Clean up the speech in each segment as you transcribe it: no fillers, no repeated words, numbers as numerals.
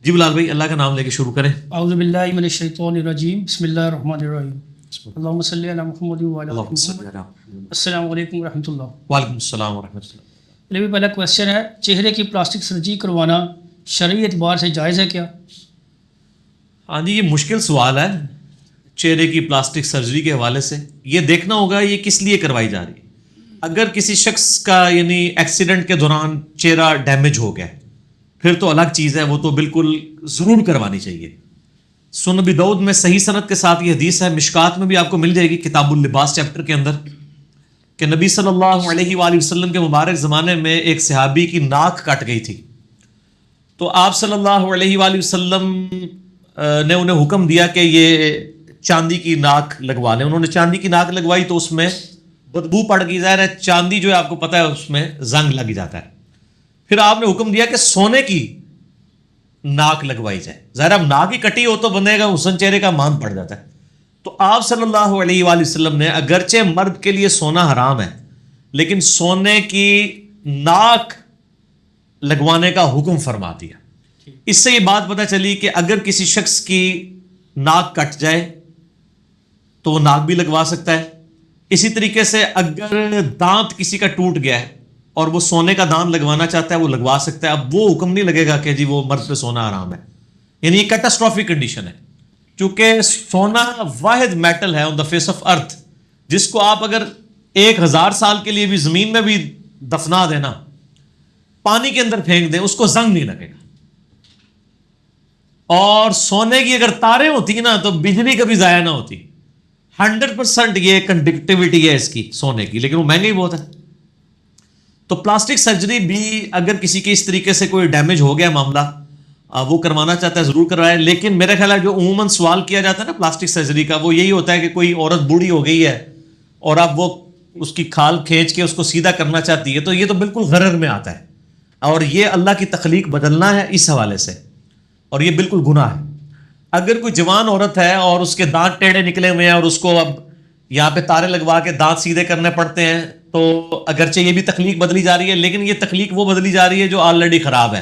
جی بلال بھائی اللہ کا نام لے کے شروع کریں. اعوذ باللہ من الشیطان الرجیم بسم اللہ الرحمن الرحیم اللہم صلی علی محمد وعلی آل محمد. السلام علیکم ورحمۃ اللہ. وعلیکم السلام ورحمۃ اللہ. میرا پہلا کویشچن ہے، چہرے کی پلاسٹک سرجری کروانا شرعی اعتبار سے جائز ہے کیا؟ ہاں جی، یہ مشکل سوال ہے. چہرے کی پلاسٹک سرجری کے حوالے سے یہ دیکھنا ہوگا یہ کس لیے کروائی جا رہی ہے. اگر کسی شخص کا یعنی ایکسیڈنٹ کے دوران چہرہ ڈیمیج ہو گیا پھر تو الگ چیز ہے، وہ تو بالکل ضرور کروانی چاہیے. سنن ابی داؤد میں صحیح سند کے ساتھ یہ حدیث ہے، مشکات میں بھی آپ کو مل جائے گی کتاب اللباس چیپٹر کے اندر، کہ نبی صلی اللہ علیہ وآلہ وسلم کے مبارک زمانے میں ایک صحابی کی ناک کٹ گئی تھی. تو آپ صلی اللہ علیہ وآلہ وسلم نے انہیں حکم دیا کہ یہ چاندی کی ناک لگوا لیں. انہوں نے چاندی کی ناک لگوائی تو اس میں بدبو پڑ گئی. ظاہر ہے چاندی جو ہے آپ کو پتہ ہے اس میں زنگ لگ جاتا ہے. پھر آپ نے حکم دیا کہ سونے کی ناک لگوائی جائے. ظاہر اب ناک ہی کٹی ہو تو بندے کا حسن چہرے کا مان پڑ جاتا ہے. تو آپ صلی اللہ علیہ وآلہ وسلم نے اگرچہ مرد کے لیے سونا حرام ہے لیکن سونے کی ناک لگوانے کا حکم فرما دیا. اس سے یہ بات پتہ چلی کہ اگر کسی شخص کی ناک کٹ جائے تو وہ ناک بھی لگوا سکتا ہے. اسی طریقے سے اگر دانت کسی کا ٹوٹ گیا ہے اور وہ سونے کا دانت لگوانا چاہتا ہے وہ لگوا سکتا ہے. اب وہ حکم نہیں لگے گا کہ جی وہ مرد پہ سونا حرام ہے. یعنی یہ کیٹاسٹرافک کنڈیشن ہے، چونکہ سونا واحد میٹل ہے آن دا فیس آف ارتھ جس کو آپ اگر 1000 سال کے لیے بھی زمین میں بھی دفنا دینا، پانی کے اندر پھینک دیں، اس کو زنگ نہیں لگے گا. اور سونے کی اگر تاریں ہوتی نا تو بجلی کبھی ضائع نہ ہوتی. 100% یہ کنڈکٹیوٹی ہے اس کی سونے کی، لیکن وہ مہنگی بہت ہے. تو پلاسٹک سرجری بھی اگر کسی کے اس طریقے سے کوئی ڈیمیج ہو گیا معاملہ وہ کروانا چاہتا ہے ضرور کروائے. لیکن میرا خیال ہے جو عموماً سوال کیا جاتا ہے نا پلاسٹک سرجری کا، وہ یہی ہوتا ہے کہ کوئی عورت بوڑھی ہو گئی ہے اور اب وہ اس کی کھال کھینچ کے اس کو سیدھا کرنا چاہتی ہے، تو یہ تو بالکل غرر میں آتا ہے اور یہ اللہ کی تخلیق بدلنا ہے اس حوالے سے، اور یہ بالکل گناہ ہے. اگر کوئی جوان عورت ہے اور اس کے دانت ٹیڑھے نکلے ہوئے ہیں اور اس کو اب یہاں پہ تارے لگوا کے دانت سیدھے کرنے پڑتے ہیں، تو اگرچہ یہ بھی تخلیق بدلی جا رہی ہے لیکن یہ تخلیق وہ بدلی جا رہی ہے جو آلریڈی خراب ہے،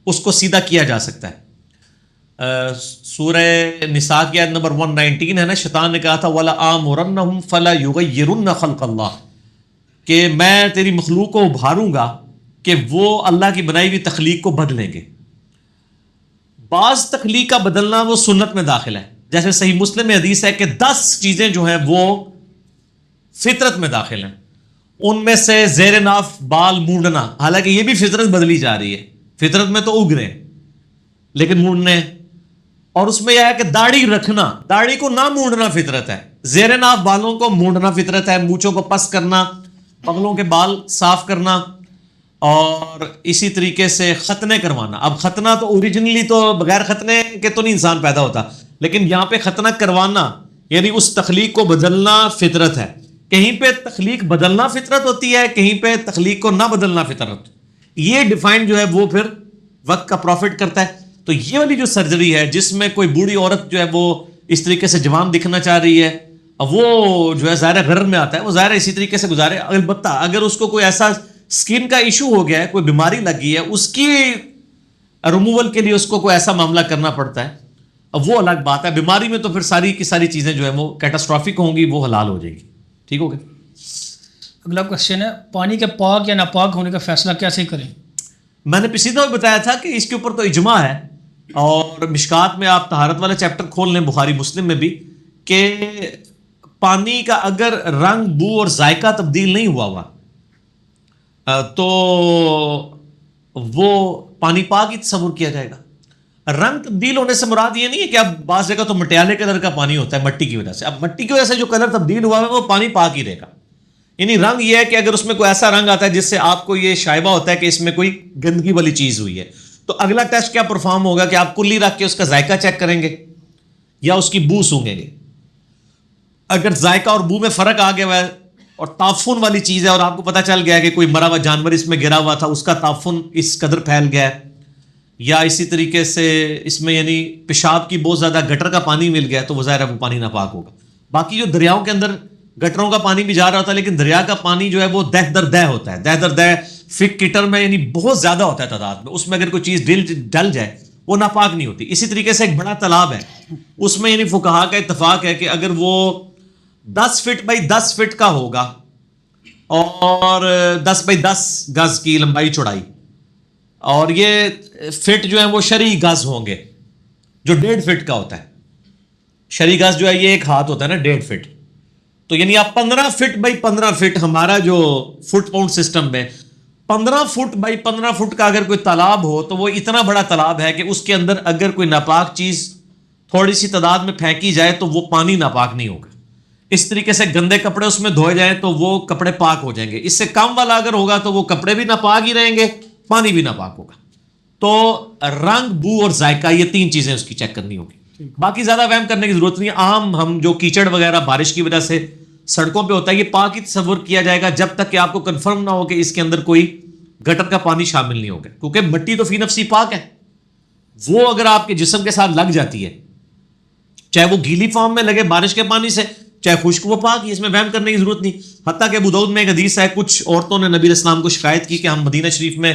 اس کو سیدھا کیا جا سکتا ہے. سورہ نساء کی آیت نمبر 119 ہے نا، شیطان نے کہا تھا وَلَآمُرَنَّهُمْ فَلَا يُغَيِّرُنَّ خَلْقَ اللَّهِ، کہ میں تیری مخلوق کو ابھاروں گا کہ وہ اللہ کی بنائی ہوئی تخلیق کو بدلیں گے. بعض تخلیق کا بدلنا وہ سنت میں داخل ہے، جیسے صحیح مسلم میں حدیث ہے کہ 10 چیزیں جو ہیں وہ فطرت میں داخل ہیں. ان میں سے زیر ناف بال مونڈنا، حالانکہ یہ بھی فطرت بدلی جا رہی ہے، فطرت میں تو اگ رہے ہیں لیکن مونڈنے. اور اس میں یہ ہے کہ داڑھی رکھنا، داڑھی کو نہ مونڈنا فطرت ہے، زیر ناف بالوں کو مونڈنا فطرت ہے، مونچھوں کو پس کرنا، بغلوں کے بال صاف کرنا، اور اسی طریقے سے ختنے کروانا. اب ختنہ تو اوریجنلی تو بغیر ختنے کے تو نہیں انسان پیدا ہوتا، لیکن یہاں پہ ختنہ کروانا یعنی اس تخلیق کو بدلنا فطرت ہے. کہیں پہ تخلیق بدلنا فطرت ہوتی ہے، کہیں پہ تخلیق کو نہ بدلنا فطرت. یہ ڈیفائن جو ہے وہ پھر وقت کا پروفٹ کرتا ہے. تو یہ والی جو سرجری ہے جس میں کوئی بوڑھی عورت جو ہے وہ اس طریقے سے جوان دکھنا چاہ رہی ہے، وہ جو ہے ظاہر غرر میں آتا ہے، وہ ظاہر اسی طریقے سے گزارے. البتہ اگر اس کو کوئی ایسا سکن کا ایشو ہو گیا ہے، کوئی بیماری لگی ہے، اس کی ریموول کے لیے اس کو کوئی ایسا معاملہ کرنا پڑتا ہے، اب وہ الگ بات ہے. بیماری میں تو پھر ساری کی ساری چیزیں جو ہیں وہ کیٹاسٹرافک ہوں گی، وہ حلال ہو جائے گی. ٹھیک ہو گیا. اگلا کویشچن ہے، پانی کے پاک یا ناپاک ہونے کا فیصلہ کیسے کریں؟ میں نے پچھلی دفعہ بتایا تھا کہ اس کے اوپر تو اجماع ہے، اور مشکات میں آپ طہارت والا چیپٹر کھول لیں، بخاری مسلم میں بھی، کہ پانی کا اگر رنگ بو اور ذائقہ تبدیل نہیں ہوا ہوا تو وہ پانی پاک ہی تصور کیا جائے گا. رنگ تبدیل ہونے سے مراد یہ نہیں ہے کہ اب بعض جگہ تو مٹیالے کلر کا پانی ہوتا ہے مٹی کی وجہ سے، اب مٹی کی وجہ سے جو کلر تبدیل ہوا ہے وہ پانی پاک ہی رہے گا. یعنی رنگ یہ ہے کہ اگر اس میں کوئی ایسا رنگ آتا ہے جس سے آپ کو یہ شائبہ ہوتا ہے کہ اس میں کوئی گندگی والی چیز ہوئی ہے، تو اگلا ٹیسٹ کیا پرفارم ہوگا کہ آپ کلی رکھ کے اس کا ذائقہ چیک کریں گے یا اس کی بو سونگیں گے. اگر ذائقہ اور بو میں فرق آ گیا ہے اور تعفن والی چیز ہے اور آپ کو پتہ چل گیا ہے کہ کوئی مرا ہوا جانور اس میں گرا ہوا تھا، اس کا تعفن اس قدر پھیل گیا ہے، یا اسی طریقے سے اس میں یعنی پیشاب کی بہت زیادہ گٹر کا پانی مل گیا ہے، تو وہ ظاہر ہے وہ پانی ناپاک ہوگا. باقی جو دریاؤں کے اندر گٹروں کا پانی بھی جا رہا ہوتا ہے لیکن دریا کا پانی جو ہے وہ دہ در دہ ہوتا ہے، دہ در دہ فک کٹر میں یعنی بہت زیادہ ہوتا ہے تعداد میں، اس میں اگر کوئی چیز ڈل جائے وہ ناپاک نہیں ہوتی. اسی طریقے سے ایک بڑا تالاب ہے, اس میں یعنی فقہا کا اتفاق ہے کہ اگر وہ 10 فٹ بائی 10 فٹ کا ہوگا اور 10 بائی 10 گز کی لمبائی چوڑائی, اور یہ فٹ جو ہے وہ شرعی گز ہوں گے جو 1.5 فٹ کا ہوتا ہے. شرعی گز جو ہے یہ ایک ہاتھ ہوتا ہے نا, 1.5 فٹ. تو یعنی آپ 15 فٹ بائی 15 فٹ, ہمارا جو فٹ پاؤنڈ سسٹم میں 15 فٹ بائی 15 فٹ کا اگر کوئی تالاب ہو تو وہ اتنا بڑا تالاب ہے کہ اس کے اندر اگر کوئی ناپاک چیز تھوڑی سی تعداد میں پھینکی جائے تو وہ پانی ناپاک نہیں ہوگا. اس طریقے سے گندے کپڑے اس میں دھوئے جائیں تو وہ کپڑے پاک ہو جائیں گے. اس سے کم والا اگر ہوگا تو وہ کپڑے بھی ناپاک ہی رہیں گے, پانی بھی ناپاک ہوگا. تو رنگ, بو اور ذائقہ, یہ 3 چیزیں اس کی چیک کرنی ہوگی. باقی زیادہ وہم کرنے کی ضرورت نہیں. عام ہم جو کیچڑ وغیرہ بارش کی وجہ سے سڑکوں پہ ہوتا ہے, یہ پاک ہی تصور کیا جائے گا جب تک کہ آپ کو کنفرم نہ ہو کہ اس کے اندر کوئی گٹر کا پانی شامل نہیں ہوگا. کیونکہ مٹی تو فی نفسی پاک ہے, وہ اگر آپ کے جسم کے ساتھ لگ جاتی ہے, چاہے وہ گیلی فارم میں لگے بارش کے پانی سے, چاہے خشک, وہ پاک ہی, اس میں وہم کرنے کی ضرورت نہیں. حتیٰ کہ ابو داؤد میں ایک حدیث ہے, کچھ عورتوں نے نبی علیہ السلام کو شکایت کی کہ ہم مدینہ شریف میں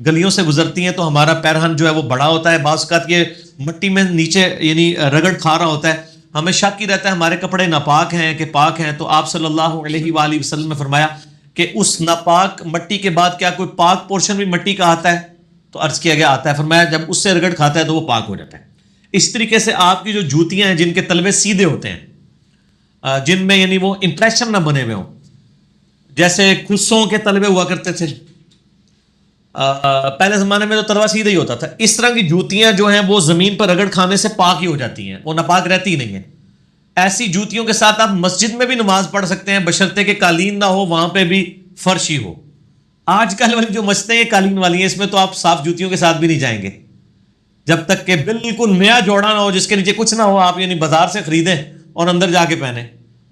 گلیوں سے گزرتی ہیں تو ہمارا پیرہن جو ہے وہ بڑا ہوتا ہے, بعض اوقات یہ مٹی میں نیچے یعنی رگڑ کھا رہا ہوتا ہے, ہمیں شک ہی رہتا ہے ہمارے کپڑے ناپاک ہیں کہ پاک ہیں. تو آپ صلی اللہ علیہ وآلہ وسلم نے فرمایا کہ اس ناپاک مٹی کے بعد کیا کوئی پاک پورشن بھی مٹی کا آتا ہے؟ تو عرض کیا گیا آتا ہے. فرمایا جب اس سے رگڑ کھاتا ہے تو وہ پاک ہو جاتا ہے. اس طریقے سے آپ کی جو جوتیاں ہیں جن کے تلوے سیدھے ہوتے ہیں, جن میں یعنی وہ امپریشن نہ بنے ہوئے ہوں, جیسے خصوں کے تلوے ہوا کرتے تھے پہلے زمانے میں, تو تلوا سیدھا ہی ہوتا تھا. اس طرح کی جوتیاں جو ہیں وہ زمین پر رگڑ کھانے سے پاک ہی ہو جاتی ہیں, وہ ناپاک رہتی ہی نہیں ہیں. ایسی جوتیوں کے ساتھ آپ مسجد میں بھی نماز پڑھ سکتے ہیں بشرطے کہ قالین نہ ہو, وہاں پہ بھی فرش ہی ہو. آج کل والی جو مسجدیں یہ قالین والی ہیں, اس میں تو آپ صاف جوتیوں کے ساتھ بھی نہیں جائیں گے جب تک کہ بالکل نیا جوڑا نہ ہو جس کے نیچے کچھ نہ ہو, آپ یعنی بازار سے خریدیں اور اندر جا کے پہنیں.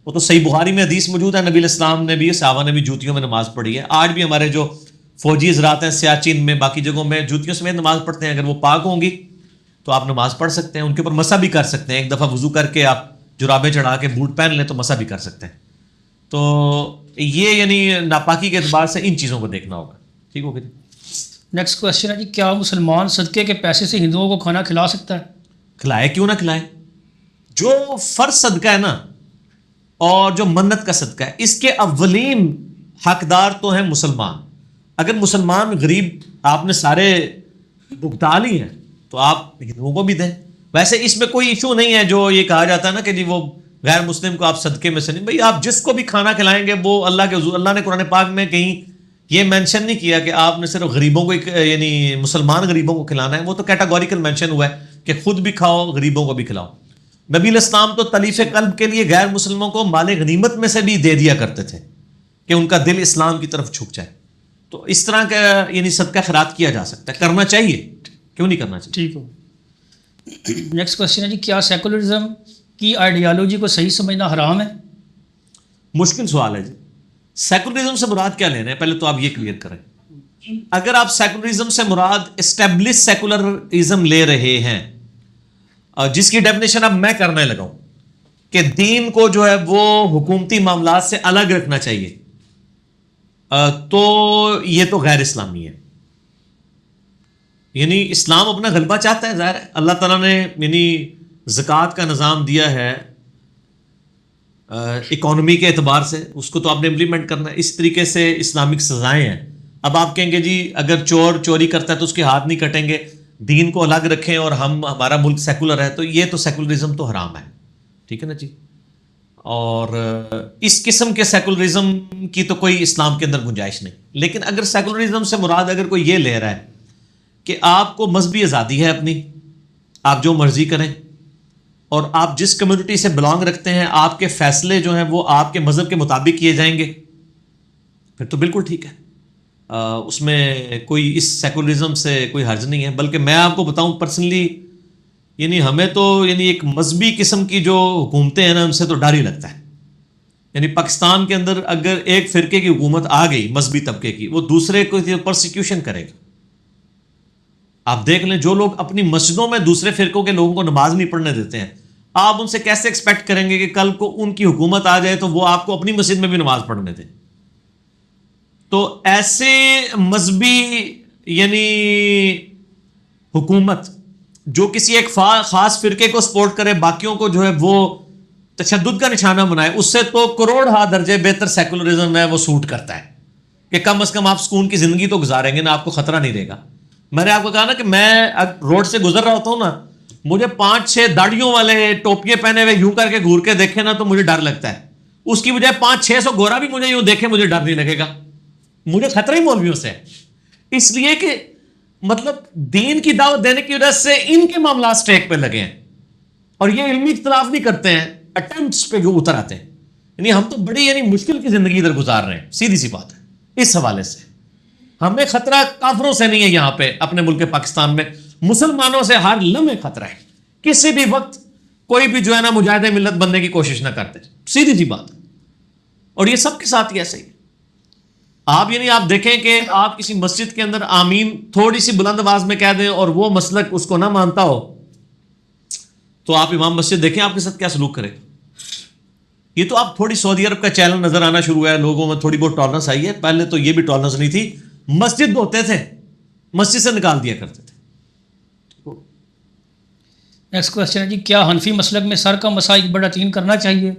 وہ تو صحیح بخاری میں حدیث موجود ہے, نبی علیہ السلام نے بھی, صحابہ نے بھی جوتیوں میں نماز پڑھی ہے. آج بھی ہمارے جو فوجی حضرات ہیں سیاچین میں, باقی جگہوں میں جوتیوں سمیت نماز پڑھتے ہیں. اگر وہ پاک ہوں گی تو آپ نماز پڑھ سکتے ہیں, ان کے اوپر مسح بھی کر سکتے ہیں. ایک دفعہ وضو کر کے آپ جرابیں چڑھا کے بوٹ پہن لیں تو مسح بھی کر سکتے ہیں. تو یہ یعنی ناپاکی کے اعتبار سے ان چیزوں کو دیکھنا ہوگا. ٹھیک ہوگا جی. نیکسٹ کوشچن ہے جی, کیا مسلمان صدقے کے پیسے سے ہندوؤں کو کھانا کھلا سکتا ہے؟ کھلائے, کیوں نہ کھلائے. جو فرض صدقہ ہے نا اور جو منت کا صدقہ ہے, اس کے اولین حقدار تو ہیں مسلمان. اگر مسلمان غریب آپ نے سارے بھگتا لی ہیں تو آپ ہندوؤں کو بھی دیں. ویسے اس میں کوئی ایشو نہیں ہے جو یہ کہا جاتا ہے نا کہ جی وہ غیر مسلم کو آپ صدقے میں سے نہیں. بھائی آپ جس کو بھی کھانا کھلائیں گے وہ اللہ کے حضور, اللہ نے قرآن پاک میں کہیں یہ مینشن نہیں کیا کہ آپ نے صرف غریبوں کو یعنی مسلمان غریبوں کو کھلانا ہے. وہ تو کیٹاگوریکل مینشن ہوا ہے کہ خود بھی کھاؤ, غریبوں کو بھی کھلاؤ. نبی علیہ السلام تو تلیف قلب کے لیے غیر مسلموں کو مال غنیمت میں سے بھی دے دیا کرتے تھے کہ ان کا دل اسلام کی طرف جھک جائے. تو اس طرح کا یعنی صدقہ خیرات کیا جا سکتا ہے, کرنا چاہیے, کیوں نہیں کرنا چاہیے. ٹھیک ہو. نیکسٹ کوشچن ہے جی, کیا سیکولرزم کی آئیڈیالوجی کو صحیح سمجھنا حرام ہے؟ مشکل سوال ہے جی. سیکولرزم سے مراد کیا لے رہے ہیں, پہلے تو آپ یہ کلیئر کریں. اگر آپ سیکولرزم سے مراد اسٹیبلش سیکولرزم لے رہے ہیں, جس کی ڈیفینیشن اب میں کرنے لگا ہوں کہ دین کو جو ہے وہ حکومتی معاملات سے الگ رکھنا چاہیے, تو یہ تو غیر اسلامی ہے. یعنی اسلام اپنا غلبہ چاہتا ہے, ظاہر ہے اللہ تعالیٰ نے یعنی زکوٰۃ کا نظام دیا ہے اکانومی کے اعتبار سے, اس کو تو آپ نے امپلیمنٹ کرنا ہے. اس طریقے سے اسلامک سزائیں ہیں. اب آپ کہیں گے جی اگر چور چوری کرتا ہے تو اس کے ہاتھ نہیں کٹیں گے, دین کو الگ رکھیں اور ہمارا ملک سیکولر ہے, تو یہ تو سیکولرزم تو حرام ہے. ٹھیک ہے نا جی. اور اس قسم کے سیکولرزم کی تو کوئی اسلام کے اندر گنجائش نہیں. لیکن اگر سیکولرزم سے مراد اگر کوئی یہ لے رہا ہے کہ آپ کو مذہبی آزادی ہے اپنی, آپ جو مرضی کریں, اور آپ جس کمیونٹی سے بلانگ رکھتے ہیں آپ کے فیصلے جو ہیں وہ آپ کے مذہب کے مطابق کیے جائیں گے, پھر تو بالکل ٹھیک ہے. اس میں کوئی اس سیکولرزم سے کوئی حرج نہیں ہے. بلکہ میں آپ کو بتاؤں پرسنلی, یعنی ہمیں تو یعنی ایک مذہبی قسم کی جو حکومتیں ہیں نا ان سے تو ڈر ہی لگتا ہے. یعنی پاکستان کے اندر اگر ایک فرقے کی حکومت آ گئی مذہبی طبقے کی, وہ دوسرے کو پرسیکیوشن کرے گا. آپ دیکھ لیں جو لوگ اپنی مسجدوں میں دوسرے فرقوں کے لوگوں کو نماز نہیں پڑھنے دیتے ہیں, آپ ان سے کیسے ایکسپیکٹ کریں گے کہ کل کو ان کی حکومت آ جائے تو وہ آپ کو اپنی مسجد میں بھی نماز پڑھنے دیں. تو ایسے مذہبی یعنی حکومت جو کسی ایک خاص فرقے کو سپورٹ کرے، باقیوں کو جو ہے وہ تشدد کا نشانہ بنائے، اس سے تو کروڑ ہا درجے بہتر سیکولرزم ہے وہ سوٹ کرتا ہے کہ کم از کم آپ سکون کی زندگی تو گزاریں گے نا، آپ کو خطرہ نہیں رہے گا. میں نے آپ کو کہا نا کہ میں روڈ سے گزر رہا ہوتا ہوں نا، مجھے 5-6 داڑیوں والے ٹوپیاں پہنے ہوئے یوں کر کے گھور کے دیکھے نا تو مجھے ڈر لگتا ہے. اس کی بجائے 500-600 گورا بھی مجھے یوں دیکھے مجھے ڈر نہیں لگے گا. مجھے خطرہ ہی مولویوں سے ہے، اس لیے کہ مطلب دین کی دعوت دینے کی وجہ سے ان کے معاملات سٹیک پہ لگے ہیں اور یہ علمی اختلاف نہیں کرتے ہیں، اٹیمپٹس پہ جو اتر آتے ہیں. یعنی ہم تو بڑی مشکل کی زندگی ادھر گزار رہے ہیں، سیدھی سی بات ہے. اس حوالے سے ہمیں خطرہ کافروں سے نہیں ہے، یہاں پہ اپنے ملک پاکستان میں مسلمانوں سے ہر لمحے خطرہ ہے. کسی بھی وقت کوئی بھی جو ہے نا مجاہد ملت بننے کی کوشش نہ کرتے، سیدھی سی بات. اور یہ سب کے ساتھ ہی ایسے ہی. آپ دیکھیں کہ آپ کسی مسجد کے اندر آمین تھوڑی سی بلند آواز میں کہہ دیں اور وہ مسلک اس کو نہ مانتا ہو تو آپ امام مسجد دیکھیں آپ کے ساتھ کیا سلوک کرے. یہ تو آپ تھوڑی سعودی عرب کا چینل نظر آنا شروع ہوا ہے، لوگوں میں تھوڑی بہت ٹالرنس آئی ہے. پہلے تو یہ بھی ٹالرنس نہیں تھی، مسجد دھوتے تھے، مسجد سے نکال دیا کرتے تھے. نیکسٹ کوشچن ہے جی، کیا حنفی مسلک میں سر کا مسح 1/3 کرنا چاہیے؟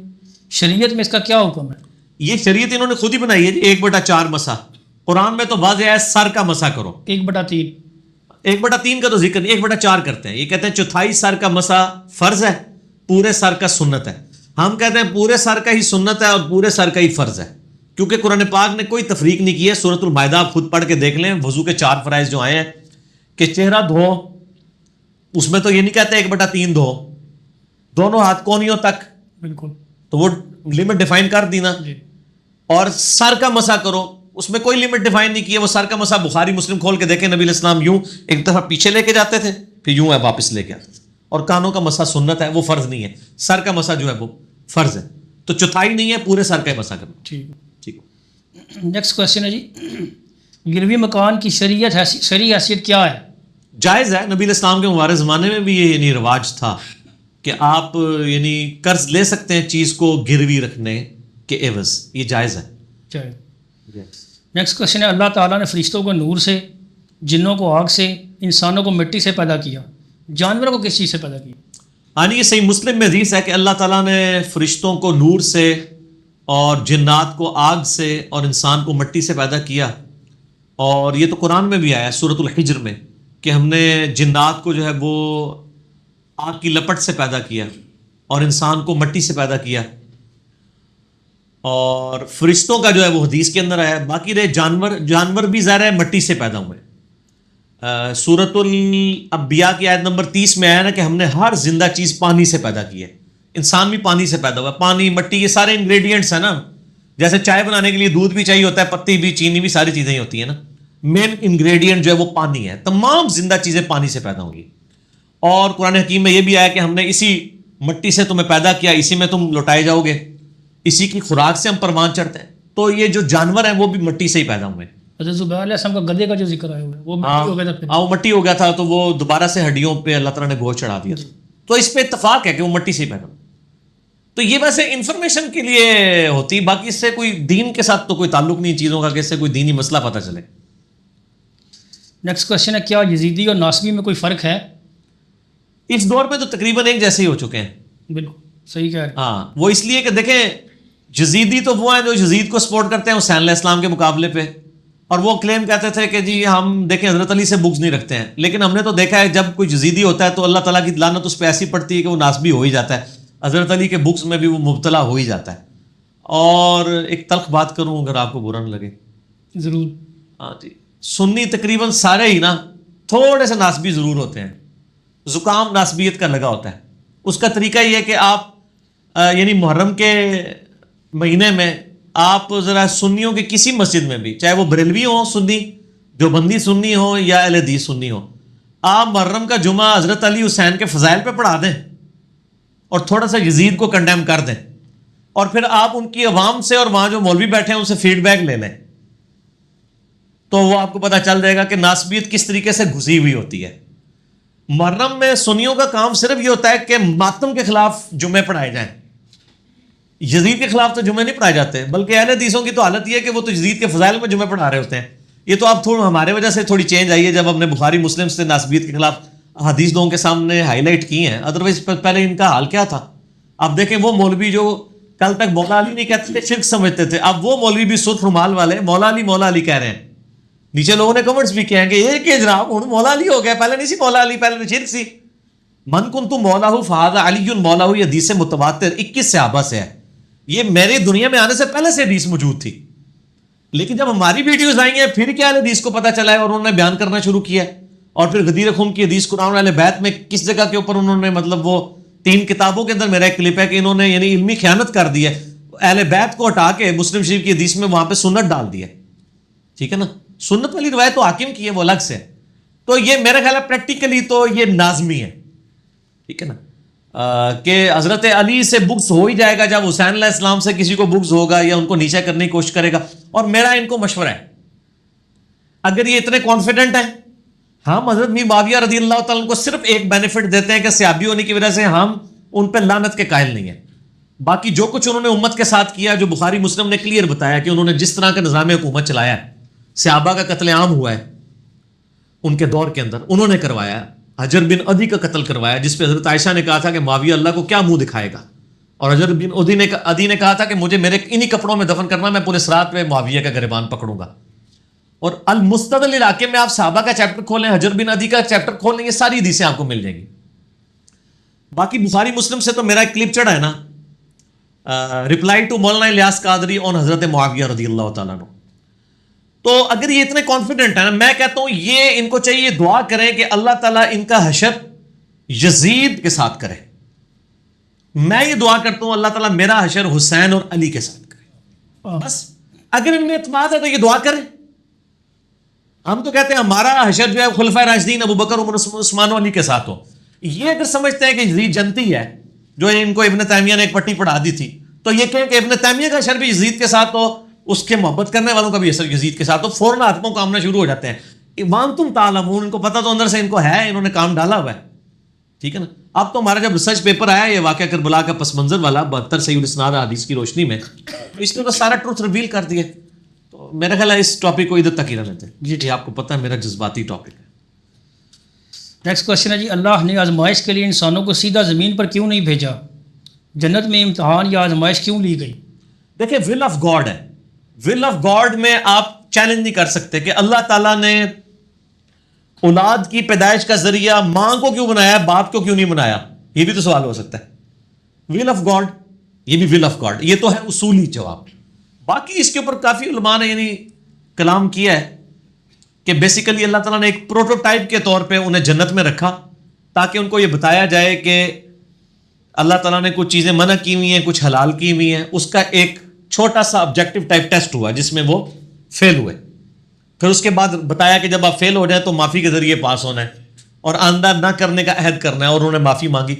شریعت میں اس کا کیا حکم ہے؟ یہ شریعت انہوں نے خود ہی بنائی ہے جی، 1/4 مسح. قرآن میں تو واضح ہے سر کا مسح کرو. 1/3 1/3 کا تو ذکر نہیں، 1/4 کرتے ہیں. یہ کہتے ہیں چوتھائی سر کا مسح فرض ہے، پورے سر کا سنت ہے. ہم کہتے ہیں پورے سر کا ہی سنت ہے اور پورے سر کا ہی فرض ہے، کیونکہ قرآن پاک نے کوئی تفریق نہیں کی ہے. سورۃ المائدہ آپ خود پڑھ کے دیکھ لیں، وضو کے 4 فرائض جو آئے ہیں کہ چہرہ دھو، اس میں تو یہ نہیں کہتے 1/3 دھو، دونوں ہاتھ کونیوں تک، بالکل، تو وہ لمٹ ڈیفائن کر دی نا. جی. اور سر کا مسح کرو، اس میں کوئی لمٹ ڈیفائن نہیں کی ہے. وہ سر کا مسح بخاری مسلم کھول کے دیکھیں، نبی علیہ السلام یوں ایک دفعہ پیچھے لے کے جاتے تھے پھر یوں ہے واپس لے کے آتے تھے. اور کانوں کا مسح سنت ہے، وہ فرض نہیں ہے. سر کا مسح جو ہے وہ فرض ہے، تو چوتھائی نہیں ہے، پورے سر کا ہی مسح کرو. ٹھیک ٹھیک. نیکسٹ کوشچن ہے جی، گروی مکان کی شرعی حیثیت کیا ہے؟ جائز ہے. نبی علیہ السلام کے مبارک زمانے میں بھی یہ رواج تھا کہ آپ قرض لے سکتے ہیں چیز کو گروی رکھنے کے عوض، یہ جائز ہے. نیکسٹ کوشچن ہے، اللہ تعالیٰ نے فرشتوں کو نور سے، جنوں کو آگ سے، انسانوں کو مٹی سے پیدا کیا، جانوروں کو کس چیز سے پیدا کیا؟ یہ صحیح مسلم میں حدیث ہے کہ اللہ تعالیٰ نے فرشتوں کو نور سے اور جنات کو آگ سے اور انسان کو مٹی سے پیدا کیا. اور یہ تو قرآن میں بھی آیا ہے سورۃ الحجر میں کہ ہم نے جنات کو جو ہے وہ آگ کی لپٹ سے پیدا کیا اور انسان کو مٹی سے پیدا کیا. اور فرشتوں کا جو ہے وہ حدیث کے اندر آیا ہے. باقی رہے جانور بھی ظاہر ہے مٹی سے پیدا ہوئے. سورۃ الانبیاء کی آیت نمبر 30 میں آیا نا کہ ہم نے ہر زندہ چیز پانی سے پیدا کی ہے. انسان بھی پانی سے پیدا ہوا ہے. پانی، مٹی، یہ سارے انگریڈینٹس ہیں نا. جیسے چائے بنانے کے لیے دودھ بھی چاہیے ہوتا ہے، پتی بھی، چینی بھی، ساری چیزیں ہی ہوتی ہیں نا. مین انگریڈینٹ جو ہے وہ پانی ہے. تمام زندہ چیزیں پانی سے پیدا ہوں گی. اور قرآن حکیم میں یہ بھی آیا کہ ہم نے اسی مٹی سے تمہیں پیدا کیا، اسی میں تم لوٹائے جاؤ گے، اسی کی خوراک سے ہم پروان چڑھتے ہیں. تو یہ جو جانور ہیں وہ بھی مٹی سے ہی پیدا ہوئے. حضرت زبیر علیہ السلام کا گدھے کا جو ذکر آیا ہوا ہے وہ مٹی ہو گیا تھا. وہ مٹی ہو گیا تھا تو وہ دوبارہ سے ہڈیوں پہ اللہ تعالیٰ نے گوشت چڑھا دیا. تو اس پہ اتفاق ہے کہ وہ مٹی سے ہی پیدا. تو یہ ویسے انفارمیشن کے لیے ہوتی، باقی اس سے کوئی دین کے ساتھ تو کوئی تعلق نہیں چیزوں کا کہ اس سے کوئی دینی مسئلہ پتہ چلے. نیکسٹ کوشچن ہے، کیا یزیدی اور ناصبی میں کوئی فرق ہے؟ اس دور میں تو تقریباً ایک جیسے ہی ہو چکے ہیں. بالکل صحیح کہہ رہے ہیں. ہاں، وہ اس لیے کہ دیکھیں یزیدی تو وہ ہیں جو یزید کو سپورٹ کرتے ہیں حسین علیہ السلام کے مقابلے پہ، اور وہ کلیم کہتے تھے کہ جی ہم دیکھیں حضرت علی سے بغض نہیں رکھتے ہیں. لیکن ہم نے تو دیکھا ہے جب کوئی یزیدی ہوتا ہے تو اللہ تعالیٰ کی لعنت اس پہ ایسی پڑتی ہے کہ وہ ناصبی ہو ہی جاتا ہے. حضرت علی کے بغض میں بھی وہ مبتلا ہو ہی جاتا ہے. اور ایک تلخ بات کروں اگر آپ کو برا نہ لگے، ضرور. ہاں جی، سنی تقریباً سارے ہی نا تھوڑے سے ناصبی ضرور ہوتے ہیں. زکام ناصبیت کا لگا ہوتا ہے. اس کا طریقہ یہ ہے کہ آپ محرم کے مہینے میں آپ ذرا سنیوں کی کسی مسجد میں بھی، چاہے وہ بریلوی ہوں سنی، جو بندی سنی ہو یا اہل حدیث سنی ہو، آپ محرم کا جمعہ حضرت علی حسین کے فضائل پہ پڑھا دیں اور تھوڑا سا یزید کو کنڈیم کر دیں، اور پھر آپ ان کی عوام سے اور وہاں جو مولوی بیٹھے ہیں ان سے فیڈ بیک لے لیں، تو وہ آپ کو پتہ چل جائے گا کہ ناصبیت کس طریقے سے گھسی ہوئی ہوتی ہے. محرم میں سنیوں کا کام صرف یہ ہوتا ہے کہ ماتم کے خلاف جمعے پڑھائے جائیں. یزید کے خلاف تو جمعے نہیں پڑھائے جاتے، بلکہ اہل حدیثوں کی تو حالت یہ ہے کہ وہ تو یزید کے فضائل میں جمعے پڑھا رہے ہوتے ہیں. یہ تو اب تھوڑا ہمارے وجہ سے تھوڑی چینج آئی ہے جب ہم نے بخاری مسلم سے ناصبیت کے خلاف حدیث لوگوں کے سامنے ہائی لائٹ کی ہیں، ادروائز پہلے ان کا حال کیا تھا. اب دیکھیں وہ مولوی جو کل تک مولا علی نہیں کہتے تھے، شرک سمجھتے تھے، اب وہ مولوی بھی سرخ رومال والے مولا علی کہہ رہے ہیں. نیچے لوگوں نے کمنٹس بھی کہے کہ یہ کہ جناب ہوں مولا علی ہو گیا، پہلے نہیں سی مولا علی، پہلے شرک سی. من کنت مولاہ فہذا علی مولاہ، یہ حدیث متواتر 21 صحابہ سے ہے. یہ میری دنیا میں آنے سے پہلے سے حدیث موجود تھی، لیکن جب ہماری ویڈیوز آئی ہیں پھر کیا حدیث کو پتہ چلا ہے اور انہوں نے بیان کرنا شروع کیا ہے. اور پھر غدیر خم کی حدیث قرآن اہل بیت میں کس جگہ کے اوپر انہوں نے مطلب وہ 3 کتابوں کے اندر میرا ایک کلپ ہے کہ انہوں نے یعنی علمی خیانت کر دی ہے، اہل بیت کو ہٹا کے مسلم شریف کی حدیث میں وہاں پہ سنت ڈال دی ہے. ٹھیک ہے نا، سنت والی روایت تو حاکم کی ہے، وہ الگ سے. تو یہ میرا خیال ہے پریکٹیکلی تو یہ نازمی ہے. ٹھیک ہے نا، کہ حضرت علی سے بغض ہو ہی جائے گا جب حسین علیہ السلام سے کسی کو بغض ہوگا یا ان کو نیچے کرنے کی کوشش کرے گا. اور میرا ان کو مشورہ ہے، اگر یہ اتنے کانفیڈنٹ ہیں، ہم حضرت میر معاویہ رضی اللہ تعالیٰ عنہ کو صرف ایک بینیفٹ دیتے ہیں کہ صحابی ہونے کی وجہ سے ہم ان پہ لعنت کے قائل نہیں ہیں. باقی جو کچھ انہوں نے امت کے ساتھ کیا، جو بخاری مسلم نے کلیئر بتایا کہ انہوں نے جس طرح کا نظام حکومت چلایا ہے، صحابہ کا قتل عام ہوا ہے ان کے دور کے اندر، انہوں نے کروایا. حجر بن عدی کا قتل کروایا، جس پہ حضرت عائشہ نے کہا تھا کہ معاویہ اللہ کو کیا منہ دکھائے گا. اور حجر بن عدی نے کہا تھا کہ مجھے میرے انہی کپڑوں میں دفن کرنا، میں پورے صراط پہ معاویہ کا گریبان پکڑوں گا. اور المستدل علاقے میں آپ صحابہ کا چیپٹر کھولیں، حجر بن عدی کا چیپٹر کھولیں، یہ ساری حدیثیں آپ کو مل جائیں گی. باقی بخاری مسلم سے تو میرا ایک کلپ چڑھا ہے نا، رپلائی ٹو مولانا الیاس قادری آن حضرت معاویہ رضی اللہ تعالیٰ عنہ. تو اگر یہ اتنے کانفیڈنٹ ہیں نا، میں کہتا ہوں یہ ان کو چاہیے دعا کریں کہ اللہ تعالیٰ ان کا حشر یزید کے ساتھ کرے. میں یہ دعا کرتا ہوں اللہ تعالیٰ میرا حشر حسین اور علی کے ساتھ کرے. بس اگر ان میں اعتماد ہے تو یہ دعا کریں. ہم تو کہتے ہیں ہمارا حشر جو ہے خلفائے راشدین ابو بکر عمر عثمان و علی کے ساتھ ہو. یہ اگر سمجھتے ہیں کہ یزید جنتی ہے، جو ان کو ابن تیمیہ نے ایک پٹی پڑھا دی تھی، تو یہ کہیں کہ ابن تیمیہ کا حشر بھی یزید کے ساتھ ہو، اس کے محبت کرنے والوں کا بھی حشر یزید کے ساتھ ہو، فوراً ہاتھوں کو کامنا شروع ہو جاتے ہیں. وانتم تعلمون، ان کو پتہ تو اندر سے ان کو ہے، انہوں نے کام ڈالا ہوا ہے. ٹھیک ہے نا. اب تو ہمارا جب ریسرچ پیپر آیا یہ واقعہ کربلا کا پس منظر والا 72 صحیح الاسناد حدیث کی روشنی میں، اس نے تو سارا ٹروتھ ریویل کر دیا. تو میرا خیال ہے اس ٹاپک کو ادھر تک ہی رہ لیتے ہیں. جی آپ کو پتہ ہے میرا جذباتی ٹاپک ہے. نیکسٹ کوشچن ہے جی، اللہ نے آزمائش کے لیے انسانوں کو سیدھا زمین پر کیوں نہیں بھیجا؟ جنت میں امتحان یا آزمائش کیوں لی گئی؟ دیکھیں ول آف گاڈ ہے. ول آف گاڈ میں آپ چیلنج نہیں کر سکتے کہ اللہ تعالیٰ نے اولاد کی پیدائش کا ذریعہ ماں کو کیوں بنایا، باپ کو کیوں نہیں بنایا. یہ بھی تو سوال ہو سکتا ہے. ول آف گاڈ، یہ بھی ول آف گاڈ، یہ تو ہے اصولی جواب. باقی اس کے اوپر کافی علماء نے یعنی کلام کیا ہے کہ بیسیکلی اللہ تعالیٰ نے ایک پروٹوٹائپ کے طور پہ انہیں جنت میں رکھا تاکہ ان کو یہ بتایا جائے کہ اللہ تعالیٰ نے کچھ چیزیں منع کی ہوئی ہیں، کچھ حلال کی ہوئی ہیں. اس کا ایک چھوٹا سا آبجیکٹو ٹائپ ٹیسٹ ہوا جس میں وہ فیل ہوئے. پھر اس کے بعد بتایا کہ جب آپ فیل ہو جائیں تو معافی کے ذریعے پاس ہونا ہے اور آئندہ نہ کرنے کا عہد کرنا ہے، اور انہوں نے معافی مانگی.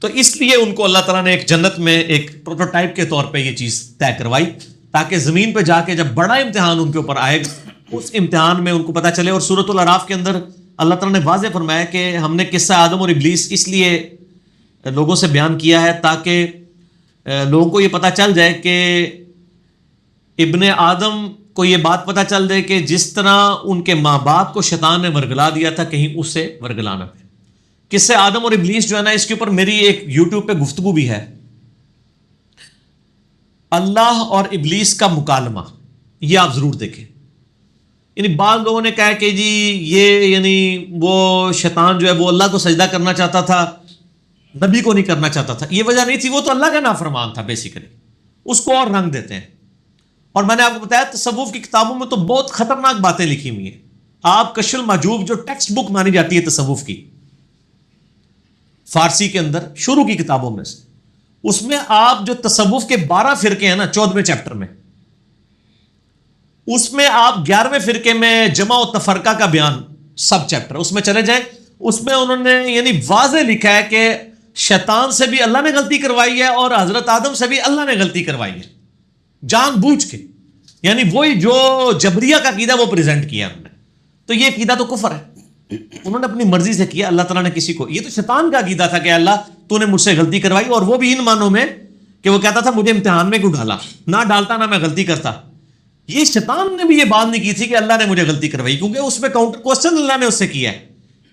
تو اس لیے ان کو اللہ تعالیٰ نے ایک جنت میں ایک پروٹوٹائپ کے طور پہ یہ چیز طے کروائی تاکہ زمین پہ جا کے جب بڑا امتحان ان کے اوپر آئے اس امتحان میں ان کو پتہ چلے. اور سورۃ الاعراف کے اندر اللہ تعالیٰ نے واضح فرمایا کہ ہم نے قصہ آدم اور ابلیس اس لیے لوگوں سے بیان کیا ہے تاکہ لوگوں کو یہ پتہ چل جائے کہ ابن آدم کو یہ بات پتہ چل جائے کہ جس طرح ان کے ماں باپ کو شیطان نے ورگلا دیا تھا کہیں اس سے ورگلانا پہ. قصہ آدم اور ابلیس جو ہے نا، اس کے اوپر میری ایک یوٹیوب پہ گفتگو بھی ہے. اللہ اور ابلیس کا مکالمہ، یہ آپ ضرور دیکھیں. یعنی بعض لوگوں نے کہا کہ جی یہ یعنی وہ شیطان جو ہے وہ اللہ کو سجدہ کرنا چاہتا تھا، نبی کو نہیں کرنا چاہتا تھا. یہ وجہ نہیں تھی، وہ تو اللہ کا نافرمان تھا بیسیکلی. اس کو اور رنگ دیتے ہیں. اور میں نے آپ کو بتایا تصوف کی کتابوں میں تو بہت خطرناک باتیں لکھی ہوئی ہیں. آپ کشف المحجوب جو ٹیکسٹ بک مانی جاتی ہے تصوف کی، فارسی کے اندر شروع کی کتابوں میں سے، اس میں آپ جو تصوف کے 12 فرقے ہیں نا 14ویں چیپٹر میں، اس میں آپ 11ویں فرقے میں جمع و تفرقہ کا بیان سب چیپٹر اس میں چلے جائیں. اس میں انہوں نے یعنی واضح لکھا ہے کہ شیطان سے بھی اللہ نے غلطی کروائی ہے اور حضرت آدم سے بھی اللہ نے غلطی کروائی ہے جان بوجھ کے. یعنی وہی جو جبریہ کا عقیدہ وہ پریزنٹ کیا انہوں نے. تو یہ عقیدہ تو کفر ہے، انہوں نے اپنی مرضی سے کیا. اللہ تعالیٰ نے کسی کو، یہ تو شیطان کا عقیدہ تھا کہ اللہ تو نے مجھ سے غلطی کروائی، اور وہ بھی ان معنوں میں کہ وہ کہتا تھا مجھے امتحان میں کیوں ڈالا، نہ ڈالتا نہ میں غلطی کرتا. یہ شیطان نے بھی یہ بات نہیں کی تھی کہ اللہ نے مجھے غلطی کروائی، کیونکہ اس میں کاؤنٹر کوسچن اللہ نے اس سے کیا ہے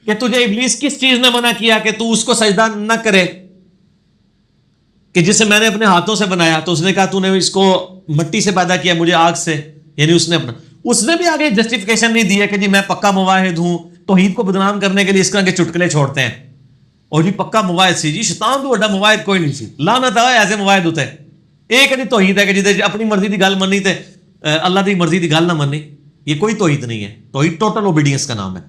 کہ تجھے ابلیس کس چیز نے منع کیا کہ تو اس کو سجدہ نہ کرے، کہ جسے میں نے اپنے ہاتھوں سے بنایا؟ تو اس نے کہا تو نے اس کو مٹی سے پیدا کیا، مجھے آگ سے، یعنی اس نے بھی آگے جسٹیفیکیشن نہیں دی ہے کہ جی میں پکا موحد ہوں، توحید کو بدنام کرنے کے لیے اس طرح کے چٹکلے چھوڑتے ہیں، اور جی پکا موحد سی، جی شیطان تو بڑا موحد کوئی نہیں سی، لعنت ہے ایسے موحد ہوتے ہیں۔ ایک نہیں توحید ہے کہ جی اپنی مرضی کی گل مننی تے اللہ کی مرضی کی گل نہ مننی، یہ کوئی توحید نہیں ہے، توحید ٹوٹل اوبیڈینس کا نام ہے۔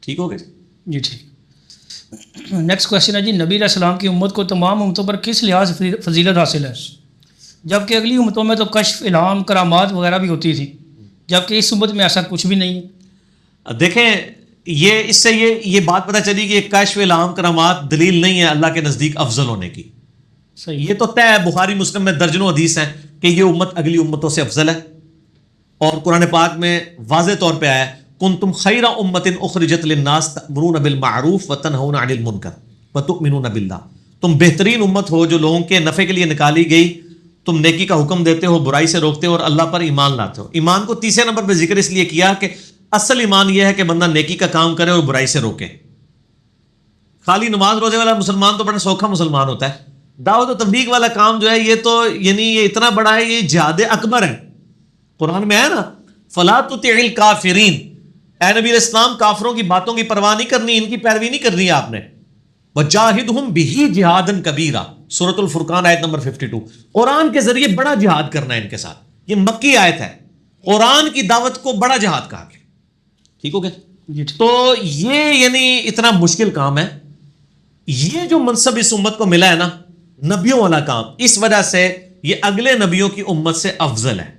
ٹھیک ہو گیا جی ٹھیک۔ نیکسٹ کوشچن ہے جی، نبی علیہ السلام کی امت کو تمام امتوں پر کس لحاظ سے فضیلت حاصل ہے، جبکہ اگلی امتوں میں تو کشف، الہام، کرامات وغیرہ بھی ہوتی تھی، جبکہ اس امت میں ایسا کچھ بھی نہیں ہے؟ دیکھیں یہ اس سے یہ بات پتہ چلی کہ کشف، الہام، کرامات دلیل نہیں ہے اللہ کے نزدیک افضل ہونے کی۔ صحیح، یہ تو طے ہے، بخاری مسلم میں درجنوں حدیث ہیں کہ یہ امت اگلی امتوں سے افضل ہے، اور قرآن پاک میں واضح طور پہ آیا ہے کنتم خیر امت اخرجت للناس تأمرون بالمعروف وتنہون عن المنکر وتؤمنون باللہ، تم بہترین امت ہو جو لوگوں کے نفع کے لیے نکالی گئی، تم نیکی کا حکم دیتے ہو، برائی سے روکتے ہو، اور اللہ پر ایمان لاتے ہو۔ ایمان کو تیسرے نمبر پہ ذکر اس لیے کیا کہ اصل ایمان یہ ہے کہ بندہ نیکی کا کام کرے اور برائی سے روکے۔ خالی نماز روزے والا مسلمان تو بڑا سوکھا مسلمان ہوتا ہے، دعوت و تبلیغ والا کام جو ہے یہ تو یعنی یہ اتنا بڑا ہے، یہ جہاد اکبر ہے۔ قرآن میں ہے نا فلا تطع الکافرین، اے نبی علیہ السلام کافروں کی باتوں کی پرواہ نہیں کرنی، ان کی پیروی نہیں کرنی ہے آپ نے۔ وجاہدہم بہ جہادا کبیرا، سورۃ الفرقان آیت نمبر 52، قرآن کے ذریعے بڑا جہاد کرنا ہے ان کے ساتھ۔ یہ مکی آیت ہے، قرآن کی دعوت کو بڑا جہاد کہا گیا۔ ٹھیک ہو گیا؟ تو یہ یعنی اتنا مشکل کام ہے، یہ جو منصب اس امت کو ملا ہے نا، نبیوں والا کام، اس وجہ سے یہ اگلے نبیوں کی امت سے افضل ہے۔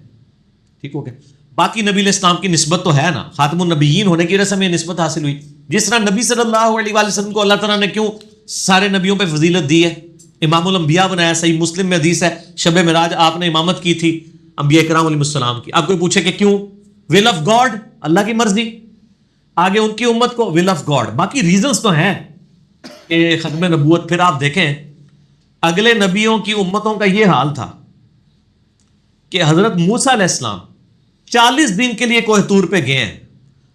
ٹھیک ہو گیا؟ باقی نبی علیہ السلام کی نسبت تو ہے نا، خاتم النبیین ہونے کی وجہ سے ہمیں نسبت حاصل ہوئی۔ جس طرح نبی صلی اللہ علیہ وآلہ وسلم کو اللہ تعالیٰ نے کیوں سارے نبیوں پہ فضیلت دی ہے، امام الانبیاء بنایا، صحیح مسلم میں حدیث ہے شب معراج آپ نے امامت کی تھی انبیاء کرام علیہ السلام کی۔ اب کوئی پوچھے کہ کیوں؟ ول آف گاڈ، اللہ کی مرضی، آگے ان کی امت کو ول آف گاڈ، باقی ریزنز تو ہیں کہ ختم نبوت۔ پھر آپ دیکھیں اگلے نبیوں کی امتوں کا یہ حال تھا کہ حضرت موسیٰ علیہ السلام 40 دن کے لیے کوہ طور پہ گئے ہیں،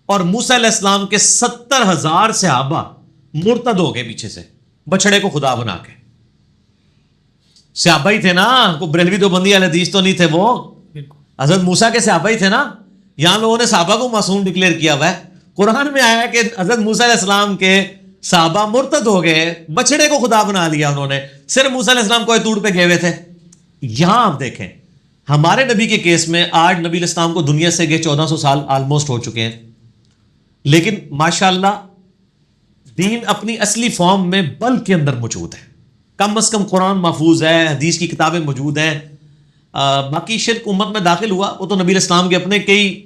اور موسیٰ علیہ السلام کے 70,000 صحابہ مرتد ہو گئے پیچھے سے، بچڑے کو خدا بنا کے۔ صحابہ ہی تھے نا، کوئی بریلوی دیوبندی والے حدیث تو نہیں تھے وہ، حضرت موسیٰ کے صحابہ ہی تھے نا۔ یہاں لوگوں نے صحابہ کو معصوم ڈکلیئر کیا ہوا ہے، قرآن میں آیا کہ حضرت موسیٰ علیہ السلام کے صحابہ مرتد ہو گئے، بچڑے کو خدا بنا لیا انہوں نے، صرف موسیٰ علیہ السلام کوہ طور پہ گئے ہوئے تھے۔ یہاں آپ دیکھیں ہمارے نبی کے کیس میں آج نبی علیہ السلام کو دنیا سے گئے 1400 سال آلموسٹ ہو چکے ہیں، لیکن ماشاءاللہ دین اپنی اصلی فارم میں بلک کے اندر موجود ہے، کم از کم قرآن محفوظ ہے، حدیث کی کتابیں موجود ہیں۔ باقی شرک امت میں داخل ہوا، وہ تو نبی علیہ السلام کے اپنے کئی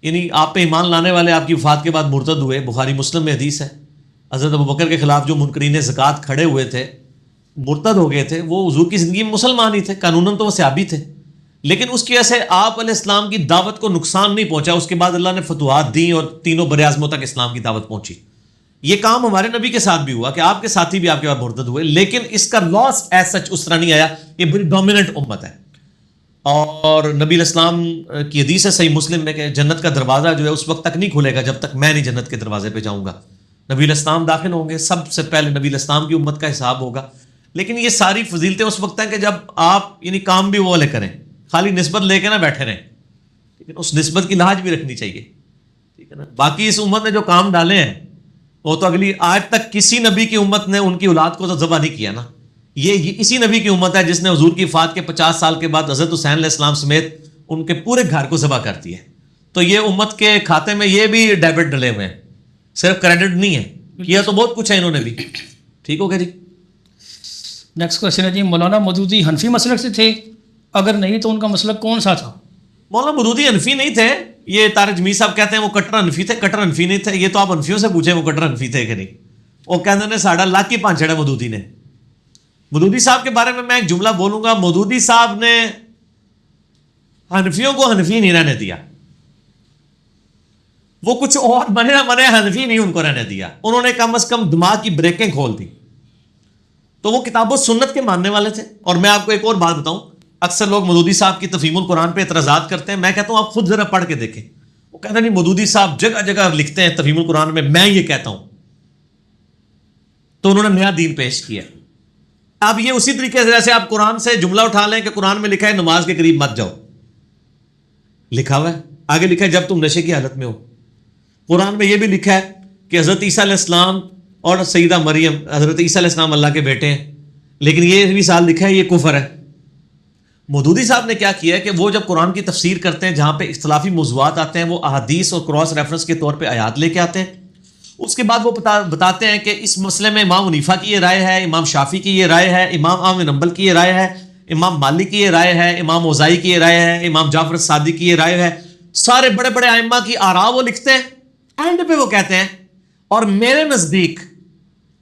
یعنی آپ پہ ایمان لانے والے آپ کی وفات کے بعد مرتد ہوئے، بخاری مسلم میں حدیث ہے۔ حضرت ابوبکر کے خلاف جو منکرین زکوٰۃ کھڑے ہوئے تھے، مرتد ہو گئے تھے، وہ حضور کی زندگی میں مسلمان ہی تھے، قانوناً تو وہ صحابی تھے، لیکن اس کی وجہ سے آپ علیہ السلام کی دعوت کو نقصان نہیں پہنچا۔ اس کے بعد اللہ نے فتوحات دیں اور تینوں براعظموں تک اسلام کی دعوت پہنچی۔ یہ کام ہمارے نبی کے ساتھ بھی ہوا کہ آپ کے ساتھی بھی آپ کے بعد مرتد ہوئے، لیکن اس کا لاس ایز سچ اس طرح نہیں آیا۔ یہ بڑی ڈومیننٹ امت ہے، اور نبی علیہ السلام کی حدیث ہے صحیح مسلم میں کہ جنت کا دروازہ جو ہے اس وقت تک نہیں کھلے گا جب تک میں نہیں جنت کے دروازے پہ جاؤں گا۔ نبی علیہ السلام داخل ہوں گے، سب سے پہلے نبی علیہ السلام کی امت کا حساب ہوگا، لیکن یہ ساری فضیلتیں اس وقت ہیں کہ جب آپ یعنی کام بھی وہ والے کریں، خالی نسبت لے کے نہ بیٹھے رہیں، لیکن اس نسبت کی لاج بھی رکھنی چاہیے، ٹھیک ہے نا۔ باقی اس امت نے جو کام ڈالے ہیں وہ تو اگلی آج تک کسی نبی کی امت نے ان کی اولاد کو تو ذبح نہیں کیا نا۔ یہ اسی نبی کی امت ہے جس نے حضور کی وفات کے 50 سال کے بعد حضرت حسین علیہ السلام سمیت ان کے پورے گھر کو ذبح کر دیا ہے۔ تو یہ امت کے کھاتے میں یہ بھی ڈیبٹ ڈلے ہوئے ہیں، صرف کریڈٹ نہیں ہے، کیا تو بہت کچھ ہے انہوں نے بھی۔ ٹھیک ہو گیا جی۔ نیکسٹ کوشچن ہے جی، مولانا مودودی حنفی مسلک سے تھے؟ اگر نہیں تو ان کا مسلک کون سا تھا؟ مولانا مودودی حنفی نہیں تھے، یہ طارق جمیل صاحب کہتے ہیں وہ کٹر حنفی تھے، کٹر حنفی نہیں تھے۔ یہ تو آپ حنفیوں سے پوچھیں وہ کٹر حنفی تھے کہ نہیں، وہ کہتے ہیں ساڑھا لاکھ کی پانچڑ ہے مودودی نے۔ مودودی صاحب کے بارے میں ایک جملہ بولوں گا، مودودی صاحب نے حنفیوں کو حنفی نہیں رہنے دیا، وہ کچھ اور بنے نہ بنے حنفی نہیں ان کو رہنے دیا، انہوں نے کم از کم دماغ کی بریکیں کھول دی۔ تو وہ کتاب و سنت کے ماننے والے تھے۔ اور میں آپ کو ایک اور بات بتاؤں، اکثر لوگ مودودی صاحب کی تفہیم القرآن پہ اعتراضات کرتے ہیں، میں کہتا ہوں آپ خود ذرا پڑھ کے دیکھیں۔ وہ کہتے ہیں نہیں مودودی صاحب جگہ جگہ لکھتے ہیں تفہیم القرآن میں یہ کہتا ہوں، تو انہوں نے نیا دین پیش کیا. اب یہ اسی طریقے سے جیسے آپ قرآن سے جملہ اٹھا لیں کہ قرآن میں لکھا ہے نماز کے قریب مت جاؤ, لکھا ہوا ہے, آگے لکھا ہے جب تم نشے کی حالت میں ہو. قرآن میں یہ بھی لکھا ہے کہ حضرت عیسیٰ علیہ السلام اور سیدہ مریم, حضرت عیسیٰ علیہ السلام اللہ کے بیٹے ہیں, لیکن یہ بھی سال لکھا ہے یہ کفر ہے. مودودی صاحب نے کیا کیا ہے کہ وہ جب قرآن کی تفسیر کرتے ہیں جہاں پہ اختلافی موضوعات آتے ہیں وہ احادیث اور کراس ریفرنس کے طور پہ آیات لے کے آتے ہیں. اس کے بعد وہ بتاتے ہیں کہ اس مسئلے میں امام حنیفہ کی یہ رائے ہے, امام شافعی کی یہ رائے ہے, امام احمد بن حنبل کی یہ رائے ہے, امام مالک کی یہ رائے ہے, امام اوزائی کی یہ رائے ہے, امام جعفر صادق کی یہ رائے ہے. سارے بڑے بڑے ائمہ کی آراء وہ لکھتے ہیں, اینڈ پہ وہ کہتے ہیں اور میرے نزدیک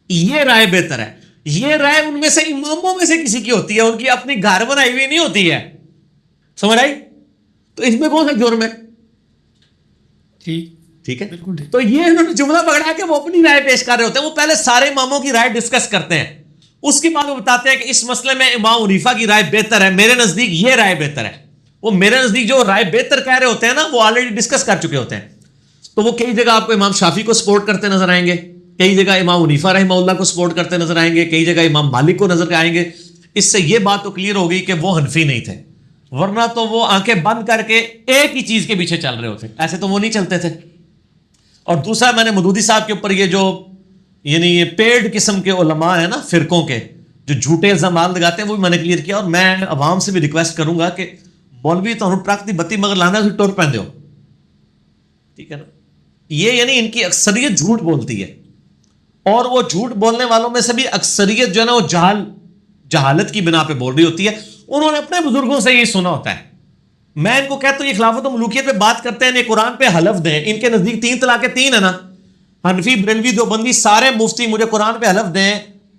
یہ رائے بہتر ہے. یہ رائے ان میں سے اماموں میں سے کسی کی ہوتی ہے, ان کی اپنی گھر بنائی ہوئی نہیں ہوتی ہے. سمجھ آئی؟ تو اس میں کون سا جرم ہے؟ ٹھیک ہے, بالکل ٹھیک. تو یہ انہوں نے جملہ پکڑا کہ وہ اپنی رائے پیش کر رہے ہوتے ہیں. وہ پہلے سارے اماموں کی رائے ڈسکس کرتے ہیں, اس کے بعد وہ بتاتے ہیں کہ اس مسئلے میں امام حنیفہ کی رائے بہتر ہے, میرے نزدیک یہ رائے بہتر ہے. وہ میرے نزدیک جو رائے بہتر کہہ رہے ہوتے ہیں نا وہ آلریڈی ڈسکس کر چکے ہوتے ہیں. تو وہ کئی جگہ آپ کو امام شافعی کو سپورٹ کرتے نظر آئیں گے, کئی جگہ امام حنیفہ رحمہ اللہ کو سپورٹ کرتے نظر آئیں گے, کئی جگہ امام مالک کو نظر آئیں گے. اس سے یہ بات تو کلیئر ہو گئی کہ وہ حنفی نہیں تھے, ورنہ تو وہ آنکھیں بند کر کے ایک ہی چیز کے پیچھے چل رہے ہوتے, ایسے تو وہ نہیں چلتے تھے. اور دوسرا میں نے مودودی صاحب کے اوپر یہ جو یعنی یہ پیڈ قسم کے علماء ہیں نا فرقوں کے جو جھوٹے الزامات لگاتے ہیں وہ بھی میں نے کلیئر کیا. اور میں عوام سے بھی ریکویسٹ کروں گا کہ مولوی تو ٹرک دی بتی مگر لانا سے ٹور پہن دو, ٹھیک ہے نا. یہ یعنی ان کی اکثریت جھوٹ بولتی ہے, اور وہ جھوٹ بولنے والوں میں سے بھی اکثریت جو ہے نا وہ جہالت کی بنا پہ بول رہی ہوتی ہے. انہوں نے اپنے بزرگوں سے یہ سنا ہوتا ہے. میں ان کو کہتا ہوں یہ خلافت و ملوکیت پہ بات کرتے ہیں, یہ قرآن پہ حلف دیں. ان کے نزدیک 3 طلاقیں 3 ہے نا, حنفی بریلوی دیوبندی سارے مفتی مجھے قرآن پہ حلف دیں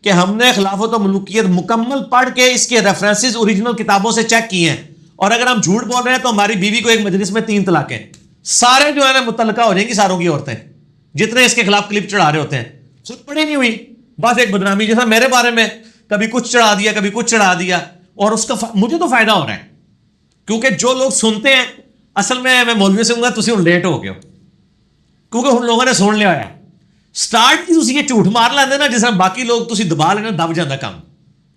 کہ ہم نے خلافت و ملوکیت مکمل پڑھ کے اس کے ریفرنسز اوریجنل کتابوں سے چیک کیے ہیں, اور اگر ہم جھوٹ بول رہے ہیں تو ہماری بیوی کو ایک مجلس میں 3 طلاقیں. سارے جو ہے نا متعلقہ ہو جائیں گی ساروں کی عورتیں جتنے اس کے خلاف کلپ چڑھا رہے ہوتے ہیں. خود پڑھی نہیں ہوئی, بس ایک بدنامی جیسا میرے بارے میں کبھی کچھ چڑھا دیا کبھی کچھ چڑھا دیا, اور اس کا مجھے تو فائدہ ہو رہا ہے کیونکہ جو لوگ سنتے ہیں اصل میں مولوی سے کہوں گا تسی ہن لیٹ ہو گئے ہو, کیونکہ ان لوگوں نے سن لیا ہے. سٹارٹ کی تسی یہ جھوٹ مار لیندے نا جس طرح باقی لوگ تسی دبا لینا دب جاتا کام.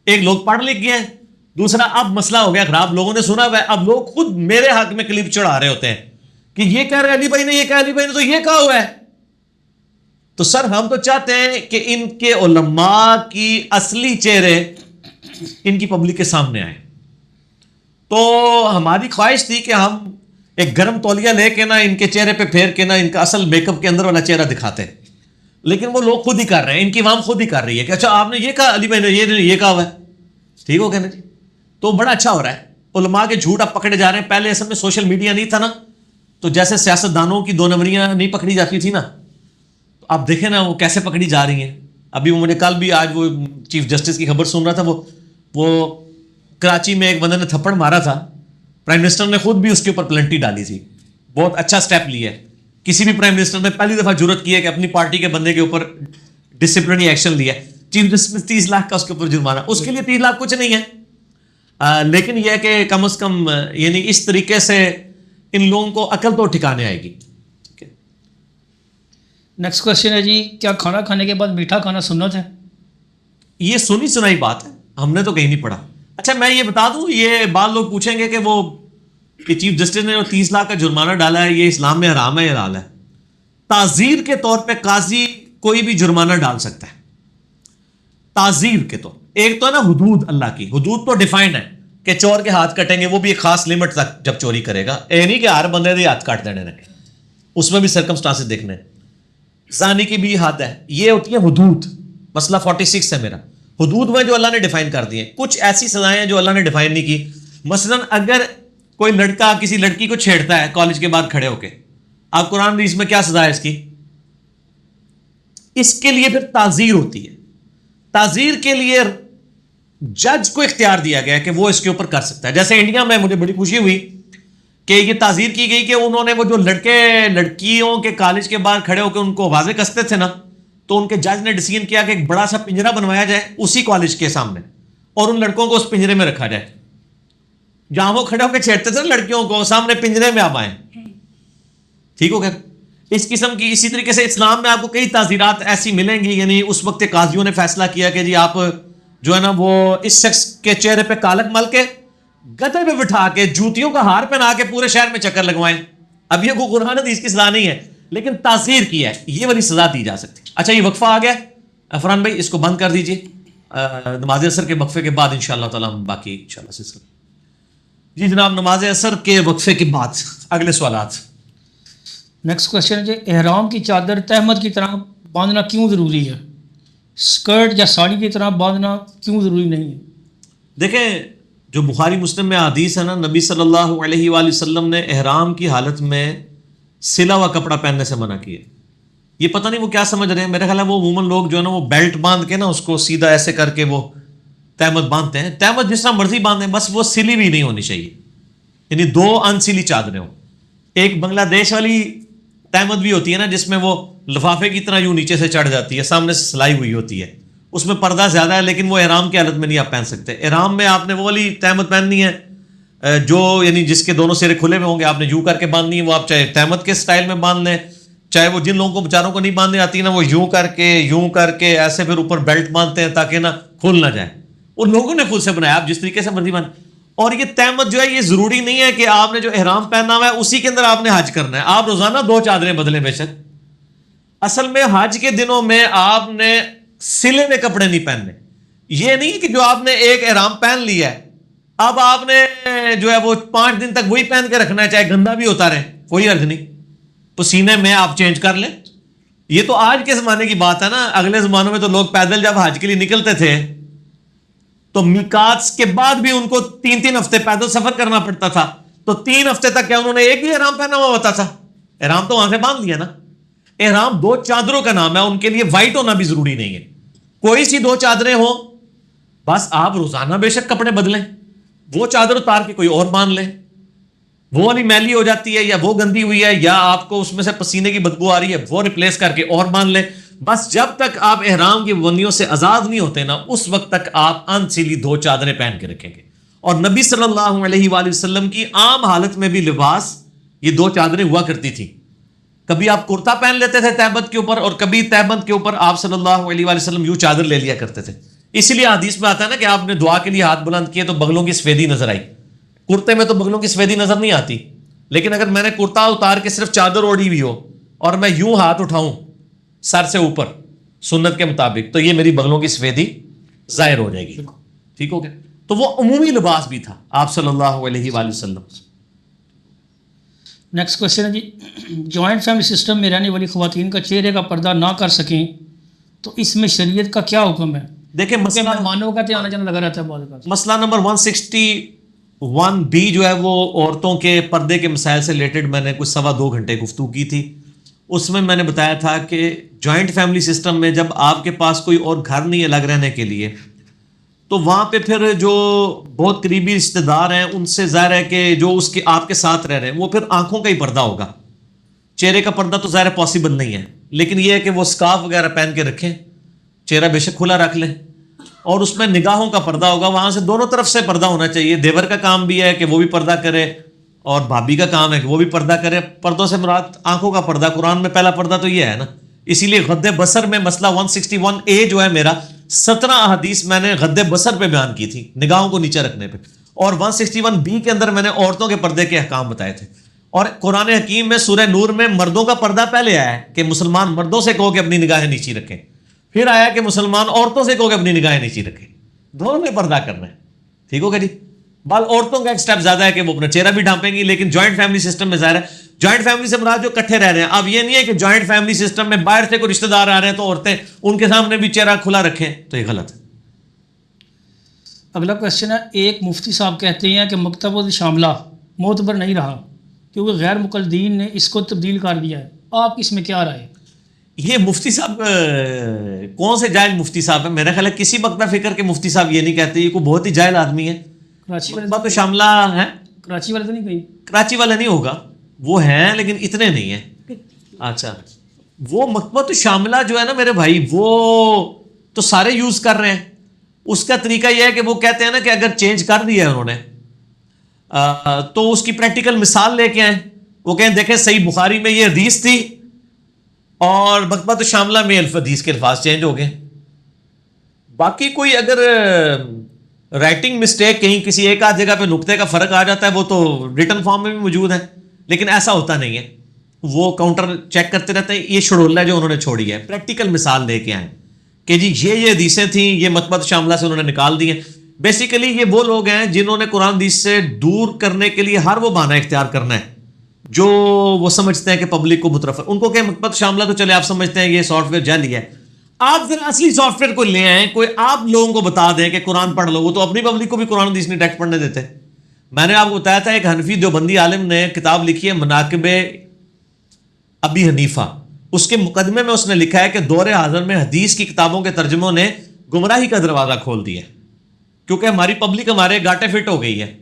ایک لوگ پڑھ لکھ گئے ہیں, دوسرا اب مسئلہ ہو گیا خراب, لوگوں نے سنا ہوا ہے, اب لوگ خود میرے حق میں کلپ چڑھا رہے ہوتے ہیں کہ یہ کہہ رہے علی بھائی نے, یہ کہہ علی بھائی نے, تو یہ کہا ہوا ہے. تو سر ہم تو چاہتے ہیں کہ ان کے علماء کی اصلی چہرے ان کی پبلک کے سامنے آئے. تو ہماری خواہش تھی کہ ہم ایک گرم تولیہ لے کے نا ان کے چہرے پہ پھیر کے نا ان کا اصل میک اپ کے اندر والا چہرہ دکھاتے ہیں, لیکن وہ لوگ خود ہی کر رہے ہیں, ان کی عوام خود ہی کر رہی ہے کہ اچھا آپ نے یہ کہا علی بھائی نے یہ کہا ہوا ہے, ٹھیک ہو گیا نا جی. تو بڑا اچھا ہو رہا ہے, علماء کے جھوٹ اب پکڑے جا رہے ہیں. پہلے اصل میں سوشل میڈیا نہیں تھا نا, تو جیسے سیاست دانوں کی 2 نمبریاں نہیں پکڑی جاتی تھی نا, تو آپ دیکھیں نا وہ کیسے پکڑی جا رہی ہیں. ابھی وہ مجھے کل بھی آج وہ چیف جسٹس کی خبر سن رہا تھا, وہ کراچی میں ایک بندے نے تھپڑ مارا تھا, پرائم منسٹر نے خود بھی اس کے اوپر پلنٹی ڈالی تھی. بہت اچھا سٹیپ لیا ہے, کسی بھی پرائم منسٹر نے پہلی دفعہ جرت کی ہے کہ اپنی پارٹی کے بندے کے اوپر ڈسپلنری ایکشن لیا ہے. چیف جسٹس 30 لاکھ کا اس کے اوپر جرمانہ, اس کے لیے 30 لاکھ کچھ نہیں ہے, لیکن یہ ہے کہ کم از کم یعنی اس طریقے سے ان لوگوں کو عقل تو ٹھکانے آئے گی. نیکسٹ کوشچن ہے جی, کیا کھانا کھانے کے بعد میٹھا کھانا سنت ہے؟ یہ سنی سنائی بات ہے, ہم نے تو کہیں نہیں پڑھا. اچھا میں یہ بتا دوں, یہ بعض لوگ پوچھیں گے کہ وہ چیف جسٹس نے 30 لاکھ کا جرمانہ ڈالا ہے, یہ اسلام میں حرام ہے یا حلال ہے؟ تعزیر کے طور پہ قاضی کوئی بھی جرمانہ ڈال سکتا ہے, تعزیر کے طور. ایک تو ہے نا حدود, اللہ کی حدود تو ڈیفائن ہے کہ چور کے ہاتھ کٹیں گے, وہ بھی ایک خاص لمٹ تک جب چوری کرے گا, یہ نہیں کہ ہر بندے دے ہاتھ کاٹ دینے نے, اس میں بھی سرکمسٹانسز دیکھنے. زانی کی بھی حد ہے, یہ ہوتی ہے حدود. مسئلہ 46 ہے میرا, حدود میں جو اللہ نے ڈیفائن کر دی ہیں. کچھ ایسی سزائیں ہیں جو اللہ نے ڈیفائن نہیں کی. مثلا اگر کوئی لڑکا کسی لڑکی کو چھیڑتا ہے کالج کے بعد کھڑے ہو کے, آپ قرآن حدیث میں کیا سزا ہے اس کی؟ اس کے لیے پھر تعزیر ہوتی ہے. تعزیر کے لیے جج کو اختیار دیا گیا کہ وہ اس کے اوپر کر سکتا ہے. جیسے انڈیا میں مجھے بڑی خوشی ہوئی کہ یہ تعزیر کی گئی کہ انہوں نے وہ جو لڑکے لڑکیوں کے کالج کے باہر کھڑے ہو کے ان کو واضح کستے تھے نا, تو ان کے جج نے ڈیسیژن کیا کہ ایک بڑا سا پنجرا بنوایا جائے اسی کالج کے سامنے, اور ان لڑکوں کو اس پنجرے میں رکھا جائے. جہاں وہ کھڑے ہو کے چھیڑتے تھے نا لڑکیوں کو, سامنے پنجرے میں آپ آئیں. ٹھیک ہو گیا. اس قسم کی. اسی طریقے سے اسلام میں آپ کو کئی تعزیرات ایسی ملیں گی. یعنی اس وقت قاضیوں نے فیصلہ کیا کہ جی آپ جو ہے نا وہ اس شخص کے چہرے پہ کالک مل کے گدے پہ بٹھا کے جوتیوں کا ہار پہنا کے پورے شہر میں چکر لگوائیں. اب یہ کوئی قرآن حدیث کی سزا نہیں ہے لیکن تعزیر کی ہے, یہ والی سزا دی جا سکتی. اچھا یہ وقفہ آ گیا فرحان بھائی, اس کو بند کر دیجئے. نماز عصر کے وقفے کے بعد انشاءاللہ تعالی ہم باقی انشاءاللہ سلسلہ. جی جناب, نماز عصر کے وقفے کے بعد اگلے سوالات. نیکسٹ کوشچن ہے جی, احرام کی چادر تہمت کی طرح باندھنا کیوں ضروری ہے؟ اسکرٹ یا ساڑی کی طرح باندھنا کیوں ضروری نہیں ہے؟ دیکھیں جو بخاری مسلم میں حدیث ہے نا, نبی صلی اللہ علیہ وآلہ وسلم نے احرام کی حالت میں سلا ہوا کپڑا پہننے سے منع کیا. یہ پتہ نہیں وہ کیا سمجھ رہے ہیں, میرے خیال ہے وہ عموماً لوگ جو ہے نا وہ بیلٹ باندھ کے نا اس کو سیدھا ایسے کر کے وہ تہمت باندھتے ہیں. تہمت جس طرح مرضی باندھیں, بس وہ سلی بھی نہیں ہونی چاہیے. یعنی دو انسلی چادریں ہوں. ایک بنگلہ دیش والی تہمت بھی ہوتی ہے نا جس میں وہ لفافے کی طرح یوں نیچے سے چڑھ جاتی ہے, سامنے سے سلائی ہوئی ہوتی ہے, اس میں پردہ زیادہ ہے لیکن وہ احرام کی حالت میں نہیں آپ پہن سکتے. احرام میں آپ نے وہ والی تہمت پہننی ہے جو یعنی جس کے دونوں سرے کھلے ہوئے ہوں گے, آپ نے یوں کر کے باندھنی ہے. وہ آپ چاہے تہمت کے سٹائل میں باندھ لیں, چاہے وہ جن لوگوں کو بیچاروں کو نہیں باندھنے آتی نا وہ یوں کر کے ایسے پھر اوپر بیلٹ باندھتے ہیں تاکہ نا کھل نہ جائے. ان لوگوں نے خود سے بنایا, آپ جس طریقے سے مرضی باندھ. اور یہ تہمت جو ہے یہ ضروری نہیں ہے کہ آپ نے جو احرام پہنا ہوا ہے اسی کے اندر آپ نے حج کرنا ہے. آپ روزانہ 2 چادریں بدلیں بے شک. اصل میں حج کے دنوں میں آپ نے سلے ہوئے کپڑے نہیں پہننے. یہ نہیں کہ جو آپ نے ایک احرام پہن لیا ہے اب آپ نے جو ہے وہ 5 دن تک وہی پہن کے رکھنا ہے, چاہے گندا بھی ہوتا رہے, کوئی حرج نہیں. پسینے میں آپ چینج کر لیں. یہ تو آج کے زمانے کی بات ہے نا. اگلے زمانوں میں تو لوگ پیدل جب حج کے لیے نکلتے تھے تو میقات کے بعد بھی ان کو 3 ہفتے پیدل سفر کرنا پڑتا تھا. تو 3 ہفتے تک کیا انہوں نے ایک ہی احرام پہنا ہوا ہوتا تھا؟ احرام تو وہاں سے باندھ لیا نا. احرام 2 چادروں کا نام ہے, ان کے لیے وائٹ ہونا بھی ضروری نہیں ہے. کوئی سی 2 چادریں ہوں, بس آپ روزانہ بے شک کپڑے بدلیں. وہ چادر اتار کے کوئی اور باندھ لیں. وہ والی میلی ہو جاتی ہے یا وہ گندی ہوئی ہے یا آپ کو اس میں سے پسینے کی بدبو آ رہی ہے, وہ ریپلیس کر کے اور باندھ لیں. بس جب تک آپ احرام کی پابندیوں سے آزاد نہیں ہوتے نا اس وقت تک آپ انسلی 2 چادریں پہن کے رکھیں گے. اور نبی صلی اللہ علیہ وآلہ وسلم کی عام حالت میں بھی لباس یہ 2 چادریں ہوا کرتی تھی. کبھی آپ کرتا پہن لیتے تھے تہبند کے اوپر, اور کبھی تہبند کے اوپر آپ صلی اللہ علیہ وآلہ وسلم یوں چادر لے لیا کرتے تھے. اسی لیے حدیث میں آتا ہے نا کہ آپ نے دعا کے لیے ہاتھ بلند کیے تو بغلوں کی سفیدی نظر آئی. کرتے میں تو بغلوں کی سفیدی نظر نہیں آتی, لیکن اگر میں نے کرتا اتار کے صرف چادر اوڑھی ہوئی ہو اور میں یوں ہاتھ اٹھاؤں سر سے اوپر سنت کے مطابق تو یہ میری بغلوں کی سفیدی ظاہر ہو جائے گی. ٹھیک ہو گیا. تو وہ عمومی لباس بھی تھا آپ صلی اللہ علیہ وآلہ وسلم. نیکسٹ کوشچن ہے جی, جوائنٹ فیملی سسٹم میں رہنے والی خواتین کا چہرے کا پردہ نہ کر سکیں تو اس میں شریعت کا کیا حکم ہے؟ دیکھیں مسئلہ مہمانوں کا آنا جانا لگا رہتا ہے بعض اوقات. مسئلہ نمبر 161B جو ہے وہ عورتوں کے پردے کے مسائل سے ریلیٹڈ میں نے کچھ 2.25 گھنٹے گفتگو کی تھی. اس میں نے بتایا تھا کہ جوائنٹ فیملی سسٹم میں جب آپ کے پاس کوئی اور گھر نہیں ہے الگ رہنے کے لیے تو وہاں پہ پھر جو بہت قریبی رشتہ دار ہیں ان سے ظاہر ہے کہ جو اس کے آپ کے ساتھ رہ رہے ہیں وہ پھر آنکھوں کا ہی پردہ ہوگا. چہرے کا پردہ تو ظاہر پاسبل نہیں ہے, لیکن یہ ہے کہ وہ سکارف وغیرہ پہن کے رکھیں, چہرہ بے شک کھلا رکھ لیں, اور اس میں نگاہوں کا پردہ ہوگا. وہاں سے دونوں طرف سے پردہ ہونا چاہیے. دیور کا کام بھی ہے کہ وہ بھی پردہ کرے اور بھابھی کا کام ہے کہ وہ بھی پردہ کرے. پردوں سے مراد آنکھوں کا پردہ. قرآن میں پہلا پردہ تو یہ ہے نا. اسی لیے غد بصر میں مسئلہ 161A جو ہے میرا 17 احادیث میں نے غد بصر پہ بیان کی تھی, نگاہوں کو نیچے رکھنے پہ. اور 161B کے اندر میں نے عورتوں کے پردے کے احکام بتائے تھے. اور قرآن حکیم میں سورہ نور میں مردوں کا پردہ پہلے آیا ہے کہ مسلمان مردوں سے کہو کہ اپنی نگاہیں نیچی رکھیں. پھر آیا کہ مسلمان عورتوں سے کہو کہ اپنی نگاہیں نیچی رکھیں. دونوں میں پردہ کرنا ہے. ٹھیک ہوگا جی. بال عورتوں کا ایک سٹیپ زیادہ ہے کہ وہ اپنا چہرہ بھی ڈھانپیں گی, لیکن جوائنٹ فیملی سسٹم میں ظاہر ہے جوائنٹ فیملی سے مراد جو اکٹھے رہ رہے ہیں. اب یہ نہیں ہے کہ جوائنٹ فیملی سسٹم میں باہر سے کوئی رشتہ دار آ رہے ہیں تو عورتیں ان کے سامنے بھی چہرہ کھلا رکھیں, تو یہ غلط ہے. اگلا کوشچن ہے, ایک مفتی صاحب کہتے ہیں کہ مکتب الشاملہ معتبر نہیں رہا کیونکہ غیر مقلدین نے اس کو تبدیل کر دیا ہے. آپ اس میں کیا رائے؟ یہ مفتی صاحب کون سے جاہل مفتی صاحب ہیں؟ میرا خیال ہے کسی مکتب فکر کے مفتی صاحب یہ نہیں کہتے. یہ کوئی بہت ہی جاہل آدمی ہے. کراچی والے مکتبۃ شاملہ ہے, کراچی والے تو نہیں کہیں, کراچی والا نہیں ہوگا, وہ ہیں لیکن اتنے نہیں ہیں. اچھا, وہ مکتبۃ شاملہ جو ہے نا میرے بھائی وہ تو سارے یوز کر رہے ہیں. اس کا طریقہ یہ ہے کہ وہ کہتے ہیں نا کہ اگر چینج کر دیا ہے انہوں نے تو اس کی پریکٹیکل مثال لے کے آئیں. وہ کہیں دیکھیں صحیح بخاری میں یہ حدیث تھی اور مکتبۃ الشاملہ میں حدیث کے الفاظ چینج ہو گئے. باقی کوئی اگر رائٹنگ مسٹیک کہیں کسی ایک آدھ جگہ پہ نقطے کا فرق آ جاتا ہے وہ تو ریٹن فارم میں بھی موجود ہے, لیکن ایسا ہوتا نہیں ہے. وہ کاؤنٹر چیک کرتے رہتے ہیں. یہ شڈول ہے جو انہوں نے چھوڑی ہے. پریکٹیکل مثال لے کے آئیں کہ جی یہ حدیثیں تھیں, یہ مکتبۃ الشاملہ سے انہوں نے نکال دی ہیں. بیسیکلی یہ وہ لوگ ہیں جنہوں نے قرآن حدیث سے دور کرنے کے لیے ہر وہ بہانہ اختیار کرنا ہے جو وہ سمجھتے ہیں کہ پبلک کو مترفع. ان کو کہ مکتبۃ الشاملہ تو چلے آپ سمجھتے ہیں یہ سافٹ ویئر جعلی ہے, آپ ذرا اصلی سافٹ ویئر کو لے آئیں, کوئی آپ لوگوں کو بتا دیں کہ قرآن پڑھ لو. وہ تو اپنی پبلک کو بھی قرآن حدیث نہیں ٹیکسٹ پڑھنے دیتے. میں نے آپ کو بتایا تھا ایک حنفی دیوبندی عالم نے کتاب لکھی ہے مناقب ابی حنیفہ. اس کے مقدمے میں اس نے لکھا ہے کہ دور حاضر میں حدیث کی کتابوں کے ترجموں نے گمراہی کا دروازہ کھول دیا ہے, کیونکہ ہماری پبلک ہمارے گاٹے فٹ ہو گئی ہے.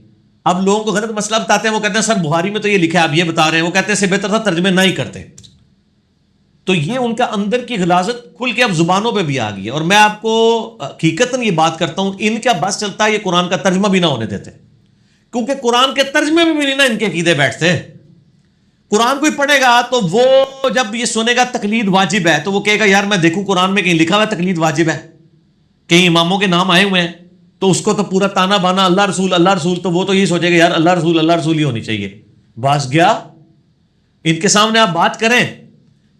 اب لوگوں کو غلط مسئلہ بتاتے ہیں, وہ کہتے ہیں سر بخاری میں تو یہ لکھا ہے, آپ یہ بتا رہے ہیں. وہ کہتے ہیں اس سے بہتر تھا ترجمے نہ ہی کرتے. تو یہ ان کا اندر کی غلاظت کھل کے اب زبانوں پہ بھی آ گئی ہے. اور میں آپ کو حقیقتاً یہ بات کرتا ہوں, ان کا بس چلتا ہے یہ قرآن کا ترجمہ بھی نہ ہونے دیتے, کیونکہ قرآن کے ترجمے میں بھی نہیں نا ان کے عقیدے بیٹھتے. قرآن کوئی پڑھے گا تو وہ جب یہ سنے گا تقلید واجب ہے تو وہ کہے گا یار میں دیکھوں قرآن میں کہیں لکھا ہوا ہے تقلید واجب ہے, کہیں اماموں کے نام آئے ہوئے ہیں, تو اس کو تو پورا تانا بانا اللہ رسول اللہ رسول, تو وہ تو یہ سوچے گا یار اللہ رسول ہی ہونی چاہیے. بس گیا. ان کے سامنے آپ بات کریں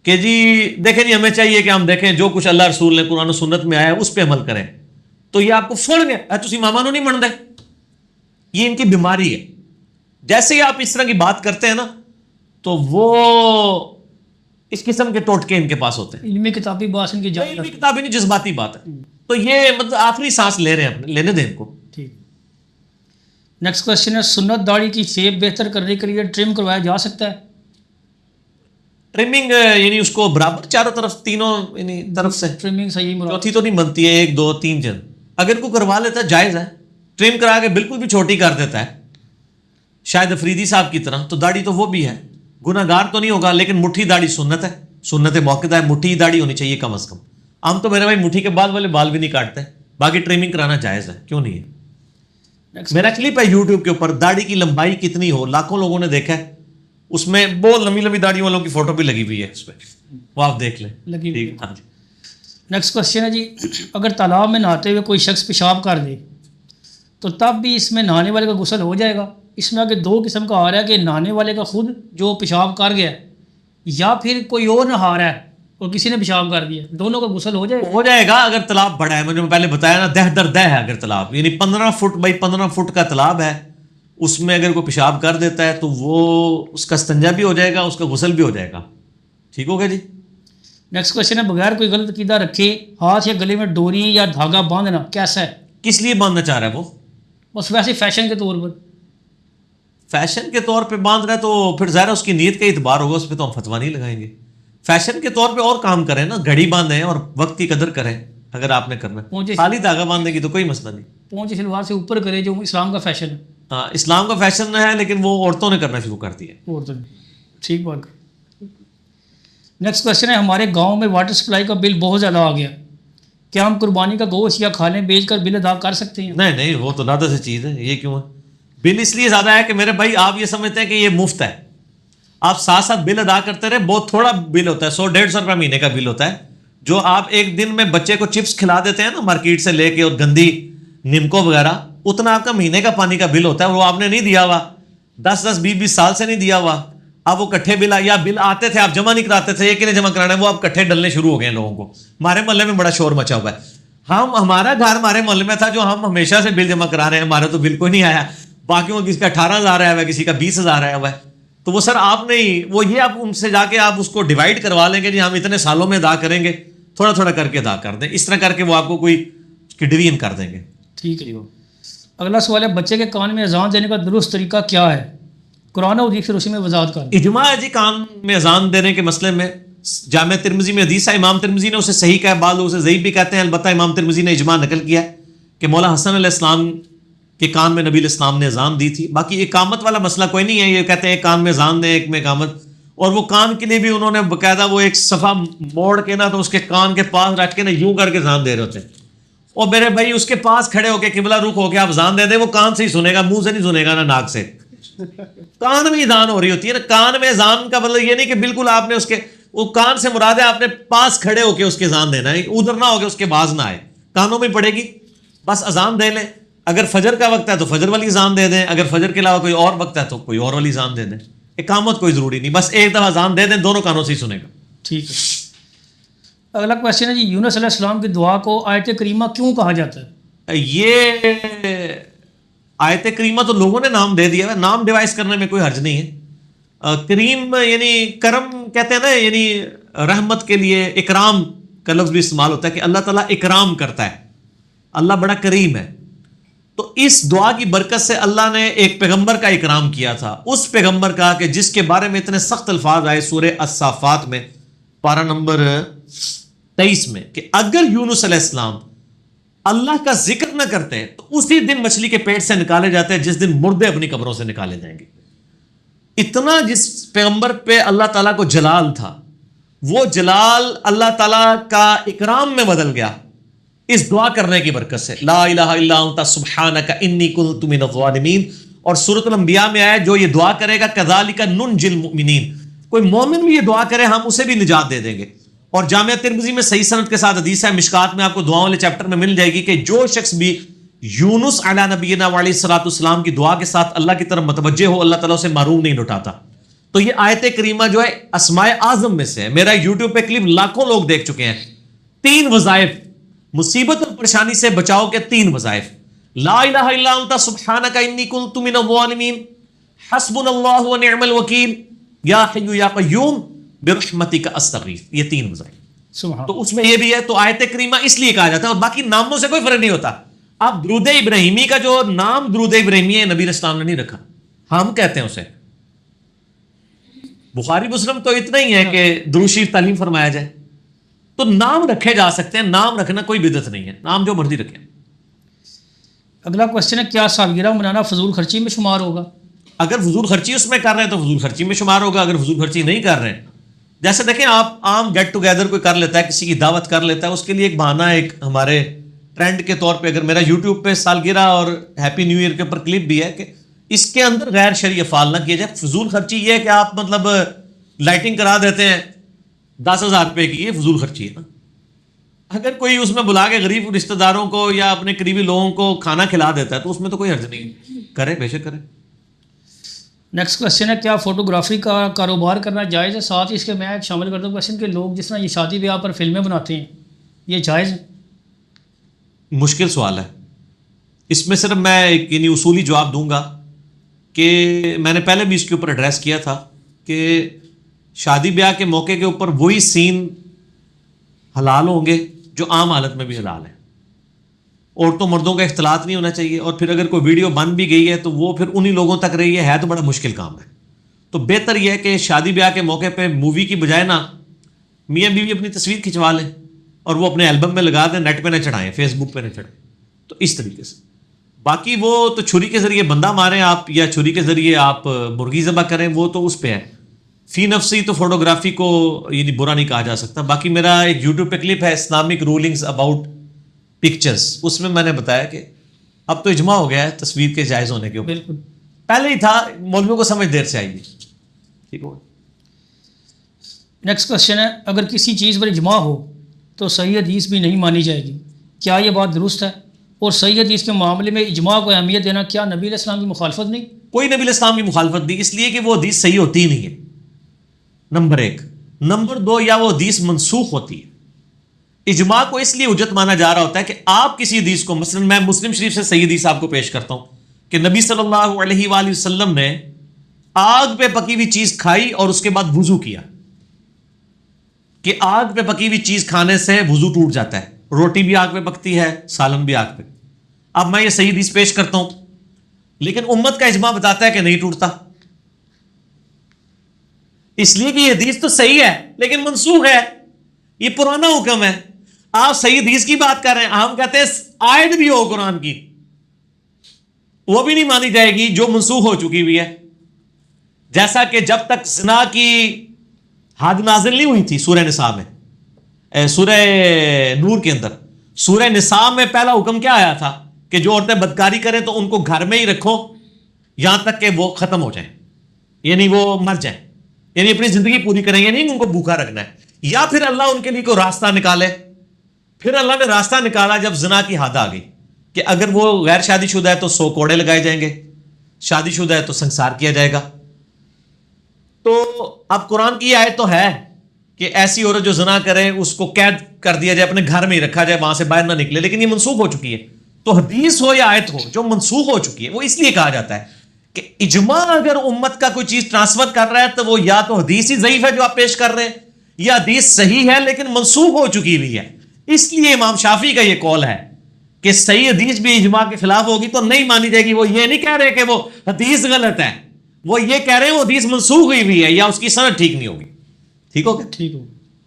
کہ جی دیکھیں جی ہمیں چاہیے کہ ہم دیکھیں جو کچھ اللہ رسول نے قرآن و سنت میں آیا ہے اس پہ عمل کریں, تو یہ آپ کو فوراً تسی ماما نو نہیں من دے. یہ ان کی بیماری ہے. جیسے ہی آپ اس طرح کی بات کرتے ہیں نا تو وہ اس قسم کے ٹوٹکے ان کے پاس ہوتے ہیں. علمی کتابی بات ان کی علمی کتابی نہیں, جذباتی بات ہے. تو یہ مطلب آخری سانس لے رہے ہیں اپنے, لینے دیں ان کو. ٹھیک. نیکسٹ کوشچن ہے سنت داڑھی کی شیپ بہتر کرنے کے لیے ٹرم کروایا جا سکتا ہے؟ ٹرمنگ یعنی اس کو برابر چاروں طرف تینوں یعنی طرف سے ٹرمنگ صحیح مراد چوتھی تو نہیں بنتی ہے, 1 2 3 جن اگر کوئی کروا لیتا ہے جائز ہے. ٹرم کرا کے بالکل بھی چھوٹی کر دیتا ہے شاید افریدی صاحب کی طرح, تو داڑھی تو وہ بھی ہے, گناہ گار تو نہیں ہوگا, لیکن مٹھی داڑھی سنت ہے, سنت موقع ہے, مٹھی داڑھی ہونی چاہیے کم از کم. ہم تو میرے بھائی مٹھی کے بعد والے بال بھی نہیں کاٹتے, باقی ٹریمنگ کرانا جائز ہے, کیوں نہیں ہے. میرا کلپ ہے یوٹیوب کے اوپر, داڑھی کی لمبائی کتنی ہو, لاکھوں لوگوں نے دیکھا ہے, اس میں بہت لمبی لمبی داڑھی والوں کی فوٹو بھی لگی ہوئی ہے اس پہ, وہ آپ دیکھ لیں. نیکسٹ کوشچن ہے جی اگر تالاب میں نہاتے ہوئے کوئی شخص پیشاب کر دے تو تب بھی اس میں نہانے والے کا غسل ہو جائے گا؟ اس میں آگے 2 قسم کا آ رہا ہے کہ نہانے والے کا خود جو پیشاب کر گیا یا پھر کوئی اور نہا رہا ہے اور کسی نے پیشاب کر دیا, دونوں کا غسل ہو جائے گا اگر تالاب بڑا ہے. مجھے پہلے بتایا نا دہ در دہ ہے اگر تالاب, یعنی 15 فٹ بائی 15 فٹ کا تالاب ہے, اس میں اگر کوئی پیشاب کر دیتا ہے تو وہ اس کا استنجا بھی ہو جائے گا, اس کا غسل بھی ہو جائے گا. ٹھیک ہو گیا جی. نیکسٹ کوشچن ہے بغیر کوئی غلط عقیدہ رکھے ہاتھ یا گلے میں ڈوری یا دھاگا باندھنا کیسا ہے؟ کس لیے باندھنا چاہ رہا ہے وہ؟ بس ویسے فیشن کے طور پر. فیشن کے طور پہ باندھ رہا ہے تو پھر ظاہر اس کی نیت کا اعتبار ہوگا, اس پہ تو ہم فتویٰ نہیں لگائیں گے. فیشن کے طور پہ اور کام کریں نا, گھڑی باندھیں اور وقت کی قدر کریں اگر آپ نے کرنا ہے. خالی دھاگا باندھنے کی تو کوئی مسئلہ نہیں. پونچھ شلوار سے اوپر کرے جو اسلام کا فیشن ہے. ہاں اسلام کا فیشن ہے, لیکن وہ عورتوں نے کرنا شروع کر دیا ہے. عورتوں نے, ٹھیک بات. نیکسٹ کوشچن ہے ہمارے گاؤں میں واٹر سپلائی کا بل بہت زیادہ آ گیا, کیا ہم قربانی کا گوشت یا کھالیں بیچ کر بل ادا کر سکتے ہیں؟ نہیں, وہ تو نادر سے چیز ہے. یہ کیوں ہے؟ بل اس لیے زیادہ ہے کہ میرے بھائی آپ یہ سمجھتے ہیں کہ یہ مفت ہے, آپ ساتھ ساتھ بل ادا کرتے رہے. بہت تھوڑا بل ہوتا ہے, 100-150 روپے مہینے کا بل ہوتا ہے, جو آپ ایک دن میں بچے کو چپس کھلا دیتے ہیں نا مارکیٹ سے لے کے اور گندی نمکو وغیرہ, اتنا آپ کا مہینے کا پانی کا بل ہوتا ہے. وہ آپ نے نہیں دیا ہوا, 10-20 سال سے نہیں دیا ہوا. اب وہ کٹھے بل یا بل آتے تھے آپ جمع نہیں کراتے تھے, یہ کنے جمع کرانا ہے, وہ آپ کٹھے ڈلنے شروع ہو گئے ہیں لوگوں کو. ہمارے محلے میں بڑا شور مچا ہوا ہے. ہمارا گھر ہمارے محلے میں تھا جو ہم ہمیشہ سے بل جمع کرا رہے ہیں, ہمارا تو بل کوئی نہیں آیا. باقیوں کسی کا 18,000 آیا ہوا ہے, کسی کا 20,000 آیا ہوا ہے. تو وہ سر آپ نہیں, وہ یہ آپ ان سے جا کے آپ اس کو ڈیوائڈ کروا لیں گے جی ہم اتنے سالوں میں ادا کریں گے, تھوڑا تھوڑا کر کے ادا کر دیں. اس طرح کر کے وہ آپ کو کوئی اس کی ڈویژن کر دیں گے. ٹھیک ہے. اگلا سوال ہے بچے کے کان میں اذان دینے کا درست طریقہ کیا ہے؟ قرآن اور حدیث پھر اسی میں وضاحت کر. اجماع ہے جی کان میں اذان دینے کے مسئلے میں. جامع ترمذی میں حدیث ہے, امام ترمذی نے اسے صحیح کہا, بعض لوگ اسے ضعیف بھی کہتے ہیں. البتہ امام ترمذی نے اجماع نقل کیا ہے کہ مولا حسن علیہ السلام کے کان میں نبی علیہ السلام نے اذان دی تھی. باقی اقامت والا مسئلہ کوئی نہیں ہے, یہ کہتے ہیں ایک کان میں اذان دیں ایک میں اقامت, اور وہ کان کے لیے بھی انہوں نے باقاعدہ وہ ایک صفحہ موڑ کے نا تو اس کے کان کے پاس رکھ کے نا یوں کر کے اذان دے رہے ہوتے ہیں. اور میرے بھائی اس کے پاس کھڑے ہو کے قبلہ رخ ہو کے آپ اذان دے دیں, وہ کان سے ہی سنے گا, منہ سے نہیں سنے گا نہ ناک سے. کان میں اذان ہو رہی ہوتی ہے نا. کان میں اذان کا مطلب یہ نہیں کہ بالکل آپ نے اس وہ کان سے مراد ہے آپ نے پاس کھڑے ہو کے اس کے اذان دینا ہے, ادھر نہ ہو کے اس کے باز نہ آئے, کانوں میں پڑے گی, بس اذان دے لیں. اگر فجر کا وقت ہے تو فجر والی اذان دے دیں, اگر فجر کے علاوہ کوئی اور وقت ہے تو کوئی اور والی اذان دے دیں. اقامت کوئی ضروری نہیں, بس ایک دفعہ اذان دے دیں, دونوں کانوں سے ہی سنے گا. ٹھیک ہے. اگلا کویشچن ہے جی, یونس علیہ السلام کی دعا کو آیت کریمہ کیوں کہا جاتا ہے؟ یہ آیت کریمہ تو لوگوں نے نام دے دیا ہے, نام ڈیوائز کرنے میں کوئی حرج نہیں ہے. کریم یعنی کرم کہتے ہیں نا, یعنی رحمت کے لیے اکرام کا لفظ بھی استعمال ہوتا ہے کہ اللہ تعالیٰ اکرام کرتا ہے, اللہ بڑا کریم ہے. تو اس دعا کی برکت سے اللہ نے ایک پیغمبر کا اکرام کیا تھا, اس پیغمبر کا کہ جس کے بارے میں اتنے سخت الفاظ آئے سورہ الصافات میں پارہ نمبر 23 میں, کہ اگر یونس علیہ السلام اللہ کا ذکر نہ کرتے تو اسی دن مچھلی کے پیٹ سے نکالے جاتے ہیں جس دن مردے اپنی قبروں سے نکالے جائیں گے. اتنا جس پیغمبر پہ اللہ تعالیٰ کو جلال تھا, وہ جلال اللہ تعالیٰ کا اکرام میں بدل گیا اس دعا کرنے کی برکت سے. لا الہ الا انت سبحانک انی کنت من الظالمین. اور سورۃ الانبیاء میں آیا جو یہ دعا کرے گا کذالک ننجی المؤمنین, کوئی مومن بھی یہ دعا کرے ہم اسے بھی نجات دے دیں گے. اور جامعہ ترمذی میں صحیح سند کے ساتھ حدیث ہے, مشکات میں آپ کو دعاؤں والے چیپٹر میں مل جائے گی, کہ جو شخص بھی یونس علی نبینا علیہ الصلوۃ والسلام کی دعا کے ساتھ اللہ کی طرف متوجہ ہو, اللہ تعالیٰ اسے معروم نہیں لٹاتا. تو یہ آیت کریمہ جو ہے اسماء اعظم میں سے ہے. میرا یوٹیوب پہ کلپ لاکھوں لوگ دیکھ چکے ہیں. 3 وظائف, مصیبت اور پریشانی سے بچاؤ کے 3 وظائف, لا الہ الا انت سبحانک انی کنت من الظالمین, حسبنا اللہ ونعم الوکیل, یا حی یا قیوم برحمتک استغیث. یہ 3 وظائف. سبحان. تو اس میں یہ بھی ہے. تو آیت کریمہ اس لیے کہا جاتا ہے, اور باقی ناموں سے کوئی فرق نہیں ہوتا. اب درود ابراہیمی کا جو نام درود ابراہیمی ہے نبی علیہ السلام نے نہیں رکھا, ہم کہتے ہیں اسے. بخاری مسلم تو اتنا ہی ہے کہ درود شریف تعلیم فرمایا جائے. تو نام رکھے جا سکتے ہیں, نام رکھنا کوئی بدعت نہیں ہے, نام جو مرضی رکھیں. اگلا کویشچن ہے, کیا سالگرہ منانا فضول خرچی میں شمار ہوگا؟ اگر فضول خرچی اس میں کر رہے ہیں تو فضول خرچی میں شمار ہوگا. اگر فضول خرچی نہیں کر رہے ہیں, جیسے دیکھیں آپ عام گیٹ ٹوگیدر کوئی کر لیتا ہے, کسی کی دعوت کر لیتا ہے, اس کے لیے ایک بہانہ, ایک ہمارے ٹرینڈ کے طور پہ اگر میرا یوٹیوب پہ سالگرہ اور ہیپی نیو ایئر کے اوپر کلپ بھی ہے کہ اس کے اندر غیر شرعی افعال نہ کیے جائے. فضول خرچی یہ ہے کہ آپ مطلب لائٹنگ کرا دیتے ہیں 10,000 روپے کی, یہ فضول خرچی ہے نا. اگر کوئی اس میں بلا کے غریب رشتہ داروں کو یا اپنے قریبی لوگوں کو کھانا کھلا دیتا ہے تو اس میں تو کوئی حرج نہیں, کرے بے شک کرے. نیکسٹ کویشچن ہے, کیا فوٹوگرافی کا کاروبار کرنا جائز ہے؟ ساتھ ہی اس کے میں ایک شامل کر دوں کویشچن کہ لوگ جس طرح یہ شادی بیاہ پر فلمیں بناتے ہیں, یہ جائز ہے؟ مشکل سوال ہے. اس میں صرف میں ایک یعنی اصولی جواب دوں گا کہ میں نے پہلے بھی اس کے اوپر ایڈریس کیا تھا کہ شادی بیاہ کے موقع کے اوپر وہی سین حلال ہوں گے جو عام حالت میں بھی حلال ہیں. عورتوں مردوں کا اختلاط نہیں ہونا چاہیے. اور پھر اگر کوئی ویڈیو بن بھی گئی ہے تو وہ پھر انہی لوگوں تک رہی ہے تو بڑا مشکل کام ہے. تو بہتر یہ ہے کہ شادی بیاہ کے موقع پہ مووی کی بجائے نا میاں بیوی اپنی تصویر کھنچوا لیں اور وہ اپنے البم میں لگا دیں, نیٹ پہ نہ چڑھائیں, فیس بک پہ نہ چڑھائیں. تو اس طریقے سے باقی وہ تو چھری کے ذریعے بندہ ماریں آپ یا چھری کے ذریعے آپ مرغی ذبح کریں, وہ تو اس پہ ہے. فی نفسی تو فوٹوگرافی کو یعنی برا نہیں کہا جا سکتا. باقی میرا ایک یوٹیوب پہ کلپ ہے اسلامک رولنگز اباؤٹ پکچرز, اس میں نے بتایا کہ اب تو اجماع ہو گیا ہے تصویر کے جائز ہونے کے اوپر. بالکل پہلے ہی تھا, مولویوں کو سمجھ دیر سے آئی گی. ٹھیک ہو. نیکسٹ کویشچن ہے, اگر کسی چیز پر اجماع ہو تو صحیح حدیث بھی نہیں مانی جائے گی, کیا یہ بات درست ہے؟ اور صحیح حدیث کے معاملے میں اجماع کو اہمیت دینا کیا نبی علیہ السلام کی مخالفت نہیں؟ کوئی نبی علیہ السلام کی مخالفت نہیں, اس لیے کہ وہ حدیث صحیح ہوتی ہی نہیں ہے, نمبر 1. نمبر 2, یا وہ حدیث منسوخ ہوتی ہے. اجماع کو اس لیے حجت مانا جا رہا ہوتا ہے کہ آپ کسی حدیث کو, مثلا میں مسلم شریف سے صحیح حدیث آپ کو پیش کرتا ہوں کہ نبی صلی اللہ علیہ وآلہ وسلم نے آگ پہ پکی ہوئی چیز کھائی اور اس کے بعد وضو کیا, کہ آگ پہ پکی ہوئی چیز کھانے سے وضو ٹوٹ جاتا ہے. روٹی بھی آگ پہ پکتی ہے, سالن بھی آگ پہ. اب میں یہ صحیح حدیث پیش کرتا ہوں, لیکن امت کا اجماع بتاتا ہے کہ نہیں ٹوٹتا, اس لیے کہ یہ حدیث تو صحیح ہے لیکن منسوخ ہے, یہ پرانا حکم ہے. آپ صحیح حدیث کی بات کر رہے ہیں, ہم کہتے ہیں آیت بھی ہو قرآن کی, وہ بھی نہیں مانی جائے گی جو منسوخ ہو چکی ہوئی ہے. جیسا کہ جب تک زنا کی حد نازل نہیں ہوئی تھی سورہ نساء میں, سورہ نور کے اندر, سورہ نساء میں پہلا حکم کیا آیا تھا کہ جو عورتیں بدکاری کریں تو ان کو گھر میں ہی رکھو یہاں تک کہ وہ ختم ہو جائیں, یعنی وہ مر جائیں. یعنی اپنی زندگی پوری کریں، یعنی ان کو بھوکا رکھنا ہے، یا پھر اللہ ان کے لیے کوئی راستہ نکالے. پھر اللہ نے راستہ نکالا جب زنا کی حد آ گئی کہ اگر وہ غیر شادی شدہ ہے تو 100 کوڑے لگائے جائیں گے، شادی شدہ ہے تو سنسار کیا جائے گا. تو اب قرآن کی آیت تو ہے کہ ایسی عورت جو زنا کرے اس کو قید کر دیا جائے، اپنے گھر میں ہی رکھا جائے، وہاں سے باہر نہ نکلے، لیکن یہ منسوخ ہو چکی ہے. تو حدیث ہو یا آیت ہو جو منسوخ ہو چکی ہے، وہ اس لیے کہا جاتا ہے کہ اجماع اگر امت کا کوئی چیز ٹرانسفر کر رہا ہے تو وہ یا تو حدیث ہی ضعیف ہے جو آپ پیش کر رہے ہیں، یا حدیث صحیح ہے لیکن منسوخ ہو چکی ہوئی ہے. اس لیے امام شافعی کا یہ قول ہے کہ صحیح حدیث بھی اجماع کے خلاف ہوگی تو نہیں مانی جائے گی. وہ یہ نہیں کہہ رہے کہ وہ حدیث غلط ہے، وہ یہ کہہ رہے ہیں وہ حدیث منسوخ ہوئی ہے یا اس کی سند ٹھیک نہیں ہوگی. ٹھیک ہو گیا؟ ٹھیک ہو.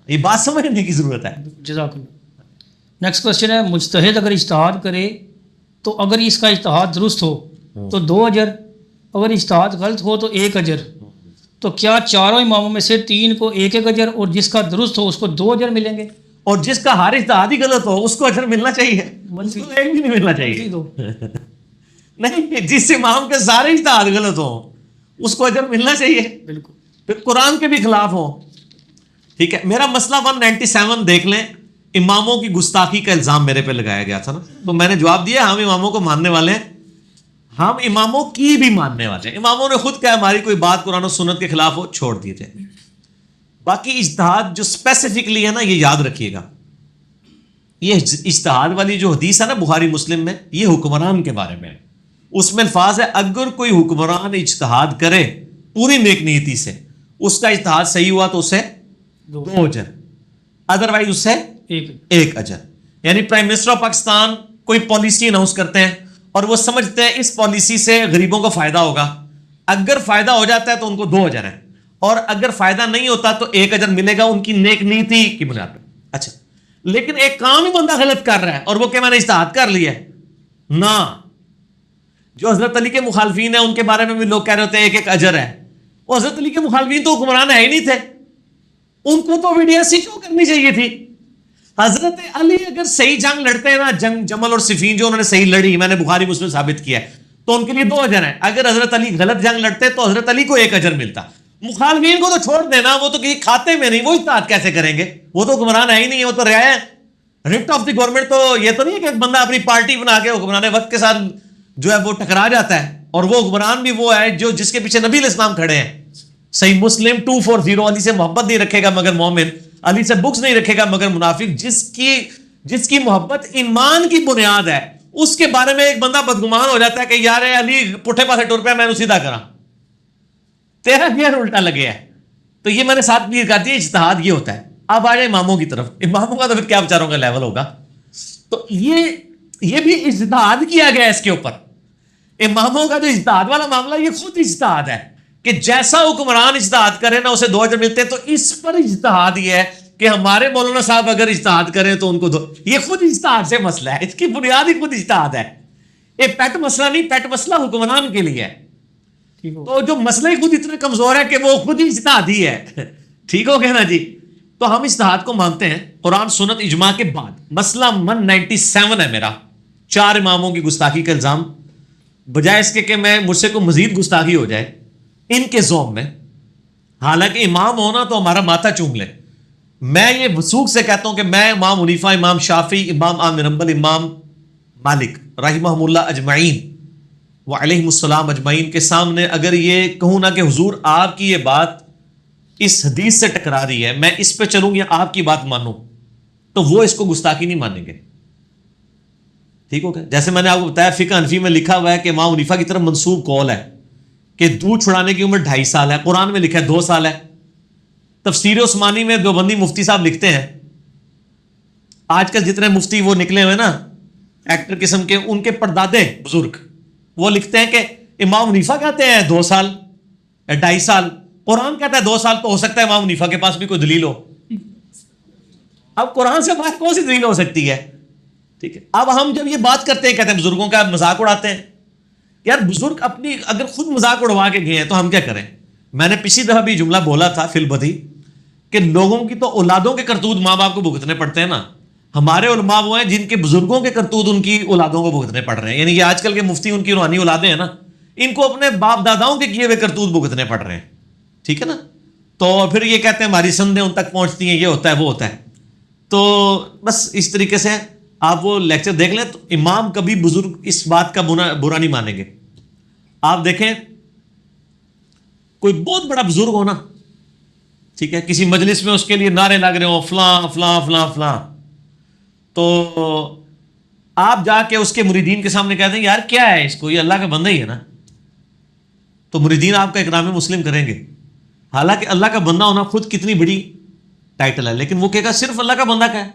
یہ بات سمجھنے کی ضرورت ہے. جزاک اللہ. نیکسٹ کوشچن ہے، مجتہد اگر اجتہاد کرے تو اگر اس کا اجتہاد درست ہو تو 2 اجر، اگر اجتہاد غلط ہو تو 1 اجر. تو کیا چاروں اماموں میں سے 3 کو 1 اجر اور جس کا درست ہو اس کو 2 اجر ملیں گے؟ اور جس کا ہر اجتہاد ہی غلط ہو اس کو اجر ملنا چاہیے، اس کو ایک بھی نہیں ملنا چاہیے. نہیں، جس امام کے سارے اجتہاد غلط ہوں اس کو اجر ملنا چاہیے، بالکل. پھر قرآن کے بھی خلاف ہوں. ٹھیک ہے، میرا مسئلہ 197 دیکھ لیں، اماموں کی گستاخی کا الزام میرے پہ لگایا گیا تھا نا، تو میں نے جواب دیا ہم اماموں کو ماننے والے ہیں، ہم اماموں کی بھی ماننے والے ہیں. اماموں نے خود کہا ہماری کوئی بات قرآن و سنت کے خلاف ہو چھوڑ دیے تھے. باقی اجتہاد جو اسپیسیفکلی ہے نا، یہ یاد رکھیے گا، یہ اجتہاد والی جو حدیث ہے نا بخاری مسلم میں، یہ حکمران کے بارے میں ہے. اس میں الفاظ ہے اگر کوئی حکمران اجتہاد کرے پوری نیک نیتی سے، اس کا اجتہاد صحیح ہوا تو اسے 2 اجر، ادروائز اس سے 1 اجر. یعنی پرائم منسٹر آف پاکستان کوئی پالیسی اناؤنس کرتے ہیں اور وہ سمجھتے ہیں اس پالیسی سے غریبوں کو فائدہ ہوگا، اگر فائدہ ہو جاتا ہے تو ان کو 2 اجر ہیں، اور اگر فائدہ نہیں ہوتا تو 1 اجر ملے گا ان کی نیک نیتی کی بنیاد پہ. اچھا، لیکن ایک کام ہی بندہ غلط کر رہا ہے اور وہ کہ میں نے اجتہاد کر لیا ہے نا. جو حضرت علی کے مخالفین ہیں ان کے بارے میں بھی لوگ کہہ رہے ہوتے ہیں 1 اجر ہے. وہ حضرت علی کے مخالفین تو حکمران ہے ہی نہیں تھے، ان کو تو ویڈیو سی شو کرنی چاہیے تھی. حضرت علی اگر صحیح جنگ لڑتے ہیں نا، جنگ جمل اور صفین جو انہوں نے صحیح لڑی، میں نے بخاری مسلم ثابت کیا ہے، تو ان کے لیے 2 اجر ہیں. اگر حضرت علی غلط جنگ لڑتے تو حضرت علی کو 1 اجر ملتا. مخالفین کو تو چھوڑ دینا، وہ تو کسی کھاتے میں نہیں، وہ اجتہاد کیسے کریں گے؟ وہ تو حکمران ہے ہی نہیں، وہ تو رعایا ہے. رپٹ آف دی گورنمنٹ تو یہ تو نہیں ہے کہ ایک بندہ اپنی پارٹی بنا کے حکمران وقت کے ساتھ جو ہے وہ ٹکرا جاتا ہے، اور وہ حکمران بھی وہ ہے جو جس کے پیچھے نبی علیہ السلام کھڑے ہیں. صحیح مسلم 240، علی سے محبت نہیں رکھے گا مگر مومن، علی سے بغض نہیں رکھے گا مگر منافق. جس کی محبت ایمان کی بنیاد ہے، اس کے بارے میں ایک بندہ بدگمان ہو جاتا ہے کہ یار علی پٹھے پاسے ٹر پیا، میں نے سیدھا کرا، تیرا گیئر الٹا لگے ہے. تو یہ میں نے ساتھ کلیئر کر دیا، اجتہاد یہ ہوتا ہے. اب آ جائے اماموں کی طرف. اماموں کا تو پھر کیا بیچاروں کا لیول ہوگا. تو یہ بھی اجتہاد کیا گیا اس کے اوپر. اماموں کا جو اجتہاد والا معاملہ یہ خود اجتہاد ہے کہ جیسا حکمران اجتہاد کرے نا اسے 2 اجر ملتے ہیں. تو اس پر اجتہاد یہ ہے کہ ہمارے مولانا صاحب اگر اجتہاد کریں تو ان کو 2. یہ خود اجتہاد سے مسئلہ ہے، اس کی بنیاد ہی خود اجتہاد ہے. یہ پیٹ مسئلہ نہیں، پیٹ مسئلہ حکمران کے لیے ہے. تو جو مسئلہ ہی خود اتنے کمزور ہے کہ وہ خود اجتہادی ہے. ٹھیک ہو گیا نا جی. تو ہم اجتہاد کو مانتے ہیں قرآن سنت اجماع کے بعد. مسئلہ 197 ہے میرا، 4 اماموں کی گستاخی کا الزام، بجائے اس کے کہ میں مجھ سے کوئی مزید گستاخی ہو جائے ان کے زوم میں، حالانکہ امام ہونا تو ہمارا ماتھا چوم لے. میں یہ وثوق سے کہتا ہوں کہ میں امام حنیفہ، امام شافعی، امام احمد بن حنبل، امام مالک رحمہم اللہ اجمعین وعلیہم السلام اجمعین کے سامنے اگر یہ کہوں نا کہ حضور آپ کی یہ بات اس حدیث سے ٹکرا رہی ہے، میں اس پہ چلوں یا آپ کی بات مانوں، تو وہ اس کو گستاخی نہیں مانیں گے. ٹھیک ہو گیا. جیسے میں نے آپ کو بتایا فقہ حنفی میں لکھا ہوا ہے کہ امام حنیفہ کی طرف منسوب قول ہے کہ دودھ چھڑانے کی عمر 2.5 سال ہے، قرآن میں لکھا ہے 2 سال ہے. تفسیر عثمانی میں دیوبندی مفتی صاحب لکھتے ہیں، آج کل جتنے مفتی وہ نکلے ہوئے نا ایکٹر قسم کے، ان کے پردادے بزرگ وہ لکھتے ہیں کہ امام حنیفہ کہتے ہیں 2 سال یا 2.5 سال، قرآن کہتا ہے 2 سال، تو ہو سکتا ہے امام حنیفہ کے پاس بھی کوئی دلیل ہو. اب قرآن سے باہر کون سی دلیل ہو سکتی ہے؟ ٹھیک ہے. اب ہم جب یہ بات کرتے ہیں کہتے ہیں بزرگوں کا مذاق اڑاتے ہیں. یار بزرگ اپنی اگر خود مذاق اڑوا کے گئے ہیں تو ہم کیا کریں؟ میں نے پچھلی دفعہ بھی جملہ بولا تھا فی البدی کہ لوگوں کی تو اولادوں کے کرتوت ماں باپ کو بھگتنے پڑتے ہیں نا. ہمارے علماء وہ ہیں جن کے بزرگوں کے کرتوت ان کی اولادوں کو بھگتنے پڑ رہے ہیں. یعنی کہ آج کل کے مفتی ان کی روحانی اولادیں ہیں نا، ان کو اپنے باپ داداؤں کے کیے ہوئے کرتوت بھگتنے پڑ رہے ہیں. ٹھیک ہے نا. تو پھر یہ کہتے ہیں ہماری سندیں ان تک پہنچتی ہیں، یہ ہوتا ہے وہ ہوتا ہے. تو بس اس طریقے سے آپ وہ لیکچر دیکھ لیں. تو امام کبھی بزرگ اس بات کا برا نہیں مانیں گے. آپ دیکھیں کوئی بہت بڑا بزرگ ہونا، ٹھیک ہے، کسی مجلس میں اس کے لیے نعرے لگ رہے ہوں فلاں فلاں فلاں فلاں، تو آپ جا کے اس کے مریدین کے سامنے کہتے ہیں یار کیا ہے اس کو، یہ اللہ کا بندہ ہی ہے نا، تو مریدین آپ کا اکرام مسلم کریں گے. حالانکہ اللہ کا بندہ ہونا خود کتنی بڑی ٹائٹل ہے، لیکن وہ کہے گا صرف اللہ کا بندہ کا ہے.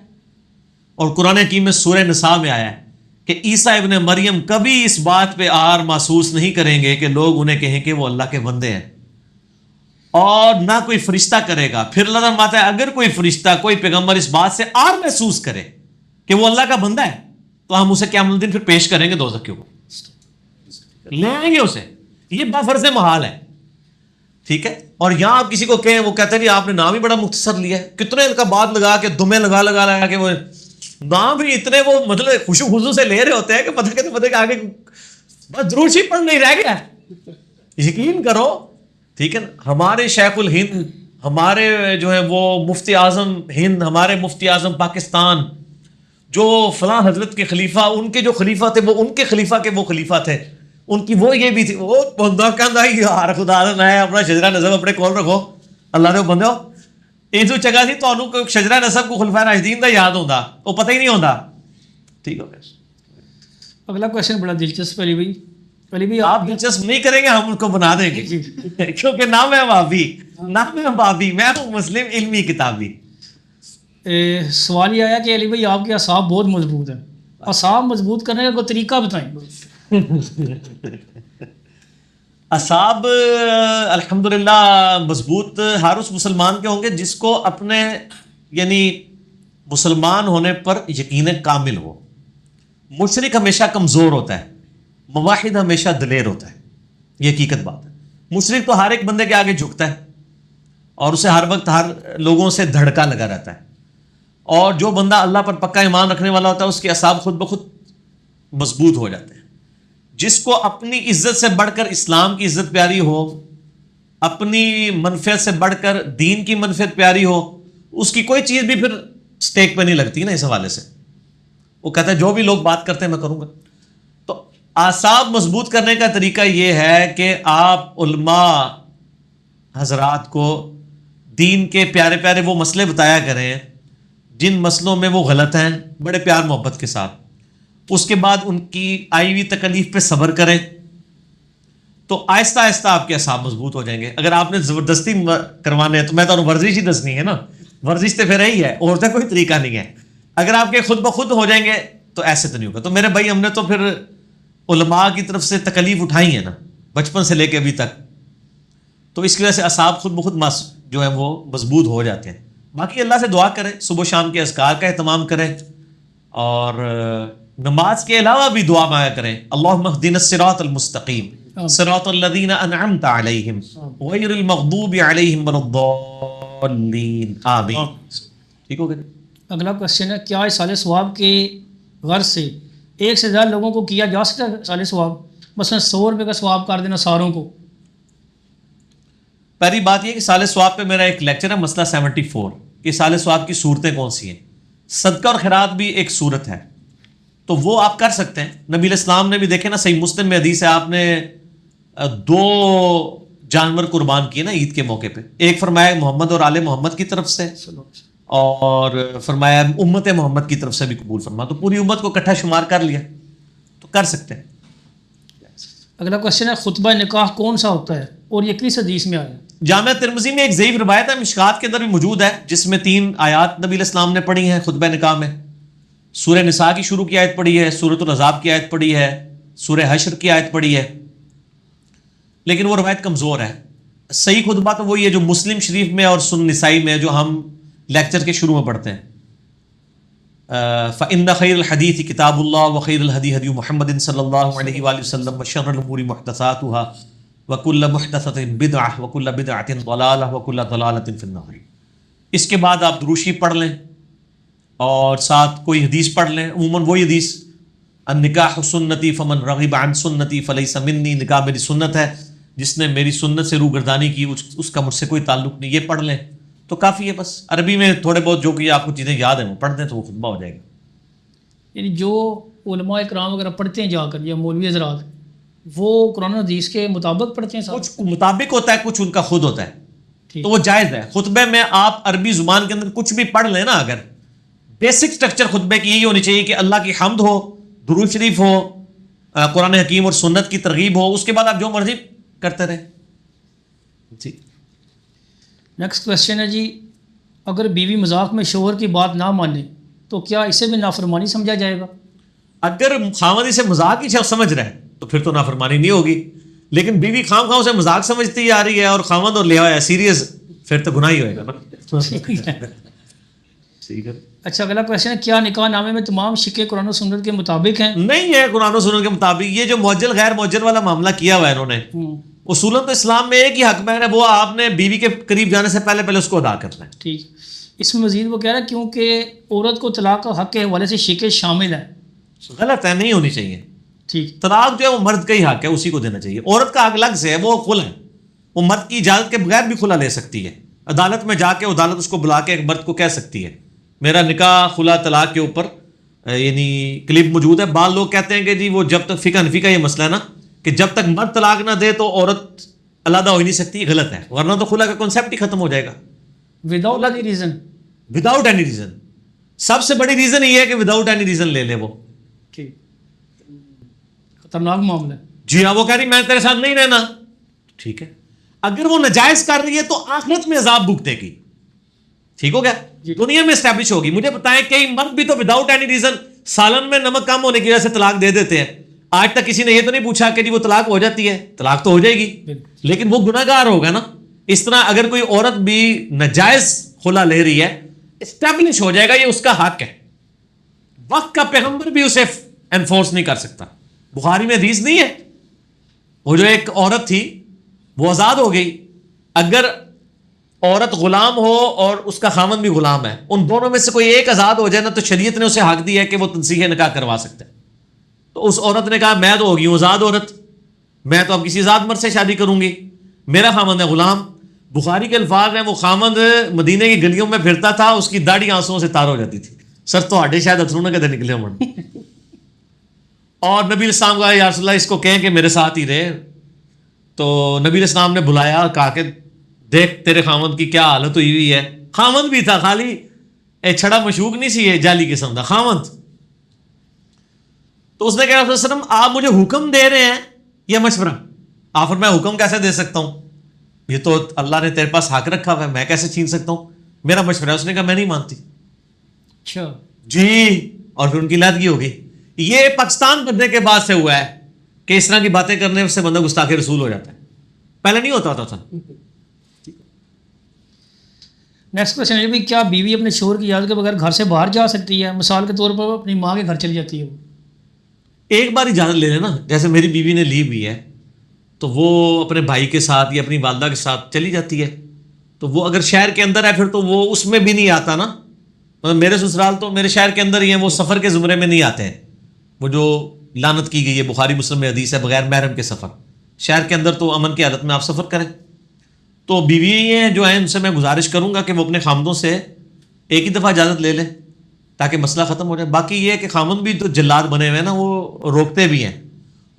اور قرآن حکیم میں سورہ نساء میں آیا ہے کہ عیسیٰ ابن مریم کبھی اس بات پہ آر محسوس نہیں کریں گے کہ لوگ انہیں کہیں کہ وہ اللہ کے بندے ہیں، اور نہ کوئی فرشتہ کرے گا. پھر اللہ تعالیٰ فرماتا ہے اگر کوئی فرشتہ کوئی پیغمبر اس بات سے آر محسوس کرے کہ وہ اللہ کا بندہ ہے تو ہم اسے قیامت الدین پھر پیش کریں گے دوزخ کے اوپر، لے آئیں گے اسے. یہ بفرض محال ہے، ٹھیک ہے. اور یہاں آپ کسی کو کہیں، وہ کہتے ہیں جی آپ نے نام ہی بڑا مختصر لیا ہے، کتنے کا بعد لگا کے دمیں لگا کے وہ نام بھی اتنے وہ مطلب خوشو خضو سے لے رہے ہوتے ہیں کہ پتہ کہ آگے بس دروشی پڑھ نہیں رہ گیا. یقین کرو، ٹھیک ہے نا. ہمارے شیخ الہند، ہمارے جو ہے وہ مفتی اعظم ہند، ہمارے مفتی اعظم پاکستان، جو فلاں حضرت کے خلیفہ، ان کے جو خلیفہ تھے وہ ان کے خلیفہ کے وہ خلیفہ تھے، ان کی وہ یہ بھی تھی. وہ بندہ کہندا یار خدا دا میں اپنا شجرہ نسب اپنے کول رکھو، اللہ دے بندو یہ جو جگہ سی تانوں کوئی شجرہ نسب کو خلفائے راشدین دا یاد ہوندا، وہ پتہ ہی نہیں ہوندا. ٹھیک ہو گیا. اگلا کویشچن بڑا دلچسپ ہے علی بھائی. علی بھائی آپ دلچسپ نہیں کریں گے، ہم ان کو بنا دیں گے کیونکہ نہ میں بابی، نہ میں بابی، میں ہوں مسلم علمی کتابی. سوال یہ آیا کہ علی بھائی آپ کے اعصاب بہت مضبوط ہیں، اعصاب مضبوط کرنے کا کوئی طریقہ بتائیں. اعصاب الحمدللہ مضبوط ہر اس مسلمان کے ہوں گے جس کو اپنے یعنی مسلمان ہونے پر یقین کامل ہو. مشرک ہمیشہ کمزور ہوتا ہے، موحد ہمیشہ دلیر ہوتا ہے. یہ حقیقت بات ہے. مشرک تو ہر ایک بندے کے آگے جھکتا ہے اور اسے ہر وقت ہر لوگوں سے دھڑکا لگا رہتا ہے. اور جو بندہ اللہ پر پکا ایمان رکھنے والا ہوتا ہے اس کے اعصاب خود بخود مضبوط ہو جاتے ہیں. جس کو اپنی عزت سے بڑھ کر اسلام کی عزت پیاری ہو، اپنی منفعت سے بڑھ کر دین کی منفعت پیاری ہو، اس کی کوئی چیز بھی پھر سٹیک پہ نہیں لگتی نا. اس حوالے سے وہ کہتا ہے جو بھی لوگ بات کرتے ہیں میں کروں گا. تو اعصاب مضبوط کرنے کا طریقہ یہ ہے کہ آپ علماء حضرات کو دین کے پیارے پیارے وہ مسئلے بتایا کریں جن مسئلوں میں وہ غلط ہیں، بڑے پیار محبت کے ساتھ. اس کے بعد ان کی آئی ہوئی تکلیف پہ صبر کریں تو آہستہ آہستہ آپ کے اعصاب مضبوط ہو جائیں گے. اگر آپ نے زبردستی کروانے ہیں تو میں تو ورزش ہی دسنی ہے نا، ورزش تو پھر یہی ہے، اور تو کوئی طریقہ نہیں ہے. اگر آپ کے خود بخود ہو جائیں گے تو ایسے تو نہیں ہوگا. تو میرے بھائی ہم نے تو پھر علماء کی طرف سے تکلیف اٹھائی ہیں نا بچپن سے لے کے ابھی تک، تو اس کی وجہ سے اعصاب خود بخود جو ہے وہ مضبوط ہو جاتے ہیں. باقی اللہ سے دعا کریں، صبح و شام کے اذکار کا اہتمام کریں، اور نماز کے علاوہ بھی دعا مانگا کریں. اللہم اہدنا الصراط المستقیم صراط الذین انعمت علیہم غیر المغضوب علیہم ولا الضالین آمین. ٹھیک ہو گیا. اگلا کوشچن ہے کیا اصال ثواب کے غرض سے ایک سے زیادہ لوگوں کو کیا جا سکتا ہے اصال ثواب؟ مثلا 100 روپے کا ثواب کر دینا ساروں کو. پہلی بات یہ کہ اصال ثواب پہ میرا ایک لیکچر ہے مسئلہ 74 کہ اصال ثواب کی صورتیں کون سی ہیں. صدقہ اور خیرات بھی ایک صورت ہے، تو وہ آپ کر سکتے ہیں. نبی علیہ السلام نے بھی دیکھے نا، صحیح مسلم میں حدیث ہے، آپ نے 2 جانور قربان کیے نا عید کے موقع پہ. ایک فرمایا محمد اور آل محمد کی طرف سے، اور فرمایا امت محمد کی طرف سے بھی قبول فرما. تو پوری امت کو اکٹھا شمار کر لیا، تو کر سکتے ہیں. اگلا کوشچن ہے خطبہ نکاح کون سا ہوتا ہے اور یہ کس حدیث میں آیا؟ جامعہ ترمذی میں ایک ضعیف روایت ہے، مشکات کے اندر بھی موجود ہے، جس میں 3 آیات نبی علیہ السلام نے پڑھی ہیں خطبہ نکاح میں. سورہ نساء کی شروع کی آیت پڑھی ہے، سورۃ الاحزاب کی آیت پڑھی ہے، سورہ حشر کی آیت پڑھی ہے، لیکن وہ روایت کمزور ہے. صحیح خطبہ تو وہی ہے جو مسلم شریف میں اور سنن نسائی میں جو ہم لیکچر کے شروع میں پڑھتے ہیں. فَإِنَّ خَيْرَ الْحَدِيثِ كِتَابُ اللَّهِ وَخَيْرَ الْهَدِي هَدْيُ مُحَمَّدٍ صلی اللہ علیہ وآلہ وسلم وَشَرَّ الْأُمُورِ مُحْدَثَاتُهَا وَكُلُّ مُحْدَثَةٍ بِدْعَةٌ وَكُلُّ بِدْعَةٍ ضَلَالَةٌ وَكُلُّ ضَلَالَةٍ فِي النَّارِ. اس کے بعد آپ دروشی پڑھ لیں اور ساتھ کوئی حدیث پڑھ لیں، عموماً وہی حدیث النکاح سنتی فمن رغب عن سنتی فلیس منی، نکاح میری سنت ہے، جس نے میری سنت سے روگردانی کی اس کا مجھ سے کوئی تعلق نہیں, یہ پڑھ لیں تو کافی ہے. بس عربی میں تھوڑے بہت جو کہ آپ کو چیزیں یاد ہیں وہ پڑھ دیں تو وہ خطبہ ہو جائے گا. یعنی جو علماء اکرام وغیرہ پڑھتے ہیں جا کر یا مولوی حضرات, وہ قرآن و حدیث کے مطابق پڑھتے ہیں, کچھ مطابق ہوتا ہے, کچھ ان کا خود ہوتا ہے, ٹھیک. تو وہ جائز ہے. خطبے میں آپ عربی زبان کے اندر کچھ بھی پڑھ لیں نا, اگر بیسک سٹرکچر خطبے کی یہی ہونی چاہیے کہ اللہ کی حمد ہو, درود شریف ہو, قرآن حکیم اور سنت کی ترغیب ہو, اس کے بعد آپ جو مرضی کرتے رہیں. جی نیکسٹ کویشچن ہے جی, اگر بیوی مذاق میں شوہر کی بات نہ مانے تو کیا اسے بھی نافرمانی سمجھا جائے گا؟ اگر خاوند اسے مذاق ہی سمجھ رہا ہے تو پھر تو نافرمانی نہیں ہوگی, لیکن بیوی خام خواہ اسے مذاق سمجھتی آ رہی ہے اور خاوند اور لیا ہوا ہے سیریس, پھر تو گناہ ہی ہوئے گا نا. ٹھیک ہے. اچھا, اگلا کویشچن ہے, کیا نکاح نامے میں تمام شکے قرآن و سنت کے مطابق ہیں؟ نہیں ہے قرآن و سنت کے مطابق. یہ جو معجل غیر معجل والا معاملہ کیا ہوا ہے انہوں نے, اصولاً تو اسلام میں ایک ہی حق میں ہے, وہ آپ نے بیوی کے قریب جانے سے پہلے اس کو ادا کرنا ہے. ٹھیک. اس میں مزید وہ کہہ رہا ہے کیونکہ عورت کو طلاق کا حق کے حوالے سے شکے شامل ہیں. غلط ہے, نہیں ہونی چاہیے. ٹھیک. طلاق جو ہے وہ مرد کا ہی حق ہے, اسی کو دینا چاہیے. عورت کا حق الگ سے ہے, وہ کھلا ہے, وہ مرد کی اجازت کے بغیر بھی کھلا لے سکتی ہے. عدالت میں جا کے عدالت اس کو بلا کے ایک مرد کو کہہ سکتی ہے میرا نکاح خلا طلاق کے اوپر, یعنی کلپ موجود ہے. بعض لوگ کہتے ہیں کہ جی وہ جب تک فقہ حنفی کا یہ مسئلہ ہے نا کہ جب تک مرد طلاق نہ دے تو عورت علیحدہ ہو ہی نہیں سکتی, غلط ہے, ورنہ تو خلا کا کنسیپٹ ہی ختم ہو جائے گا. Without any reason. Without any reason. سب سے بڑی ریزن یہ ہے کہ وداؤٹ اینی ریزن لے لے وہ. ٹھیک. خطرناک معاملہ ہے. جی ہاں, وہ کہہ رہی میں تیرے ساتھ نہیں رہنا. ٹھیک ہے, اگر وہ ناجائز کر رہی ہے تو آخرت میں عذاب بھگتے گی. ٹھیک ہو گیا, دنیا میں اسٹیبلش ہوگی. مجھے بتائیں کئی مرد بھی تو وداؤٹ اینی ریزن سالن میں نمک کم ہونے کی وجہ سے طلاق دے دیتے ہیں. آج تک کسی نے یہ تو نہیں پوچھا کہ جی وہ طلاق ہو جاتی ہے, طلاق تو ہو جائے گی لیکن وہ گناہ گار ہوگا نا. اس طرح اگر کوئی عورت بھی ناجائز خلا لے رہی ہے, اسٹیبلش ہو جائے گا یہ اس کا حق ہے. وقت کا پیغمبر بھی اسے انفورس نہیں کر سکتا. بخاری میں حدیث نہیں ہے, وہ جو ایک عورت تھی وہ آزاد ہو گئی. اگر عورت غلام ہو اور اس کا خاوند بھی غلام ہے, ان دونوں میں سے کوئی ایک آزاد ہو جائے نا تو شریعت نے اسے حق دیا ہے کہ وہ تنسیخ نکاح کروا سکتا ہے. تو اس عورت نے کہا میں تو ہو گئی ہوں آزاد عورت, میں تو اب کسی آزاد مرد سے شادی کروں گی, میرا خاوند ہے غلام. بخاری کے الفاظ ہیں وہ خاوند مدینے کی گلیوں میں پھرتا تھا, اس کی داڑھی آنسوؤں سے تار ہو جاتی تھی. سر تو ہڈے شاید اتروں نہ کدھر نکلے ہوں. اور نبی الاسلام کہا یا رسول اللہ اس کو کہیں کہ میرے ساتھ ہی رہے. تو نبی الاسلام نے بلایا, کہا کہ دیکھ تیرے خاوند کی کیا حالت ہوئی ہے. خاوند بھی تھا, خالی چھڑا مشوق نہیں سی, یہ جعلی قسم تھا خاوند. تو اس نے کہا رسول اللہ آپ مجھے حکم دے رہے ہیں یا مشورہ؟ آپ میں حکم کیسے دے سکتا ہوں, یہ تو اللہ نے تیرے پاس حق رکھا ہوا ہے, میں کیسے چھین سکتا ہوں, میرا مشورہ. اس نے کہا میں نہیں مانتی. اچھا جی, اور پھر ان کی لادگی ہو گئی. یہ پاکستان بننے کے بعد سے ہوا ہے کہ اس طرح کی باتیں کرنے سے بندہ گستاخ رسول ہو جاتا ہے, پہلے نہیں ہوتا تھا. نیکسٹ کویشچن ہے کیا بیوی اپنے شوہر کی اجازت کے بغیر گھر سے باہر جا سکتی ہے؟ مثال کے طور پر اپنی ماں کے گھر چلی جاتی ہے, وہ ایک بار اجازت لے لینا. جیسے میری بیوی نے لی بھی ہے تو وہ اپنے بھائی کے ساتھ یا اپنی والدہ کے ساتھ چلی جاتی ہے. تو وہ اگر شہر کے اندر ہے پھر تو وہ اس میں بھی نہیں آتا نا. مطلب میرے سسرال تو میرے شہر کے اندر ہی ہیں, وہ سفر کے زمرے میں نہیں آتے ہیں. وہ جو لعنت کی گئی ہے بخاری مسلم میں حدیث ہے بغیر محرم کے سفر. شہر کے اندر تو امن کی حالت میں آپ سفر کریں. تو بیوی جو ہیں ان سے میں گزارش کروں گا کہ وہ اپنے خامدوں سے ایک ہی دفعہ اجازت لے لیں تاکہ مسئلہ ختم ہو جائے. باقی یہ ہے کہ خامد بھی تو جلاد بنے ہوئے ہیں نا, وہ روکتے بھی ہیں.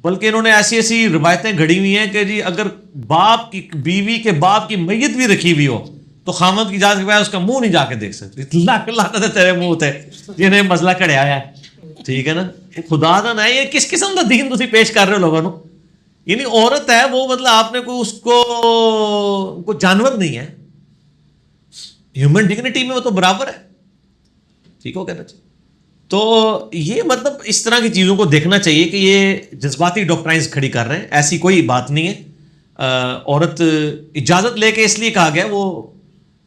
بلکہ انہوں نے ایسی ایسی روایتیں گھڑی ہوئی ہیں کہ جی اگر باپ کی بیوی کے باپ کی میت بھی رکھی ہوئی ہو تو خامد کی اجازت کے بعد اس کا منہ نہیں جا کے دیکھ سکتے. لعنت ہے تیرے منہ تے جنہیں مسئلہ کڑیا ہے. ٹھیک ہے نا, خدا کا نا یہ کس قسم کا دین تسی پیش کر رہے ہو لوگوں کو. یعنی عورت ہے وہ, مطلب آپ نے کوئی اس کو جانور نہیں ہے, ہیومن ڈگنیٹی میں وہ تو برابر ہے. ٹھیک ہو کہنا چاہیے. تو یہ مطلب اس طرح کی چیزوں کو دیکھنا چاہیے کہ یہ جذباتی ڈاکٹرائنز کھڑی کر رہے ہیں, ایسی کوئی بات نہیں ہے. عورت اجازت لے کے اس لیے کہا گیا وہ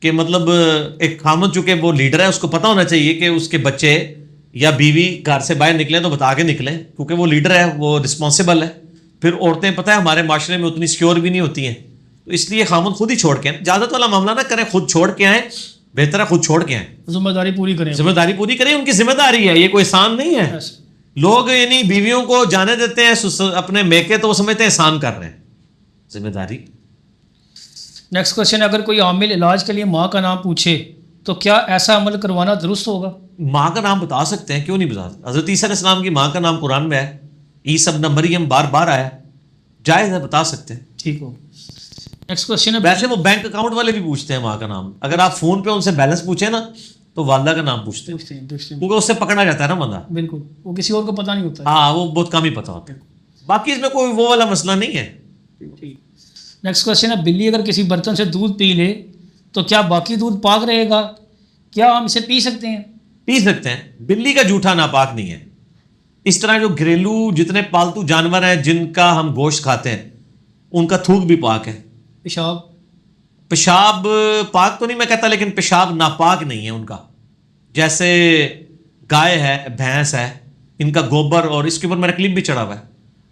کہ مطلب ایک خامد چونکہ وہ لیڈر ہے, اس کو پتہ ہونا چاہیے کہ اس کے بچے یا بیوی گھر سے باہر نکلیں تو بتا کے نکلیں, کیونکہ وہ لیڈر ہے, وہ رسپانسبل ہے. پھر عورتیں پتہ ہے ہمارے معاشرے میں اتنی سیکیور بھی نہیں ہوتی ہیں, تو اس لیے خامد خود ہی چھوڑ کے آئیں. اجازت والا معاملہ نہ کریں, خود چھوڑ کے آئیں, بہتر ہے خود چھوڑ کے آئیں, ذمہ داری پوری کریں. ذمہ داری پوری کریں, ان کی ذمہ داری ہے, یہ کوئی احسان نہیں ہے. لوگ یعنی بیویوں کو جانے دیتے ہیں اپنے میکے تو وہ سمجھتے ہیں احسان کر رہے ہیں. ذمہ داری. نیکسٹ کوشچن، اگر کوئی عامل علاج کے لیے ماں کا نام پوچھے تو کیا ایسا عمل کروانا درست ہوگا؟ ماں کا نام بتا سکتے ہیں، کیوں نہیں بتا سکتے؟ حضرت عیسیٰ علیہ السلام کی ماں کا نام قرآن میں ہے، عیسیٰ ابن مریم بار بار آیا، جائز ہے، بتا سکتے ہیں. ٹھیک ہو. نیکسٹ کوشچن ہے، ویسے وہ بینک اکاؤنٹ والے بھی پوچھتے ہیں ماں کا نام. اگر آپ فون پہ ان سے بیلنس پوچھیں نا تو والدہ کا نام پوچھتے ہیں، کیونکہ اس سے پکڑا جاتا ہے نا بندہ. بالکل، وہ کسی اور کو پتہ نہیں ہوتا. ہاں وہ بہت کم ہی پتا ہوتا ہے. باقی اس میں کوئی وہ والا مسئلہ نہیں ہے. نیکسٹ کوشچن ہے، بلی اگر کسی برتن سے دودھ پی لے تو کیا باقی دودھ پاک رہے گا؟ کیا ہم اسے پی سکتے ہیں؟ پی سکتے ہیں. بلی کا جھوٹا ناپاک نہیں ہے. اس طرح جو گھریلو جتنے پالتو جانور ہیں جن کا ہم گوشت کھاتے ہیں ان کا تھوک بھی پاک ہے. پیشاب پاک تو نہیں میں کہتا، لیکن پیشاب ناپاک نہیں ہے ان کا. جیسے گائے ہے، بھینس ہے، ان کا گوبر، اور اس کے اوپر میرا کلپ بھی چڑھا ہوا ہے،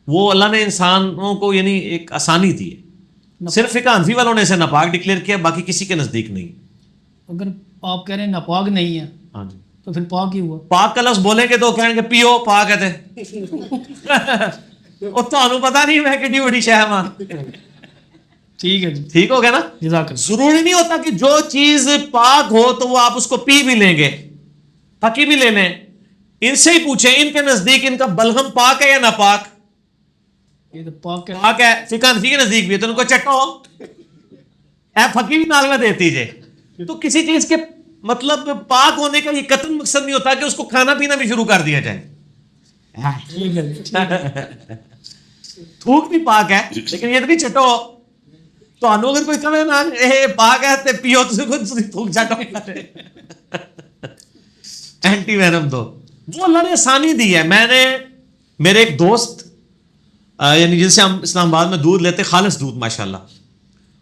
وہ اللہ نے انسانوں کو یعنی ایک آسانی دی ہے. صرف ایک حنفی والوں نے اسے ناپاک ڈکلیئر کیا، باقی کسی کے نزدیک نہیں. اگر آپ کہہ رہے ہیں ناپاک نہیں ہے ہاں جی، تو پھر پاک ہی ہوا. پاک کا لفظ بولیں گے تو کہیں گے پیو پاک ہے وہ تو پتا نہیں میں کتنی بڑی شہ ماں. ٹھیک ہے جی، ٹھیک ہو گیا نا. جزاک اللہ. ضروری نہیں ہوتا کہ جو چیز پاک ہو تو وہ آپ اس کو پی بھی لیں گے، پکی بھی لے لیں. ان سے ہی پوچھیں ان کے نزدیک ان کا بلغم پاک ہے یا ناپاک؟ یہ تو پاک ہے. پاک ہے. فقہ حنفی کے نزدیک بھی ہے تو ان کو چٹو اے پکی بھی نال میں دیتی جے. تو کسی چیز کے مطلب پاک ہونے کا یہ قطعاً مقصد نہیں ہوتا کہ اس کو کھانا پینا بھی شروع کر دیا جائے. ٹھیک ہے. تھوک بھی پاک ہے لیکن یہ تو نہیں چٹو. تو اگر کوئی کہے نا اے پاک ہے تے پیو تو تھوک چٹو. اینٹی وینم دو، وہ اللہ نے آسانی دی ہے. میں نے میرے ایک دوست یعنی جن سے ہم اسلام آباد میں دودھ لیتے، خالص دودھ ماشاءاللہ،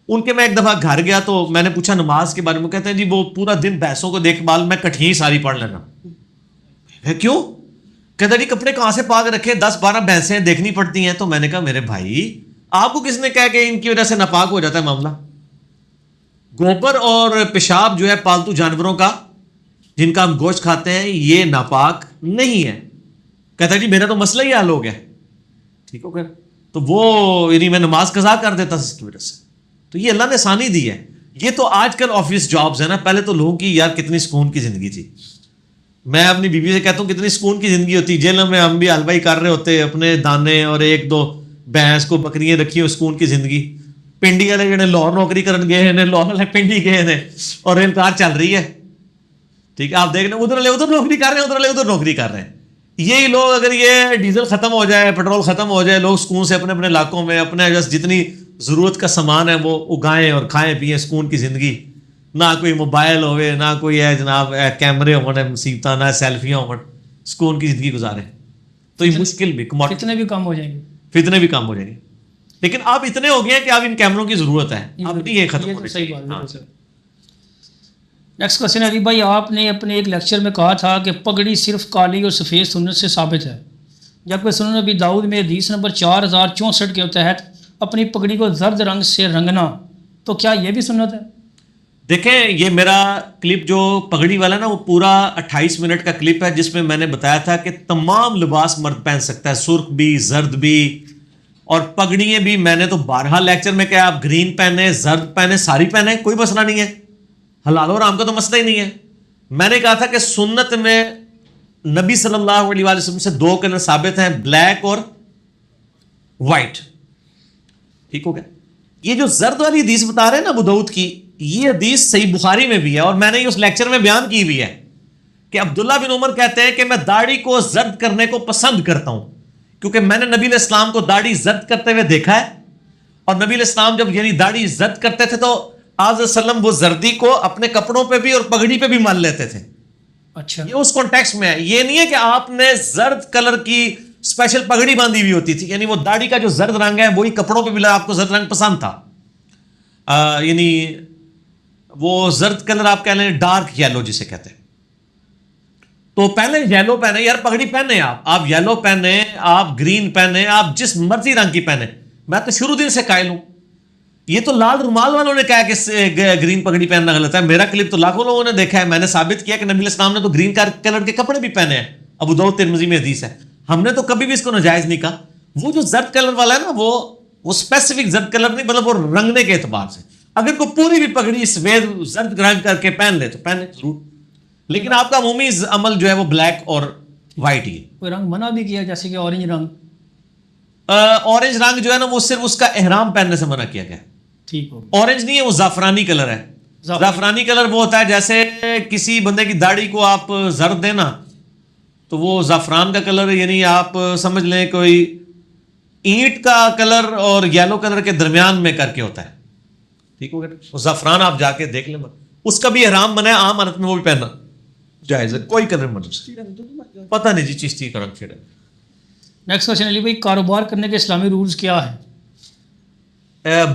ان کے میں ایک دفعہ گھر گیا تو میں نے پوچھا نماز کے بارے میں. کہتے ہیں جی وہ پورا دن بھینسوں کو دیکھ بھال میں کٹھی ساری پڑھ لینا. کیوں؟ کہتا جی کپڑے کہاں سے پاک رکھے، 10-12 بھینسیں دیکھنی پڑتی ہیں. تو میں نے کہا میرے بھائی آپ کو کس نے کہا کہ ان کی وجہ سے ناپاک ہو جاتا ہے معاملہ؟ گوبر اور پیشاب جو ہے پالتو جانوروں کا جن کا ہم گوشت کھاتے ہیں یہ ناپاک نہیں ہے. کہتا جی میرا تو مسئلہ ہی حل ہو گیا. ٹھیک ہو گیا. تو وہ یعنی میں نماز قضا کر دیتا اس کی وجہ سے. تو یہ اللہ نے آسانی دی ہے. یہ تو آج کل آفس جابز ہیں نا، پہلے تو لوگوں کی یار کتنی سکون کی زندگی تھی. میں اپنی بیوی سے کہتا ہوں کتنی سکون کی زندگی ہوتی. جیل میں ہم بھی حلوائی کر رہے ہوتے، اپنے دانے اور 1-2 بھینس کو بکریاں رکھی ہو، سکون کی زندگی. پنڈی والے جڑے لاہور نوکری کرن گئے ہیں، لاہور والے پنڈی گئے ہیں اور ریل کار چل رہی ہے. ٹھیک ہے، آپ دیکھ رہے ہیں ادھر والے ادھر نوکری کر رہے ہیں، ادھر والے ادھر نوکری کر رہے ہیں. یہی لوگ اگر یہ ڈیزل ختم ہو جائے، پیٹرول ختم ہو جائے، لوگ سکون سے اپنے اپنے علاقوں میں اپنے جتنی ضرورت کا سامان ہے وہ اگائیں اور کھائیں پیئیں، سکون کی زندگی. نہ کوئی موبائل ہوئے، نہ کوئی ہے جناب کیمرے ہوں مصیبت، نہ سیلفیاں ہوں، سکون کی زندگی گزاریں. تو یہ مشکل بھی کتنے بھی کم ہو جائیں گے، فتنے بھی کم ہو جائیں گے. لیکن اب اتنے ہو گئے ہیں کہ اب ان کیمروں کی ضرورت ہے، اب نہیں یہ ختم ہو. صحیح بات ہے. نیکسٹ کوشچن ہے علی بھائی، آپ نے اپنے ایک لیکچر میں کہا تھا کہ پگڑی صرف کالی اور سفید سنت سے ثابت ہے، جبکہ سنن نبی داؤد میں حدیث نمبر 4064 کے تحت اپنی پگڑی کو زرد رنگ سے رنگنا، تو کیا یہ بھی سنت ہے؟ دیکھیں یہ میرا کلپ جو پگڑی والا نا وہ پورا 28 منٹ کا کلپ ہے، جس میں میں نے بتایا تھا کہ تمام لباس مرد پہن سکتا ہے، سرخ بھی، زرد بھی، اور پگڑیاں بھی. میں نے تو بارہا لیکچر میں کہا آپ گرین پہنے، زرد پہنے، ساری پہنے، کوئی مسئلہ نہیں ہے. حلال اور حرام کا تو مسئلہ ہی نہیں ہے. میں نے کہا تھا کہ سنت میں نبی صلی اللہ علیہ وسلم سے 2 کلر ثابت ہیں، بلیک اور وائٹ. ٹھیک ہو گیا. یہ جو زرد والی حدیث بتا رہے ہیں نا ابو داؤد کی، یہ حدیث صحیح بخاری میں بھی ہے، اور میں نے یہ اس لیکچر میں بیان کی بھی ہے کہ عبداللہ بن عمر کہتے ہیں کہ میں داڑھی کو زرد کرنے کو پسند کرتا ہوں، کیونکہ میں نے نبی علیہ السلام کو داڑھی زرد کرتے ہوئے دیکھا ہے. اور نبی علیہ السلام جب یعنی داڑھی زرد کرتے تھے تو آج وسلم وہ زردی کو اپنے کپڑوں پہ بھی اور پگڑی پہ بھی مل لیتے تھے. اچھا، یہ اس کانٹیکسٹ میں ہے. یہ نہیں ہے کہ آپ نے زرد کلر کی اسپیشل پگڑی باندھی ہوئی ہوتی تھی، یعنی وہ داڑھی کا جو زرد رنگ ہے وہی کپڑوں پہ بھی آپ کو زرد رنگ پسند تھا. یعنی وہ زرد کلر آپ کہہ لیں ڈارک یلو جسے کہتے ہیں. تو پہلے یلو پہنے، یار پگڑی پہنے، آپ یلو پہنے، آپ گرین پہنے، آپ جس مرضی رنگ کی پہنے. میں تو شروع دن سے قائل ہوں. یہ تو لال رومال والوں نے کہا کہ گرین پگڑی پہننا غلط ہے. میرا کلپ تو لاکھوں لوگوں نے دیکھا ہے. میں نے ثابت کیا کہ نبی علیہ السلام نے تو گرین کلر کے کپڑے بھی پہنے ہیں. ابو داؤد ترمذی میں حدیث ہے. ہم نے تو کبھی بھی اس کو ناجائز نہیں کہا. وہ جو زرد کلر والا ہے نا وہ وہ اسپیسیفک زرد کلر نہیں، مطلب وہ رنگنے کے اعتبار سے اگر کوئی پوری بھی پگڑی سفید زرد رنگ کر کے پہن لے تو پہنے ضرور، لیکن آپ کا عمومی عمل جو ہے وہ بلیک اور وائٹ ہی ہے. کوئی رنگ منع بھی کیا جیسے کہ اورنج رنگ؟ اورنج رنگ جو ہے نا وہ صرف اس کا احرام پہننے سے منع کیا گیا. ٹھیک ہو. اورنج نہیں ہے، وہ زعفرانی کلر ہے. زعفرانی کلر وہ ہوتا ہے جیسے کسی بندے کی داڑھی کو آپ زرد دیں نا تو وہ زعفران کا کلر ہے، یعنی آپ سمجھ لیں کوئی اینٹ کا کلر اور یلو کلر کے درمیان میں کر کے ہوتا ہے. ٹھیک ہو گیا. وہ زعفران آپ جا کے دیکھ لیں، اس کا بھی احرام بنا ہے، عام حالت میں وہ بھی پہننا جائز ہے، کوئی کلر من پتہ نہیں جی چشتی کا رنگ چھڑا. نیکسٹ کوشچن علی بھائی، کاروبار کرنے کے اسلامی رولز کیا ہے؟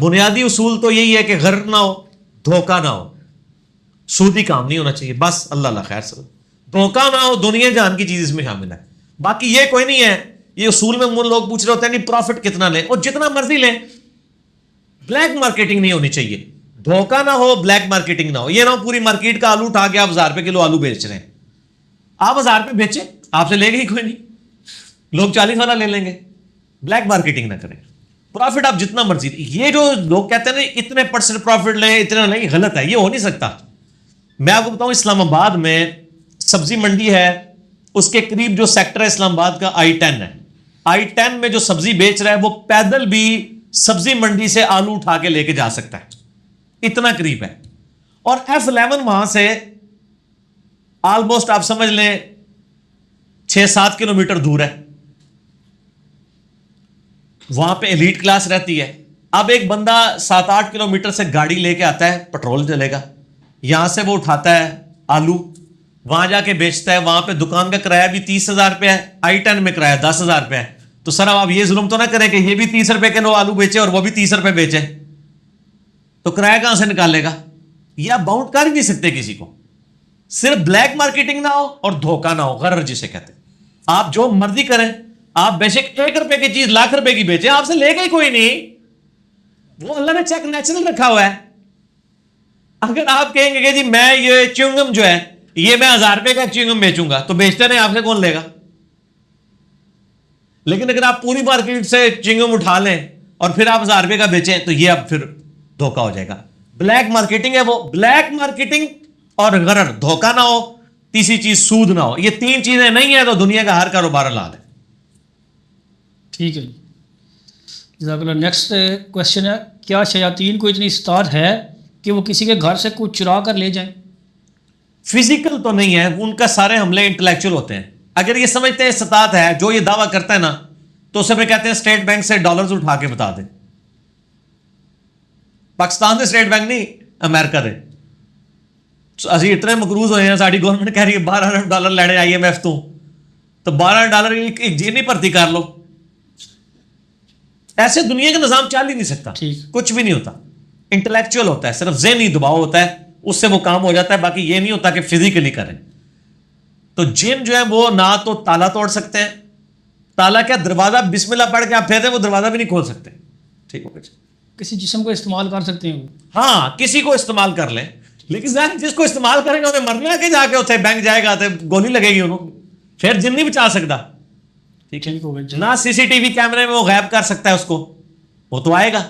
بنیادی اصول تو یہی ہے کہ غرر نہ ہو، دھوکہ نہ ہو، سودی کام نہیں ہونا چاہیے، بس اللہ اللہ خیر سب. دھوکہ نہ ہو، دنیا جہان کی چیز اس میں شامل ہے. باقی یہ کوئی نہیں ہے، یہ اصول میں لوگ پوچھ رہے ہوتے ہیں نہیں پروفٹ کتنا لیں، اور جتنا مرضی لیں. بلیک مارکیٹنگ نہیں ہونی چاہیے، دھوکہ نہ ہو، بلیک مارکیٹنگ نہ ہو. یہ نہ ہو پوری مارکیٹ کا آلو اٹھا کے آپ 1000 روپے کلو آلو بیچ رہے ہیں، آپ 1000 روپے بیچیں، آپ سے لے گا ہی کوئی نہیں، لوگ 40 والا لے لیں گے. بلیک مارکیٹنگ نہ کریں، پروفٹ آپ جتنا مرضی. یہ جو لوگ کہتے ہیں نا اتنے % پروفٹ لیں، اتنا نہیں، غلط ہے، یہ ہو نہیں سکتا. میں آپ کو بتاؤں اسلام آباد میں سبزی منڈی ہے، اس کے قریب جو سیکٹر ہے اسلام آباد کا I-10 ہے. I-10 میں جو سبزی بیچ رہا ہے وہ پیدل بھی سبزی منڈی سے آلو اٹھا کے لے کے جا سکتا ہے، اتنا قریب ہے. اور F11 وہاں سے آلموسٹ آپ سمجھ لیں 6-7 کلومیٹر دور ہے. وہاں پہ ایلیٹ کلاس رہتی ہے. اب ایک بندہ 7-8 کلومیٹر سے گاڑی لے کے آتا ہے، پٹرول چلے گا، یہاں سے وہ اٹھاتا ہے آلو، وہاں جا کے بیچتا ہے. وہاں پہ دکان کا کرایہ بھی 30,000 روپے ہے، I-10 میں کرایہ 10,000 روپے ہے. تو سر آپ یہ ظلم تو نہ کریں کہ یہ بھی 30 روپے کلو آلو بیچے اور وہ بھی 30 روپے بیچے، تو کرایہ کہاں سے نکالے گا؟ یہ آپ باؤنڈ کر ہی نہیں سکتے کسی کو. صرف بلیک مارکیٹنگ نہ ہو اور دھوکہ نہ ہو، غرر جسے کہتے ہیں. آپ جو مرضی کریں، آپ بے شک 1 روپے کی چیز لاکھ روپے کی بیچیں، آپ سے لے گا ہی کوئی نہیں. وہ اللہ نے چیک نیچرل رکھا ہوا ہے. اگر آپ کہیں گے کہ جی میں یہ چیونگم جو ہے یہ میں 1000 روپے کا چیونگم بیچوں گا، تو بیچتے نہیں، آپ سے کون لے گا؟ لیکن اگر آپ پوری مارکیٹ سے چیونگم اٹھا لیں اور پھر آپ 1000 روپے کا بیچیں تو یہ اب پھر دھوکہ ہو جائے گا. بلیک مارکیٹنگ ہے وہ. بلیک مارکیٹنگ اور غرر، دھوکہ نہ ہو، تیسری چیز سود نہ ہو. یہ 3 چیزیں نہیں ہیں تو دنیا کا ہر کاروبار حلال ہے. ٹھیک ہے جی، جزاک اللہ. نیکسٹ کوشچن ہے، کیا شیاطین کو اتنی استعداد ہے کہ وہ کسی کے گھر سے کچھ چرا کر لے جائیں؟ فزیکل تو نہیں ہے، ان کا سارے حملے انٹلیکچوئل ہوتے ہیں. اگر یہ سمجھتے ہیں استطاعت ہے، جو یہ دعویٰ کرتا ہے نا، تو اسے میں کہتے ہیں اسٹیٹ بینک سے ڈالرز اٹھا کے بتا دیں. پاکستان سے اسٹیٹ بینک نہیں، امریکہ دے. اسی اتنے مقروض ہوئے ہیں، ساری گورنمنٹ کہہ رہی ہے 12 ارب ڈالر لینے IMF تو 12 ڈالر ایک جی نہیں بھرتی کر لو. ایسے دنیا کا نظام چل ہی نہیں سکتا، کچھ بھی نہیں ہوتا. انٹلیکچوئل ہوتا ہے، صرف ذہنی دباؤ ہوتا ہے، اس سے وہ کام ہو جاتا ہے. باقی یہ نہیں ہوتا کہ فزیکلی کریں. تو جن جو ہے وہ نہ تو تالا توڑ سکتے ہیں، تالا کیا دروازہ بسم اللہ پڑھ کے آپ پھیرتے وہ دروازہ بھی نہیں کھول سکتے. ٹھیک ہو گیا. کسی جسم کو استعمال کر سکتے ہیں؟ ہاں کسی کو استعمال کر لیں، لیکن جس کو استعمال کریں گے انہیں مرنا کہ جا کے اتنے بینک جائے گا تو گولی لگے گی انہوں، پھر جن نہیں بچا سکتا. ٹھیک ہے. نہ CCTV کیمرے میں وہ غائب کر سکتا ہے اس کو، وہ تو آئے گا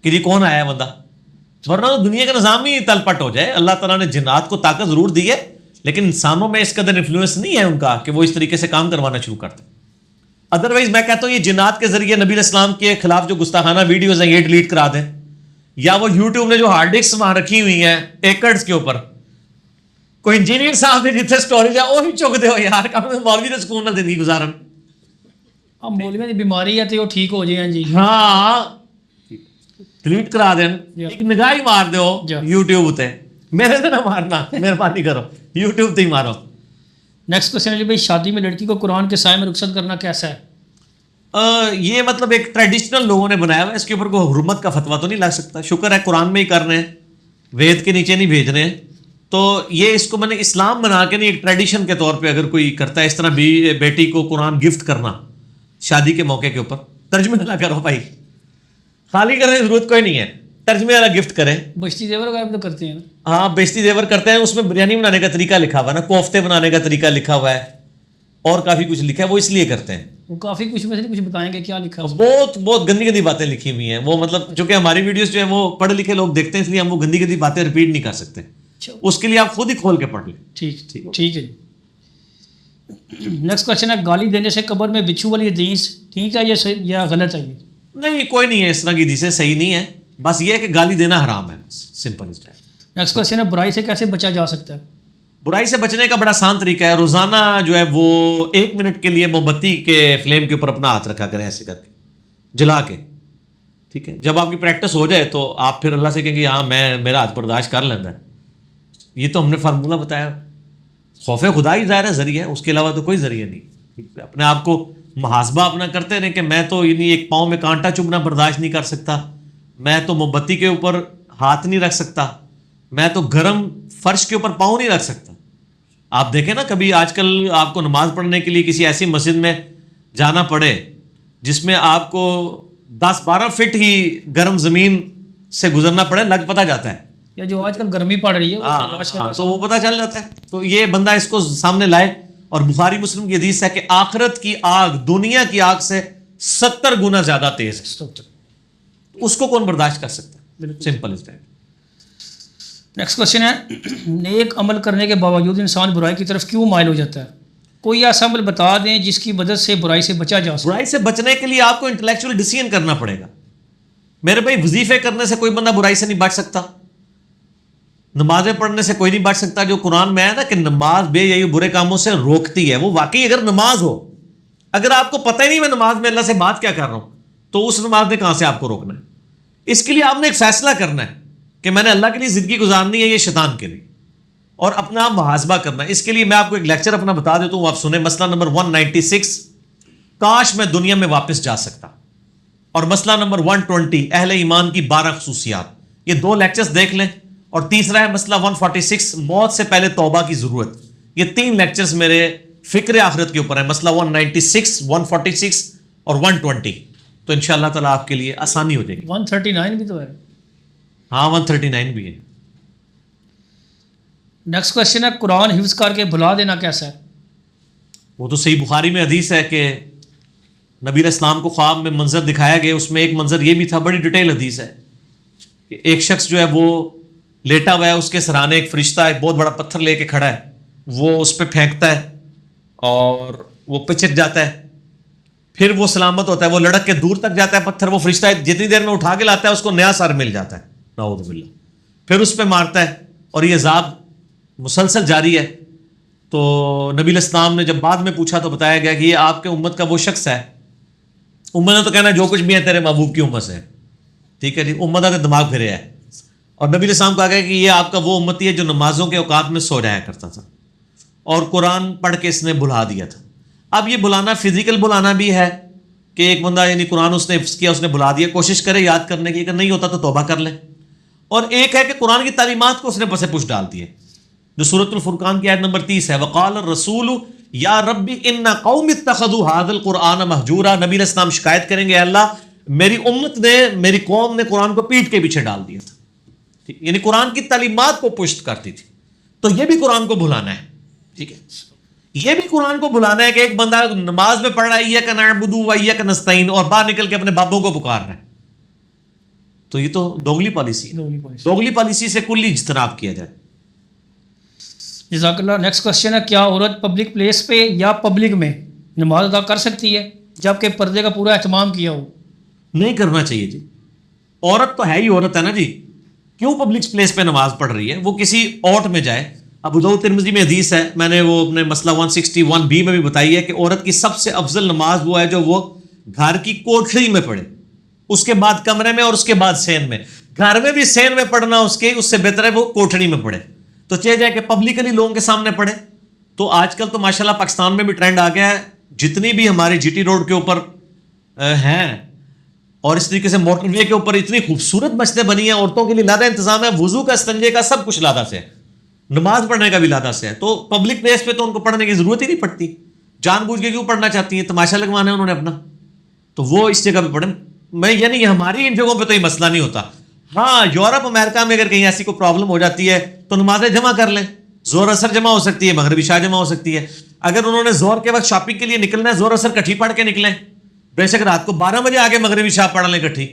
کہ جی کون آیا ہے بندہ. ورنہ تو دنیا کا نظام ہی تل پٹ ہو جائے. اللہ تعالیٰ نے جنات کو طاقت ضرور دی ہے، لیکن انسانوں میں اس قدر انفلوئنس نہیں ہے ان کا کہ وہ اس طریقے سے کام کروانا شروع کرتے. ادروائز میں کہتا ہوں یہ جنات کے ذریعے نبی علیہ السلام کے خلاف جو گستاخانہ ویڈیوز ہیں یہ ڈیلیٹ کرا دیں، یا وہ یوٹیوب نے جو ہارڈ ڈسک وہاں رکھی ہوئی ہیں ایکڑز کے اوپر، کوئی انجینئر صاحب نے جتنے اسٹوریج ہے وہی چک دے ہو یار، کم مولوی نے سکون نہ زندگی گزارن. اب مولوی کی بیماری ہے تو وہ ٹھیک ہو جائیں جی. ہاں ڈیلیٹ کرا دیں، ایک نگاہ ہی مار دو یوٹیوب تے، میرے سے نہ مارنا، مہربانی کرو یوٹیوب تے ہی مارو. نیکسٹ کوشچن ہے بھائی، شادی میں لڑکی کو قرآن کے سائے میں رخصت کرنا کیسا ہے؟ یہ مطلب ایک ٹریڈیشنل لوگوں نے بنایا ہوا ہے، اس کے اوپر کوئی حرمت کا فتویٰ تو نہیں لگ سکتا. شکر ہے قرآن میں ہی کر رہے ہیں، وید کے نیچے نہیں بھیج رہے ہیں. تو یہ اس کو میں نے اسلام بنا کے نہیں، ایک ٹریڈیشن کے طور پہ اگر کوئی کرتا ہے اس طرح بھی بیٹی کو قرآن گفٹ کرنا شادی کے موقع کے اوپر، ترجمے نہ کرو بھائی، خالی کرنے کی ضرورت کوئی نہیں ہے، ترجمے والا گفٹ کریں. بشتی زیور غائب تو کرتے ہیں نا؟ ہاں بیشتی زیور کرتے ہیں، اس میں بریانی بنانے کا طریقہ لکھا ہوا ہے نا، کوفتے بنانے کا طریقہ لکھا ہوا ہے، اور کافی کچھ لکھا ہے، وہ اس لیے کرتے ہیں. وہ کافی کچھ میں سے کچھ بتائیں گے کیا لکھا ہے اس میں؟ بہت بہت گندی گندی باتیں لکھی ہوئی ہیں وہ، مطلب چونکہ ہماری ویڈیوز جو ہیں وہ پڑھے لکھے لوگ دیکھتے ہیں، اس لیے ہم وہ گندی گندی باتیں ریپیٹ نہیں کر سکتے. اچھا، اس کے لیے آپ خود ہی کھول کے پڑھ لیں. ٹھیک ہے جی. نیکسٹ کوشچن ہے گالی دینے سے قبر میں بچھو والی حدیث ٹھیک ہے یا غلط ہے یہ؟ نہیں، کوئی نہیں ہے اس طرح کی حدیثیں صحیح نہیں ہے، بس یہ ہے کہ گالی دینا حرام ہے، simple is that. Next question ہے برائی سے کیسے بچا جا سکتا ہے؟ برائی سے بچنے کا بڑا آسان طریقہ ہے، روزانہ جو ہے وہ 1 منٹ کے لیے موم بتی کے فلیم کے اوپر اپنا ہاتھ رکھا کریں، ایسے کر کے جلا کے. ٹھیک ہے، جب آپ کی پریکٹس ہو جائے تو آپ پھر اللہ سے کہیں گے ہاں میرا ہاتھ برداشت کر لینا ہے. یہ تو ہم نے فارمولہ بتایا. خوف خدا ہی ظاہر ہے ذریعہ ہے، اس کے علاوہ تو کوئی ذریعہ نہیں. اپنے آپ کو محاسبہ اپنا کرتے رہیں کہ میں تو یعنی ایک پاؤں میں کانٹا چبھنا برداشت نہیں کر سکتا، میں تو موم بتی کے اوپر ہاتھ نہیں رکھ سکتا، میں تو گرم فرش کے اوپر پاؤں نہیں رکھ سکتا. آپ دیکھیں نا، کبھی آج کل آپ کو نماز پڑھنے کے لیے کسی ایسی مسجد میں جانا پڑے جس میں آپ کو 10-12 فٹ ہی گرم زمین سے گزرنا پڑے، لگ پتہ جاتا ہے. یا جو آج کل گرمی پڑ رہی ہے تو وہ پتہ چل جاتا ہے. تو یہ بندہ اس کو سامنے لائے، اور بخاری مسلم کی حدیث ہے کہ آخرت کی آگ دنیا کی آگ سے 70 گنا زیادہ تیز ہے. اس کو کون برداشت کر سکتا ہے؟ Simple is that. Next question ہے نیک عمل کرنے کے باوجود انسان برائی کی طرف کیوں مائل ہو جاتا ہے؟ کوئی ایسا عمل بتا دیں جس کی مدد سے برائی سے بچا جا سکے. برائی سے بچنے کے لیے آپ کو انٹلیکچوئل ڈیسیژن کرنا پڑے گا. میرے بھائی وظیفے کرنے سے کوئی بندہ برائی سے نہیں بچ سکتا، نمازیں پڑھنے سے کوئی نہیں بچ سکتا. جو قرآن میں ہے نا کہ نماز بے یہی برے کاموں سے روکتی ہے، وہ واقعی اگر نماز ہو، اگر آپ کو پتہ ہی نہیں میں نماز میں اللہ سے بات کیا کر رہا ہوں، تو اس نماز نے کہاں سے آپ کو روکنا ہے؟ اس کے لیے آپ نے ایک فیصلہ کرنا ہے کہ میں نے اللہ کے لیے زندگی گزارنی ہے، یہ شیطان کے لیے، اور اپنا آپ محاسبہ کرنا ہے. اس کے لیے میں آپ کو ایک لیکچر اپنا بتا دیتا ہوں، آپ سنیں. مسئلہ نمبر 196، کاش میں دنیا میں واپس جا سکتا. اور مسئلہ نمبر 120، اہل ایمان کی 12 خصوصیات. یہ 2 لیکچرز دیکھ لیں. اور تیسرا ہے مسئلہ 146، موت سے پہلے توبہ کی ضرورت. یہ 3 لیکچرز میرے فکر آخرت کے اوپر ہیں، مسئلہ 196، 146 اور 120. تو انشاءاللہ تعالیٰ آپ کے لیے آسانی ہو جائے گی. 139 بھی تو ہے. ہاں 139 بھی ہے. نیکسٹ کوشچن ہے قرآن حفظ کر کے بھلا دینا کیسا ہے؟ وہ تو صحیح بخاری میں حدیث ہے کہ نبی علیہ السلام کو خواب میں منظر دکھایا گیا. اس میں ایک منظر یہ بھی تھا، بڑی ڈیٹیل حدیث ہے، کہ ایک شخص جو ہے وہ لیٹا ہوا ہے، اس کے سرانے ایک فرشتہ ایک بہت بڑا پتھر لے کے کھڑا ہے، وہ اس پہ پھینکتا ہے اور وہ پچک جاتا ہے، پھر وہ سلامت ہوتا ہے، وہ لڑک کے دور تک جاتا ہے پتھر، وہ فرشتہ جتنی دیر میں اٹھا کے لاتا ہے اس کو نیا سر مل جاتا ہے، نعوذ باللہ، پھر اس پہ مارتا ہے، اور یہ عذاب مسلسل جاری ہے. تو نبی علیہ السلام نے جب بعد میں پوچھا تو بتایا گیا کہ یہ آپ کے امت کا وہ شخص ہے. امت نے تو کہنا جو کچھ بھی ہے تیرے محبوب کی امت سے، ٹھیک ہے جی، امت نے دماغ پھرے ہے. اور نبی علیہ السلام کہا گیا کہ یہ آپ کا وہ امتی ہے جو نمازوں کے اوقات میں سو جایا کرتا تھا، اور قرآن پڑھ کے اس نے بھلا دیا تھا. اب یہ بلانا فزیکل بلانا بھی ہے کہ ایک بندہ یعنی قرآن اس نے حفظ کیا، اس نے بلا دیا، کوشش کرے یاد کرنے کی، اگر نہیں ہوتا تو توبہ کر لے. اور ایک ہے کہ قرآن کی تعلیمات کو اس نے پسے پش ڈال دی ہے، جو سورۃ الفرقان کی آیت نمبر 30 ہے، وقال الرسول یا ربی ان قوم اتخذوا هذا القرآن مہجورا. نبی علیہ السلام شکایت کریں گے، اللہ میری امت نے، میری قوم نے قرآن کو پیٹ کے پیچھے ڈال دیا تھا، یعنی قرآن کی تعلیمات کو پشت کرتی تھی. تو یہ بھی قرآن کو بھلانا ہے، ٹھیک ہے، یہ بھی قرآن کو بھلانا ہے کہ ایک بندہ نماز میں پڑھ رہا ہے ایاک نعبد و ایاک نستعین، اور باہر نکل کے اپنے بابوں کو پکار رہا ہے. تو یہ تو دوگلی پالیسی ہے. دوگلی پالیسی سے کلی اجتناب کیا جائے. جزاک اللہ. نیکسٹ کوشچن ہے کیا عورت پبلک پلیس پہ یا پبلک میں نماز ادا کر سکتی ہے جبکہ پردے کا پورا اہتمام کیا ہو؟ نہیں کرنا چاہیے جی. عورت تو ہے ہی عورت ہے نا جی، کیوں پبلک پلیس پہ نماز پڑھ رہی ہے؟ وہ کسی اوٹ میں جائے. ابو داؤد ترمذی میں حدیث ہے، میں نے وہ اپنے مسئلہ 161B میں بھی بتائی ہے کہ عورت کی سب سے افضل نماز وہ ہے جو وہ گھر کی کوٹھری میں پڑھے، اس کے بعد کمرے میں، اور اس کے بعد سین میں. گھر میں بھی سین میں پڑھنا اس سے بہتر ہے وہ کوٹھڑی میں پڑھے. تو چاہے جائے کہ پبلکلی لوگوں کے سامنے پڑھے. تو آج کل تو ماشاءاللہ پاکستان میں بھی ٹرینڈ آ گیا ہے، جتنی بھی ہماری جی ٹی روڈ کے اوپر ہیں اور اس طریقے سے موٹر وے کے اوپر اتنی خوبصورت مسجدیں بنی ہیں، عورتوں کے لیے لادہ انتظام ہے، وضو کا، استنجے کا، سب کچھ لادہ سے ہے، نماز پڑھنے کا بھی لادہ سے ہے. تو پبلک پلیس پہ تو ان کو پڑھنے کی ضرورت ہی نہیں پڑتی. جان بوجھ کے کیوں پڑھنا چاہتی ہیں؟ تماشا لگوانا ہے انہوں نے اپنا، تو وہ اس جگہ پہ پڑھیں. میں یعنی ہماری ان جگہوں پہ تو یہ مسئلہ نہیں ہوتا. ہاں یورپ امریکہ میں اگر کہیں ایسی کوئی پرابلم ہو جاتی ہے تو نمازیں جمع کر لیں، زور اثر جمع ہو سکتی ہے، مغرب عشاء جمع ہو سکتی ہے. اگر انہوں نے زہر کے وقت شاپنگ کے لیے نکلنا ہے زہر اثر کٹھی پڑھ کے نکلیں, بے شک رات کو 12 بجے آگے مغربی عشاء پڑھ لیں کٹھی,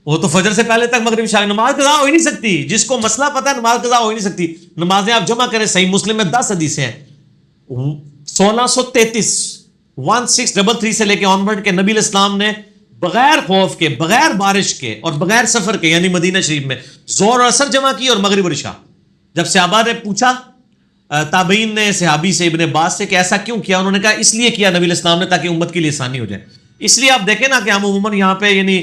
وہ تو فجر سے پہلے تک مغربی عشاء نماز قضا ہو ہی نہیں سکتی. جس کو مسئلہ پتہ ہے نماز قضا ہو ہی نہیں سکتی. نمازیں آپ جمع کریں, صحیح مسلم میں 10 حدیثیں ہیں, 1633 1633 سے لے کے آنورڈ کے نبی علیہ السلام نے بغیر خوف کے, بغیر بارش کے اور بغیر سفر کے, یعنی مدینہ شریف میں ظہر اور عصر جمع کی اور مغرب اور عشاء. جب صحابہ نے پوچھا تابعین نے صحابی سے ابن عباس سے کہ ایسا کیوں کیا, انہوں نے کہا اس لیے کیا نبی علیہ السلام نے تاکہ امت کے لیے آسانی ہو جائے. اس لیے آپ دیکھیں نا کہ ہم عموماً یہاں پہ یعنی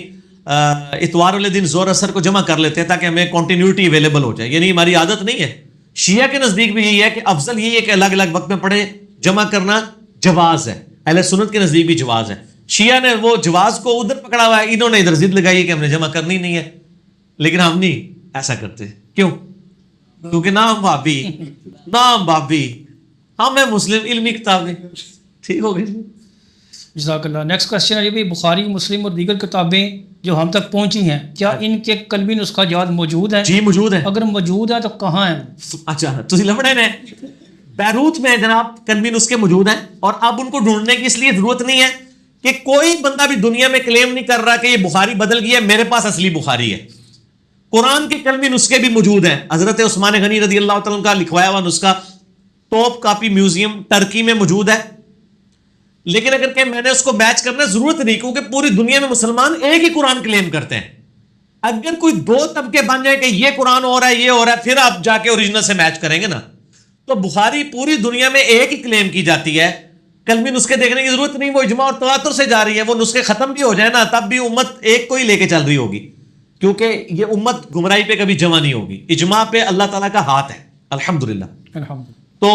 اتوار والے دن ظہر عصر کو جمع کر لیتے ہیں تاکہ ہمیں کنٹینیوٹی اویلیبل ہو جائے, یعنی ہماری عادت نہیں ہے. شیعہ کے نزدیک بھی یہی ہے کہ افضل یہی ہے کہ الگ الگ وقت میں پڑھیں, جمع کرنا جواز ہے. اہل سنت کے نزدیک بھی جواز ہے. شیعہ نے وہ جواز کو ادھر پکڑا ہوا ہے, انہوں نے ادھر ضد لگائی ہے کہ ہم نے جمع کرنی نہیں ہے, لیکن ہم نہیں ایسا کرتے. کیوں؟ کیونکہ نام بابی ہم ہیں مسلم علمی کتابیں. ٹھیک ہو گئی. جزاک اللہ. نیکسٹ کوشچن ہے یہ بخاری مسلم اور دیگر کتابیں جو ہم تک پہنچی ہیں کیا ان کے قلبی نسخہ جات موجود ہیں؟ جی موجود ہیں. اگر موجود ہے تو کہاں ہیں؟ اچھا تسی لفڑے نے بیروت میں جناب قلبی نسخے موجود ہیں, اور اب ان کو ڈھونڈنے کی اس لیے ضرورت نہیں ہے کہ کوئی بندہ بھی دنیا میں کلیم نہیں کر رہا کہ یہ بخاری بدل گیا, میرے پاس اصلی بخاری ہے. قرآن کے قلبی نسخے بھی موجود ہیں. حضرت عثمان غنی رضی اللہ تعالیٰ کا لکھوایا ہوا نسخہ ٹاپ کاپی میوزیم ٹرکی میں موجود ہے, لیکن اگر کہ میں نے اس کو میچ کرنا ضرورت نہیں, کیونکہ پوری دنیا میں مسلمان ایک ہی قرآن کلیم کرتے ہیں. اگر کوئی دو طبقے بن جائے کہ یہ قرآن ہو رہا ہے یہ ہو رہا ہے, پھر آپ جا کے اوریجنل سے میچ کریں گے نا. تو بخاری پوری دنیا میں ایک ہی کلیم کی جاتی ہے, قلمی نسخے دیکھنے کی ضرورت نہیں, وہ اجماع اور تواتر سے جا رہی ہے. وہ نسخے ختم بھی ہو جائے نا تب بھی امت ایک کو ہی لے کے چل رہی ہوگی, کیونکہ یہ امت گمراہی پہ کبھی جمع نہیں ہوگی. اجماع پہ اللہ تعالیٰ کا ہاتھ ہے الحمدللہ. تو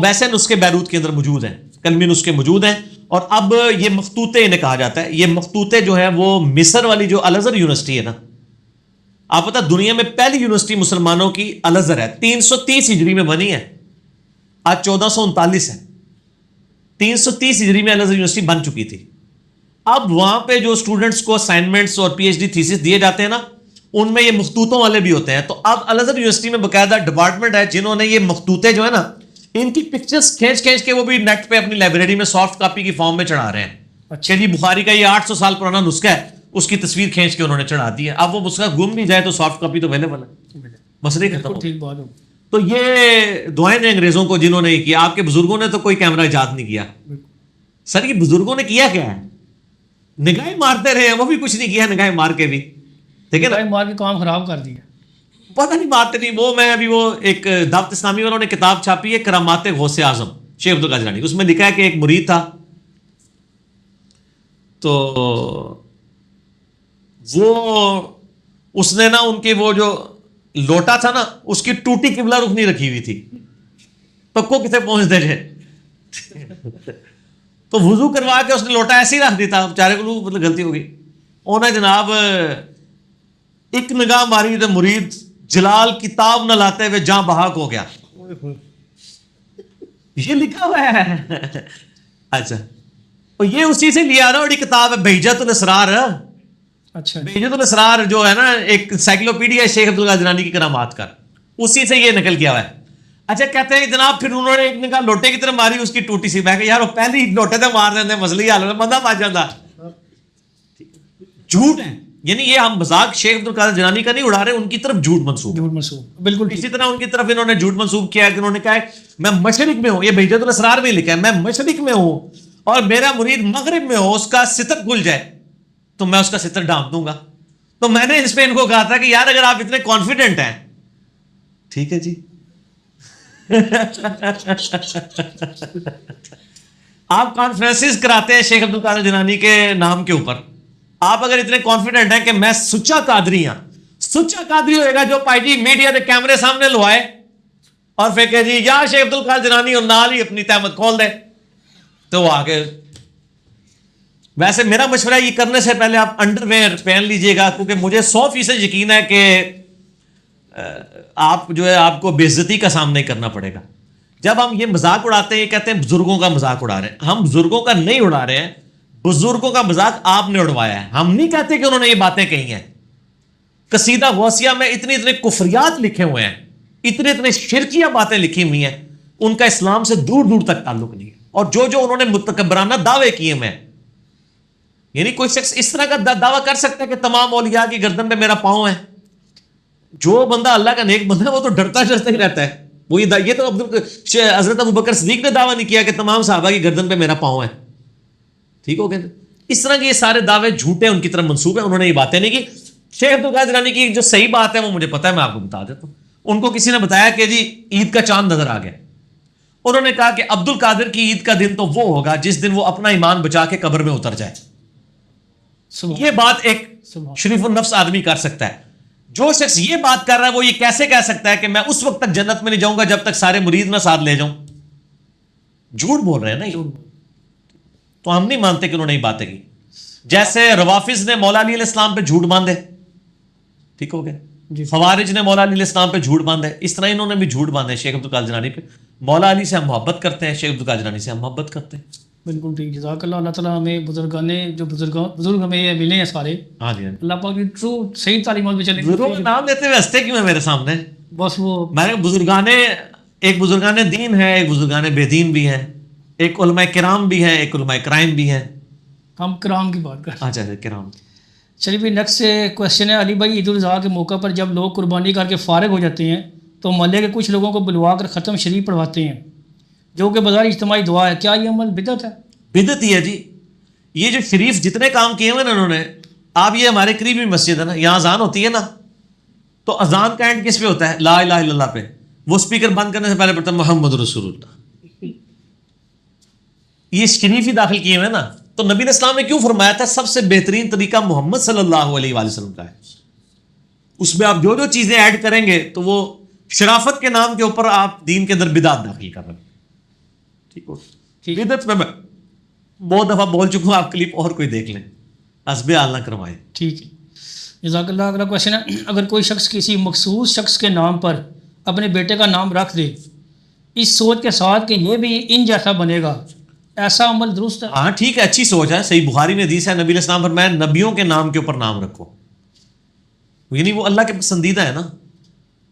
ویسے نسخے بیروت کے اندر موجود ہیں, قلمی نسخے موجود ہیں. اور اب یہ مخطوطے انہیں کہا جاتا ہے. یہ مخطوطے جو ہیں وہ مصر والی جو الازہر یونیورسٹی ہے نا, آپ پتہ دنیا میں پہلی یونیورسٹی مسلمانوں کی الازہر ہے, 330 ہجری میں بنی ہے, آج 1439 ہے. 330 ہجری میں الازہر یونیورسٹی بن چکی تھی. اب وہاں پہ جو اسٹوڈنٹس کو اسائنمنٹس اور پی ایچ ڈی تھیسس دیے جاتے ہیں نا, ان میں یہ مخطوطوں والے بھی ہوتے ہیں. تو اب الازہر یونیورسٹی میں باقاعدہ ڈپارٹمنٹ ہے جنہوں نے یہ مخطوطے جو ہے نا ان کی پکچرز کھینچ کے وہ بھی نیٹ پہ اپنی لائبریری میں سافٹ کاپی کی فارم میں چڑھا رہے ہیں. اچھا جی بخاری کا یہ 800 سال پرانا نسخہ ہے, اس کی تصویر کھینچ کے انہوں نے چڑھا دی ہے. اب وہ نسخہ گم بھی جائے تو سافٹ کاپی تو اویلیبل ہے, مسئلہ ختم ہو. ٹھیک بات ہو. تو یہ دعائیں دیں انگریزوں کو جنہوں نے کیا. آپ کے بزرگوں نے تو کوئی کیمرہ ایجاد نہیں کیا. سر یہ بزرگوں نے کیا کیا ہے؟ نگاہیں مارتے رہے ہیں, وہ بھی کچھ نہیں کیا نگاہیں مار کے بھی. ٹھیک ہے نا, مار کے کام خراب کر دیا. پتہ نہیں مارتے نہیں. وہ میں ابھی وہ ایک دعوت اسلامی والوں نے کتاب چھاپی ہے کرامات غوث اعظم شیخ عبدالقادر جیلانی, اس میں لکھا ہے کہ ایک مرید تھا تو وہ اس نے نا ان کی وہ جو لوٹا تھا نا اس کی ٹوٹی قبلہ رخ نہیں رکھی ہوئی تھی, پکو کتنے پہنچ دے جائے. تو وضو کروا کے اس نے لوٹا ایسے ہی رکھ دیتا, بیچارے کو مطلب غلطی ہو گئی. انہیں جناب ایک نگاہ ماری تو مرید جلال کتاب نہ لاتے ہوئے جہاں بحق ہو گیا. یہ لکھا ہوا ہے. اچھا یہ اسی سے لیا نا, بڑی کتاب ہے بہجت الاسرار. اچھا بہجت الاسرار جو ہے نا ایک انسائکلوپیڈیا ہے شیخ عبدالقادر جیلانی کی کرامات کا, اسی سے یہ نقل کیا ہوا ہے. اچھا کہتے ہیں جناب پھر انہوں نے ایک نگاہ لوٹے کی طرف ماری, اس کی ٹوٹی سی. میں کہ یار وہ پہلی لوٹے تے مار دیندے, مسئلہ ہی حل ہوتا, بندہ بچ جاتا. جھوٹ ہے, یعنی یہ ہم مذاق شیخ عبدالقادر جیلانی کا نہیں اڑا رہے, ان کی طرف جھوٹ منسوب بالکل. اسی طرح ان کی طرف انہوں نے جھوٹ منسوب کیا کہ انہوں نے کہا ہے میں مشرق میں ہوں, یہ بہجت الاسرار میں لکھا ہے میں مشرق میں ہوں اور میرا مرید مغرب میں ہو, اس کا ستر کھل جائے تو میں اس کا ستر ڈھانپ دوں گا. تو میں نے اس پہ ان کو کہا تھا کہ یار اگر آپ اتنے کانفیڈنٹ ہیں, ٹھیک ہے جی آپ کانفرنسز کراتے ہیں شیخ عبدالقادر جیلانی کے نام کے اوپر, آپ اگر اتنے کانفیڈنٹ ہیں کہ میں سچا قادری ہوں, سچا قادری ہوئے گا جو پائی جی میڈیا کے کیمرے سامنے لوائے اور پھر کہ جی یا شیخ عبدالقادر جیلانی اور نال ہی اپنی تہمت کھول دے, تو وہ آگے. ویسے میرا مشورہ یہ کرنے سے پہلے آپ انڈر ویئر پہن لیجئے گا, کیونکہ مجھے 100% یقین ہے کہ آپ جو ہے آپ کو بے عزتی کا سامنا کرنا پڑے گا. جب ہم یہ مذاق اڑاتے ہیں, یہ کہتے ہیں بزرگوں کا مذاق اڑا رہے ہیں, ہم بزرگوں کا نہیں اڑا رہے ہیں, بزرگوں کا مذاق آپ نے اڑوایا ہے. ہم نہیں کہتے کہ انہوں نے یہ باتیں کہی ہیں. قصیدہ غوثیہ میں اتنے کفریات لکھے ہوئے ہیں, اتنے شرکیہ باتیں لکھی ہوئی ہیں ان کا اسلام سے دور دور تک تعلق نہیں ہے. اور جو انہوں نے متکبرانہ دعوے کیے میں، یعنی کوئی شخص اس طرح کا دعویٰ کر سکتا ہے کہ تمام اولیاء کی گردن پہ میرا پاؤں ہے. جو بندہ اللہ کا نیک بندہ ہے وہ تو ڈرتا ہی رہتا ہے. وہ یہ تو حضرت ابوبکر صدیق نے دعویٰ نہیں کیا کہ تمام صحابہ کی گردن پہ میرا پاؤں ہے. ٹھیک ہو گیا. اس طرح کے یہ سارے دعوے جھوٹے ان کی طرف منسوب ہیں. انہوں نے یہ باتیں نہیں کی. شیخ عبد القادر جیلانی کی جو صحیح بات ہے وہ مجھے پتا ہے، میں آپ کو بتا دیتا ہوں. ان کو کسی نے بتایا کہ جی عید کا چاند نظر آ گیا. انہوں نے کہا کہ عبد القادر کی عید کا دن تو وہ ہوگا جس دن وہ اپنا ایمان بچا کے قبر میں اتر جائے. یہ بات ایک شریف النفس آدمی کر سکتا ہے. جو شخص یہ بات کر رہا ہے وہ یہ کیسے کہہ سکتا ہے کہ میں اس وقت تک جنت میں نہیں جاؤں گا جب تک سارے مرید نہ ساتھ لے جاؤں؟ جھوٹ بول رہے ہیں نا یہ. تو ہم نہیں مانتے کہ انہوں نے یہ باتیں کی. جیسے روافظ نے مولا علی علیہ السلام پہ جھوٹ باندھے، ٹھیک ہو گیا، خوارج نے مولا علی علیہ السلام پہ جھوٹ باندھے، اس طرح انہوں نے بھی جھوٹ باندھے شیخ عبد القادر جیلانی پہ. مولا علی سے ہم محبت کرتے ہیں، شیخ عبد القادر جیلانی سے ہم محبت کرتے ہیں. بالکل ٹھیک. جزاک اللہ. اللہ تعالیٰ ہمیں بزرگ ہمیں یہ ملے ہیں سارے. ہاں جی، اللہ پاک کی ٹرو صحیح تعلیمات پہ چلیں. بزرگوں نام لیتے ہوئے ہنستے کیوں ہیں میرے سامنے؟ بس وہ میں ایک بزرگان دین ہے، ایک بزرگان بے دین بھی ہیں، ایک علماء کرام بھی ہیں، ایک علماء کرائم بھی ہیں. ہم کرام کی بات کر. اچھا کرام. چلیے پھر نیکسٹ کویشچن ہے. علی بھائی، عید الاضحیٰ کے موقع پر جب لوگ قربانی کر کے فارغ ہو جاتے ہیں تو محلے کے کچھ لوگوں کو بلوا کر ختم شریف پڑھواتے ہیں جو کہ بظاہر اجتماعی دعا ہے. کیا یہ عمل بدعت ہے؟ بدعت ہی ہے جی. یہ جو شریف جتنے کام کیے ہوئے نا انہوں نے، آپ یہ ہمارے قریبی مسجد ہے نا، یہاں اذان ہوتی ہے نا، تو اذان کا اینڈ کس پہ ہوتا ہے؟ لا الہ الا اللہ پہ. وہ اسپیکر بند کرنے سے پہلے پڑھتا ہے محمد رسول اللہ. یہ شریف ہی داخل کیے ہوئے نا. تو نبی علیہ السلام نے کیوں فرمایا تھا سب سے بہترین طریقہ محمد صلی اللہ علیہ وآلہ وسلم کا ہے. اس میں آپ جو چیزیں ایڈ کریں گے تو وہ شرافت کے نام کے اوپر آپ دین کے اندر بدعت داخل کر رہے ہیں. ٹھیک ہو. بدعت میں بہت دفعہ بول چکا ہوں، آپ کلپ اور کوئی دیکھ لیں، حسب حال نہ کروائیں. ٹھیک ہے. جزاک اللہ. اگلا کویشچن ہے. اگر کوئی شخص کسی مخصوص شخص کے نام پر اپنے بیٹے کا نام رکھ دے اس سوچ کے ساتھ کہ یہ بھی ان جیسا بنے گا، ایسا عمل درست ہے؟ ہاں ٹھیک ہے، اچھی سوچ ہے. صحیح بخاری میں حدیث ہے، نبی علیہ السلام فرمایا نبیوں کے نام کے اوپر نام رکھو، یعنی وہ اللہ کے پسندیدہ ہے نا.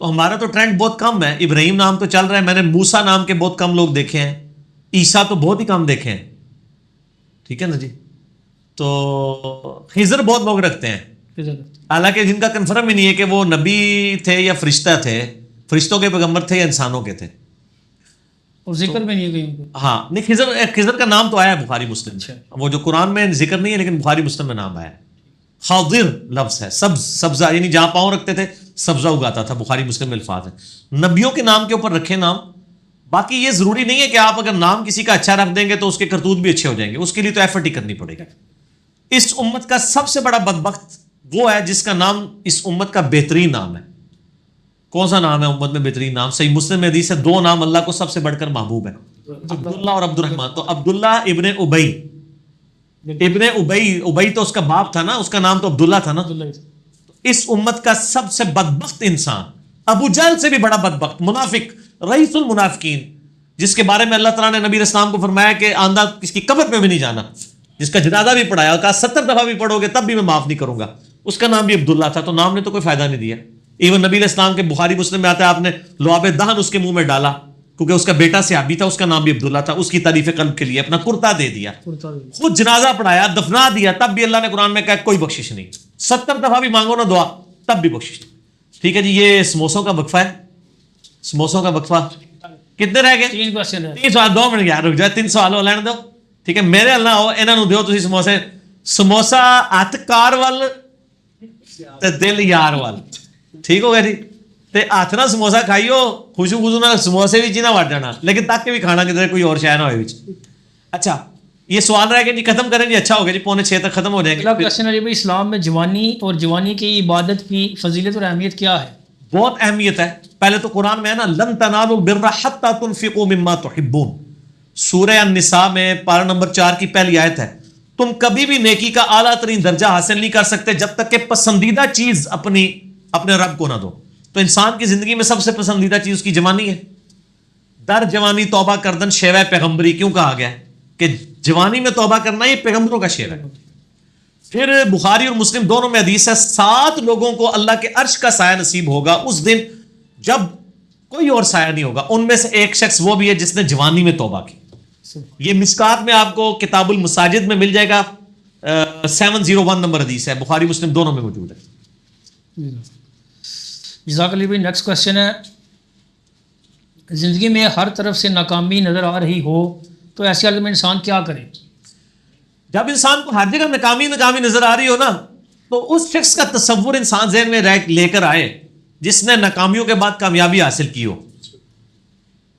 تو ہمارا تو ٹرینڈ بہت کم ہے. ابراہیم نام تو چل رہا ہے، میں نے موسیٰ نام کے بہت کم لوگ دیکھے ہیں، عیسیٰ تو بہت ہی کم دیکھے ہیں. ٹھیک ہے نا جی. تو خضر بہت لوگ رکھتے ہیں، حالانکہ جن کا کنفرم ہی نہیں ہے کہ وہ نبی تھے یا فرشتہ تھے، فرشتوں کے پیغمبر تھے یا انسانوں کے تھے. اور ذکر میں نہیں ہے کہیں. ہاں نہیں، خضر کا نام تو آیا ہے بخاری مسلم میں. وہ جو قرآن میں ذکر نہیں ہے لیکن بخاری مسلم میں نام آیا ہے. خاضر لفظ ہے، سبزہ، یعنی جہاں پاؤں رکھتے تھے سبزہ اگاتا تھا. بخاری مسلم میں الفاظ ہیں. نبیوں کے نام کے اوپر رکھے نام. باقی یہ ضروری نہیں ہے کہ آپ اگر نام کسی کا اچھا رکھ دیں گے تو اس کے کرتوت بھی اچھے ہو جائیں گے. اس کے لیے تو ایفرٹ ہی کرنی پڑے گی. اس امت کا سب سے بڑا بدبخت وہ ہے جس کا نام اس امت کا بہترین نام ہے. کون سا نام ہے امت میں بہترین نام؟ صحیح مسلم میں حدیث ہے، دو نام اللہ کو سب سے بڑھ کر محبوب ہے، عبداللہ اور عبد الرحمن. تو عبداللہ ابن ابئی، ابئی تو اس کا باپ تھا نا، اس کا نام تو عبداللہ تھا نا. اس امت کا سب سے بدبخت انسان، ابو جہل سے بھی بڑا بدبخت، منافق، رئیس المنافقین، جس کے بارے میں اللہ تعالیٰ نے نبی علیہ السلام کو فرمایا کہ آندہ کس کی قبر پہ بھی نہیں جانا، جس کا جنازہ بھی پڑھایا اور کہا 70 دفعہ بھی پڑھو گے تب بھی میں معاف نہیں کروں گا. اس کا نام بھی عبداللہ تھا. تو نام نے تو کوئی فائدہ نہیں دیا. ایون نبی علیہ السلام کے بخاری مسلم میں آتا ہے آپ نے لعاب دہن اس کے منہ میں ڈالا کیونکہ اس کا بیٹا صحابی تھا، اس کا نام بھی عبداللہ تھا. اس کی تعریف قلب کے لیے اپنا کرتا دے دیا، خود جنازہ پڑھایا، دفنا دیا، تب بھی اللہ نے قرآن میں کہا کوئی بخشش نہیں. 70 دفعہ بھی مانگو نا دعا تب بھی بخشش نہیں. ٹھیک ہے جی. یہ سموسوں کا وقفہ ہے. سموسوں کا وقفہ کتنے رہ گئے؟ 3 کویشچن ہے. 3 سوال. 2 منٹ یار رک جائے. 3 سوال ہو لینے دو. ٹھیک ہے. میرے اللہ ہو انہاں نوں دیو تسی سموسے. سموسا ہاتھ کار وال تے دل یار وال. ٹھیک ہو گیا جی. تے ہاتھ نہ سموسا کھائیو، خوشو خوشو نہ سموسے بھی نہ وٹ جانا، لیکن تک کے بھی کھانا کدھر کوئی اور شے نہ ہوئے. اچھا یہ سوال رہ گیا جی، ختم کریں جی. اچھا ہو گیا جی، 5:45 تک ختم ہو جائیں گے. اگلا کویشچن ہے بھائی، اسلام میں جوانی اور جوانی کی عبادت کی فضیلت اور اہمیت کیا ہے؟ بہت اہمیت ہے. پہلے تو قرآن میں ہے نا، لن تنالوا البر حتی تنفقوا مما تحبون. سورہ النساء میں پارہ نمبر 4 کی پہلی آیت ہے. تم کبھی بھی نیکی کا اعلیٰ ترین درجہ حاصل نہیں کر سکتے جب تک کہ پسندیدہ چیز اپنے رب کو نہ دو. تو انسان کی زندگی میں سب سے پسندیدہ چیز اس کی جوانی ہے. در جوانی توبہ کردن شیوہ پیغمبری کیوں کہا گیا ہے؟ کہ جوانی میں توبہ کرنا یہ پیغمبروں کا شیوہ ہے. پھر بخاری اور مسلم دونوں میں حدیث ہے 7 لوگوں کو اللہ کے عرش کا سایہ نصیب ہوگا اس دن جب کوئی اور سایہ نہیں ہوگا. ان میں سے ایک شخص وہ بھی ہے جس نے جوانی میں توبہ کی. یہ مشکات میں آپ کو کتاب المساجد میں مل جائے گا, 701 نمبر حدیث ہے, بخاری مسلم دونوں میں موجود ہے. جزاک اللہ بھائی. نیکسٹ کوشچن ہے, زندگی میں ہر طرف سے ناکامی نظر آ رہی ہو تو ایسی حالت میں انسان کیا کرے؟ جب انسان کو ہر جگہ ناکامی نظر آ رہی ہو نا, تو اس شخص کا تصور انسان ذہن میں لے کر آئے جس نے ناکامیوں کے بعد کامیابی حاصل کی ہو,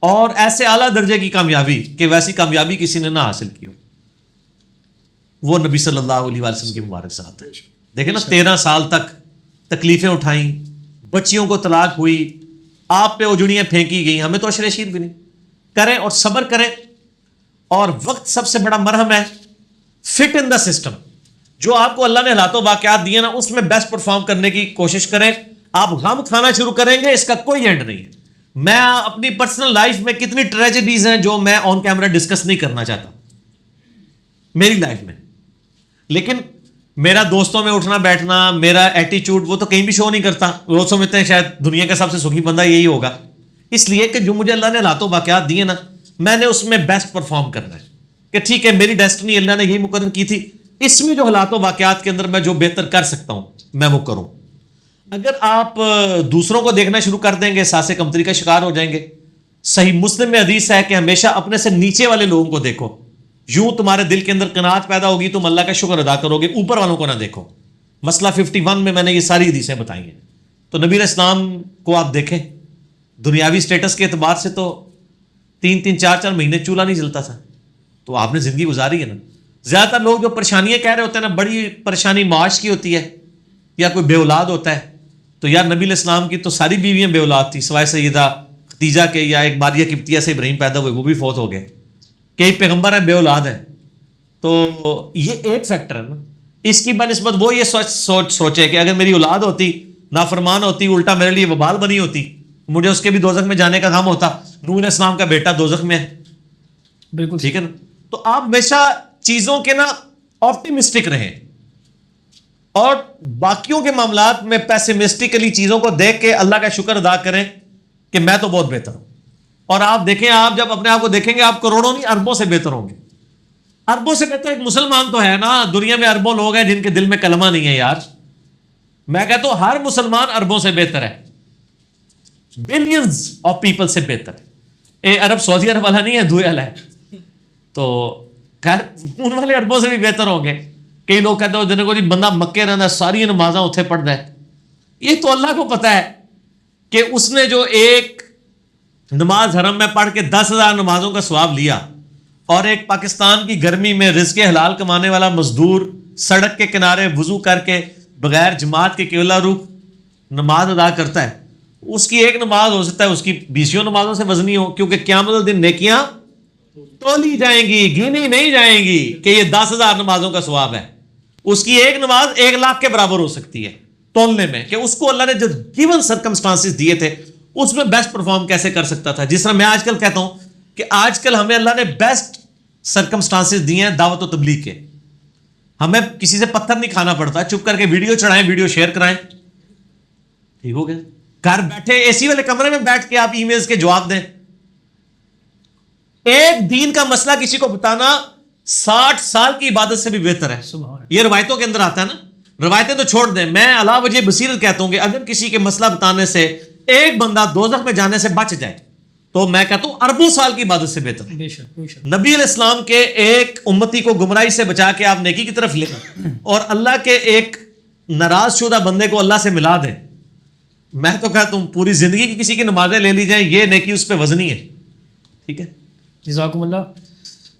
اور ایسے اعلیٰ درجے کی کامیابی کہ ویسی کامیابی کسی نے نہ حاصل کی ہو. وہ نبی صلی اللہ علیہ وسلم کی مبارک ساتھ ہے. دیکھیں نا, 13 سال تک تکلیفیں اٹھائیں, بچیوں کو طلاق ہوئی, آپ پہ اجڑیاں پھینکی گئیں, ہمیں تو عشر شیر بھی نہیں. کریں اور صبر کریں, اور وقت سب سے بڑا مرہم ہے. فٹ ان دا سسٹم, جو آپ کو اللہ نے حالات و واقعات دیے نا اس میں بیسٹ پرفارم کرنے کی کوشش کریں. آپ غم کھانا شروع کریں گے, اس کا کوئی اینڈ نہیں ہے. میں اپنی پرسنل لائف میں کتنی ٹریجڈیز ہیں جو میں آن کیمرہ ڈسکس نہیں کرنا چاہتا میری لائف میں, لیکن میرا دوستوں میں اٹھنا بیٹھنا, میرا ایٹیچیوڈ وہ تو کہیں بھی شو نہیں کرتا. وہ سمجھتے ہیں شاید دنیا کا سب سے سکھی بندہ یہی ہوگا, اس لیے کہ جو مجھے اللہ نے حالات و واقعات دیے نا, میں نے اس میں بیسٹ پرفارم کرنا ہے کہ ٹھیک ہے میری ڈیسٹنی اللہ نے یہی مقرر کی تھی, اس میں جو حالات و واقعات کے اندر میں جو بہتر کر سکتا ہوں میں وہ کروں. اگر آپ دوسروں کو دیکھنا شروع کر دیں گے سانسے کمتری کا شکار ہو جائیں گے. صحیح مسلم میں حدیث ہے کہ ہمیشہ اپنے سے نیچے والے لوگوں کو دیکھو, یوں تمہارے دل کے اندر قناعت پیدا ہوگی, تم اللہ کا شکر ادا کرو گے, اوپر والوں کو نہ دیکھو. مسئلہ 51 میں نے یہ ساری حدیثیں بتائی ہیں. تو نبی علیہ السلام کو آپ دیکھیں, دنیاوی سٹیٹس کے اعتبار سے تو 3 4 مہینے چولہا نہیں جلتا تھا, تو آپ نے زندگی گزاری ہے نا. زیادہ تر لوگ جو پریشانیاں کہہ رہے ہوتے ہیں نا, بڑی پریشانی معاش کی ہوتی ہے یا کوئی بے اولاد ہوتا ہے. تو یار نبی علیہ السلام کی تو ساری بیویاں بے اولاد تھی سوائے سیدہ خدیجہ کے, یا ایک باریہ قبطیہ سے ابراہیم پیدا ہوئے, وہ بھی فوت ہو گئے. کئی پیغمبر ہیں بے اولاد ہیں. تو یہ ایک فیکٹر ہے نا. اس کی بنسبت وہ یہ سوچے کہ اگر میری اولاد ہوتی, نافرمان ہوتی, الٹا میرے لیے وبال بنی ہوتی, مجھے اس کے بھی دوزخ میں جانے کا غم ہوتا. نوح علیہ السلام کا بیٹا دوزخ میں ہے. بالکل ٹھیک ہے نا. تو آپ ہمیشہ چیزوں کے نا آپٹیمسٹک رہیں, اور باقیوں کے معاملات میں پیسمسٹکلی چیزوں کو دیکھ کے اللہ کا شکر ادا کریں کہ میں تو بہت بہتر ہوں. اور آپ دیکھیں, آپ جب اپنے آپ کو دیکھیں گے آپ کروڑوں نہیں اربوں سے بہتر ہوں گے. اربوں سے بہتر ایک مسلمان تو ہے نا. دنیا میں اربوں لوگ ہیں جن کے دل میں کلمہ نہیں ہے یار. میں کہتا ہوں ہر مسلمان اربوں سے بہتر ہے, بلینز آف پیپل سے بہتر ہے. اے عرب سعودی عرب والا نہیں ہے, دھوئے والا ہے. تو خیر ان والے اربوں سے بھی بہتر ہوں گے. کئی لوگ کہتے ہو جن کو جی بندہ مکے رہنا ساری نمازاں اتنے پڑھنا ہے. یہ تو اللہ کو پتا ہے کہ اس نے جو ایک نماز حرم میں پڑھ کے 10,000 نمازوں کا ثواب لیا, اور ایک پاکستان کی گرمی میں رزق حلال کمانے والا مزدور سڑک کے کنارے وضو کر کے بغیر جماعت کے کیولا روح نماز ادا کرتا ہے, اس کی ایک نماز ہو سکتا ہے اس کی 20 نمازوں سے وزنی ہو, کیونکہ قیامت الدن نیکیاں تولی جائیں گی, گنی نہیں جائیں گی کہ یہ 10,000 نمازوں کا ثواب ہے. اس کی ایک نماز 1,00,000 کے برابر ہو سکتی ہے تولنے میں, کہ اس کو اللہ نے جو گیون سرکمسٹانسز دیے تھے اس میں بیسٹ پرفارم کیسے کر سکتا تھا. جس طرح میں آج کل کہتا ہوں کہ آج کل ہمیں اللہ نے بیسٹ سرکمسٹانسز دیے ہیں دعوت و تبلیغ کے. ہمیں کسی سے پتھر نہیں کھانا پڑتا, چپ کر کے ویڈیو چڑھائیں, ویڈیو شیئر کرائیں, ٹھیک ہو گیا. گھر بیٹھے اے سی والے کمرے میں بیٹھ کے آپ ای میلز کے جواب دیں. ایک دین کا مسئلہ کسی کو بتانا 60 سال کی عبادت سے بھی بہتر ہے. یہ روایتوں کے اندر آتا ہے نا. روایتیں تو چھوڑ دیں, میں علا وجہ بصیرت کہتا ہوں کہ اگر کسی کے مسئلہ بتانے سے ایک بندہ دوزخ میں جانے سے بچ جائے تو میں کہتا ہوں اربوں سال کی عبادت سے بہتر ہے. نبی علیہ السلام کے ایک امتی کو گمراہی سے بچا کے آپ نیکی کی طرف لے اور اللہ کے ایک ناراض شدہ بندے کو اللہ سے ملا دیں, میں تو کہتا ہوں پوری زندگی کی کسی کی نمازیں لے لی جائیں, یہ نیکی اس پہ وزنی ہے. ٹھیک ہے, جزاکم اللہ.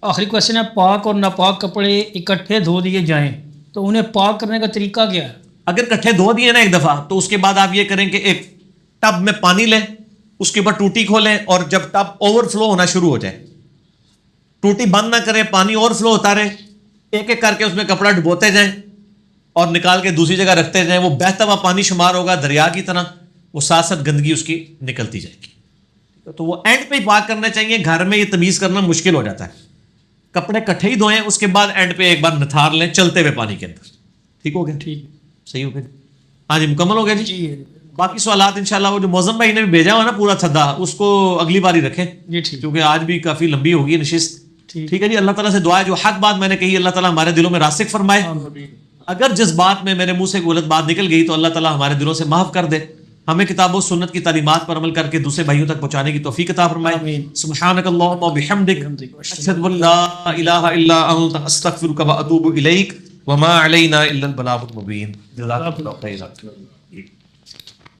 آخری کوشچن ہے, پاک اور ناپاک کپڑے اکٹھے دھو دیے جائیں تو انہیں پاک کرنے کا طریقہ کیا ہے؟ اگر اکٹھے دھو دیے نا ایک دفعہ, تو اس کے بعد آپ یہ کریں کہ ایک ٹب میں پانی لیں, اس کے بعد ٹوٹی کھولیں, اور جب ٹب اوور فلو ہونا شروع ہو جائے ٹوٹی بند نہ کریں, پانی اوور فلو ہوتا رہے, ایک ایک کر کے اس میں کپڑا ڈبوتے جائیں اور نکال کے دوسری جگہ رکھتے جائیں. وہ بہتا ہوا پانی شمار ہوگا دریا کی طرح, وہ ساتھ ساتھ گندگی اس کی نکلتی جائے گی. تو وہ اینڈ پہ ہی پاک کرنا چاہیے. گھر میں یہ تمیز کرنا مشکل ہو جاتا ہے. کپڑے کٹھے ہی دھوئیں, اس کے بعد اینڈ پہ ایک بار نتھار لیں چلتے ہوئے پانی کے اندر. ٹھیک ہو گیا؟ ٹھیک, صحیح ہو گیا. ہاں جی, مکمل ہو گیا جی. باقی سوالات انشاءاللہ وہ جو موزم بھائی نے بھی بھیجا ہوا نا پورا تھدا اس کو اگلی باری رکھیں جی ٹھیک کیونکہ آج بھی کافی لمبی ہوگی نشست. ٹھیک. ٹھیک ہے جی. اللہ تعالیٰ سے دعا ہے جو حق بات میں نے کہی اللہ تعالیٰ ہمارے دلوں میں راسخ فرمائے. اگر جس بات میں میرے منہ سے غلط بات نکل گئی تو اللہ تعالیٰ ہمارے دلوں سے معاف کر دے. ہمیں کتاب و سنت کی تعلیمات پر عمل کر کے دوسرے بھائیوں تک پہنچانے کی توفیق عطا فرمائے. سبحانک اللہم و بحمدک اشہد ان لا الہ الا انت استغفرک و اتوب الیک وما علینا الا البلاغ المبین. جزاک اللہ خیرا.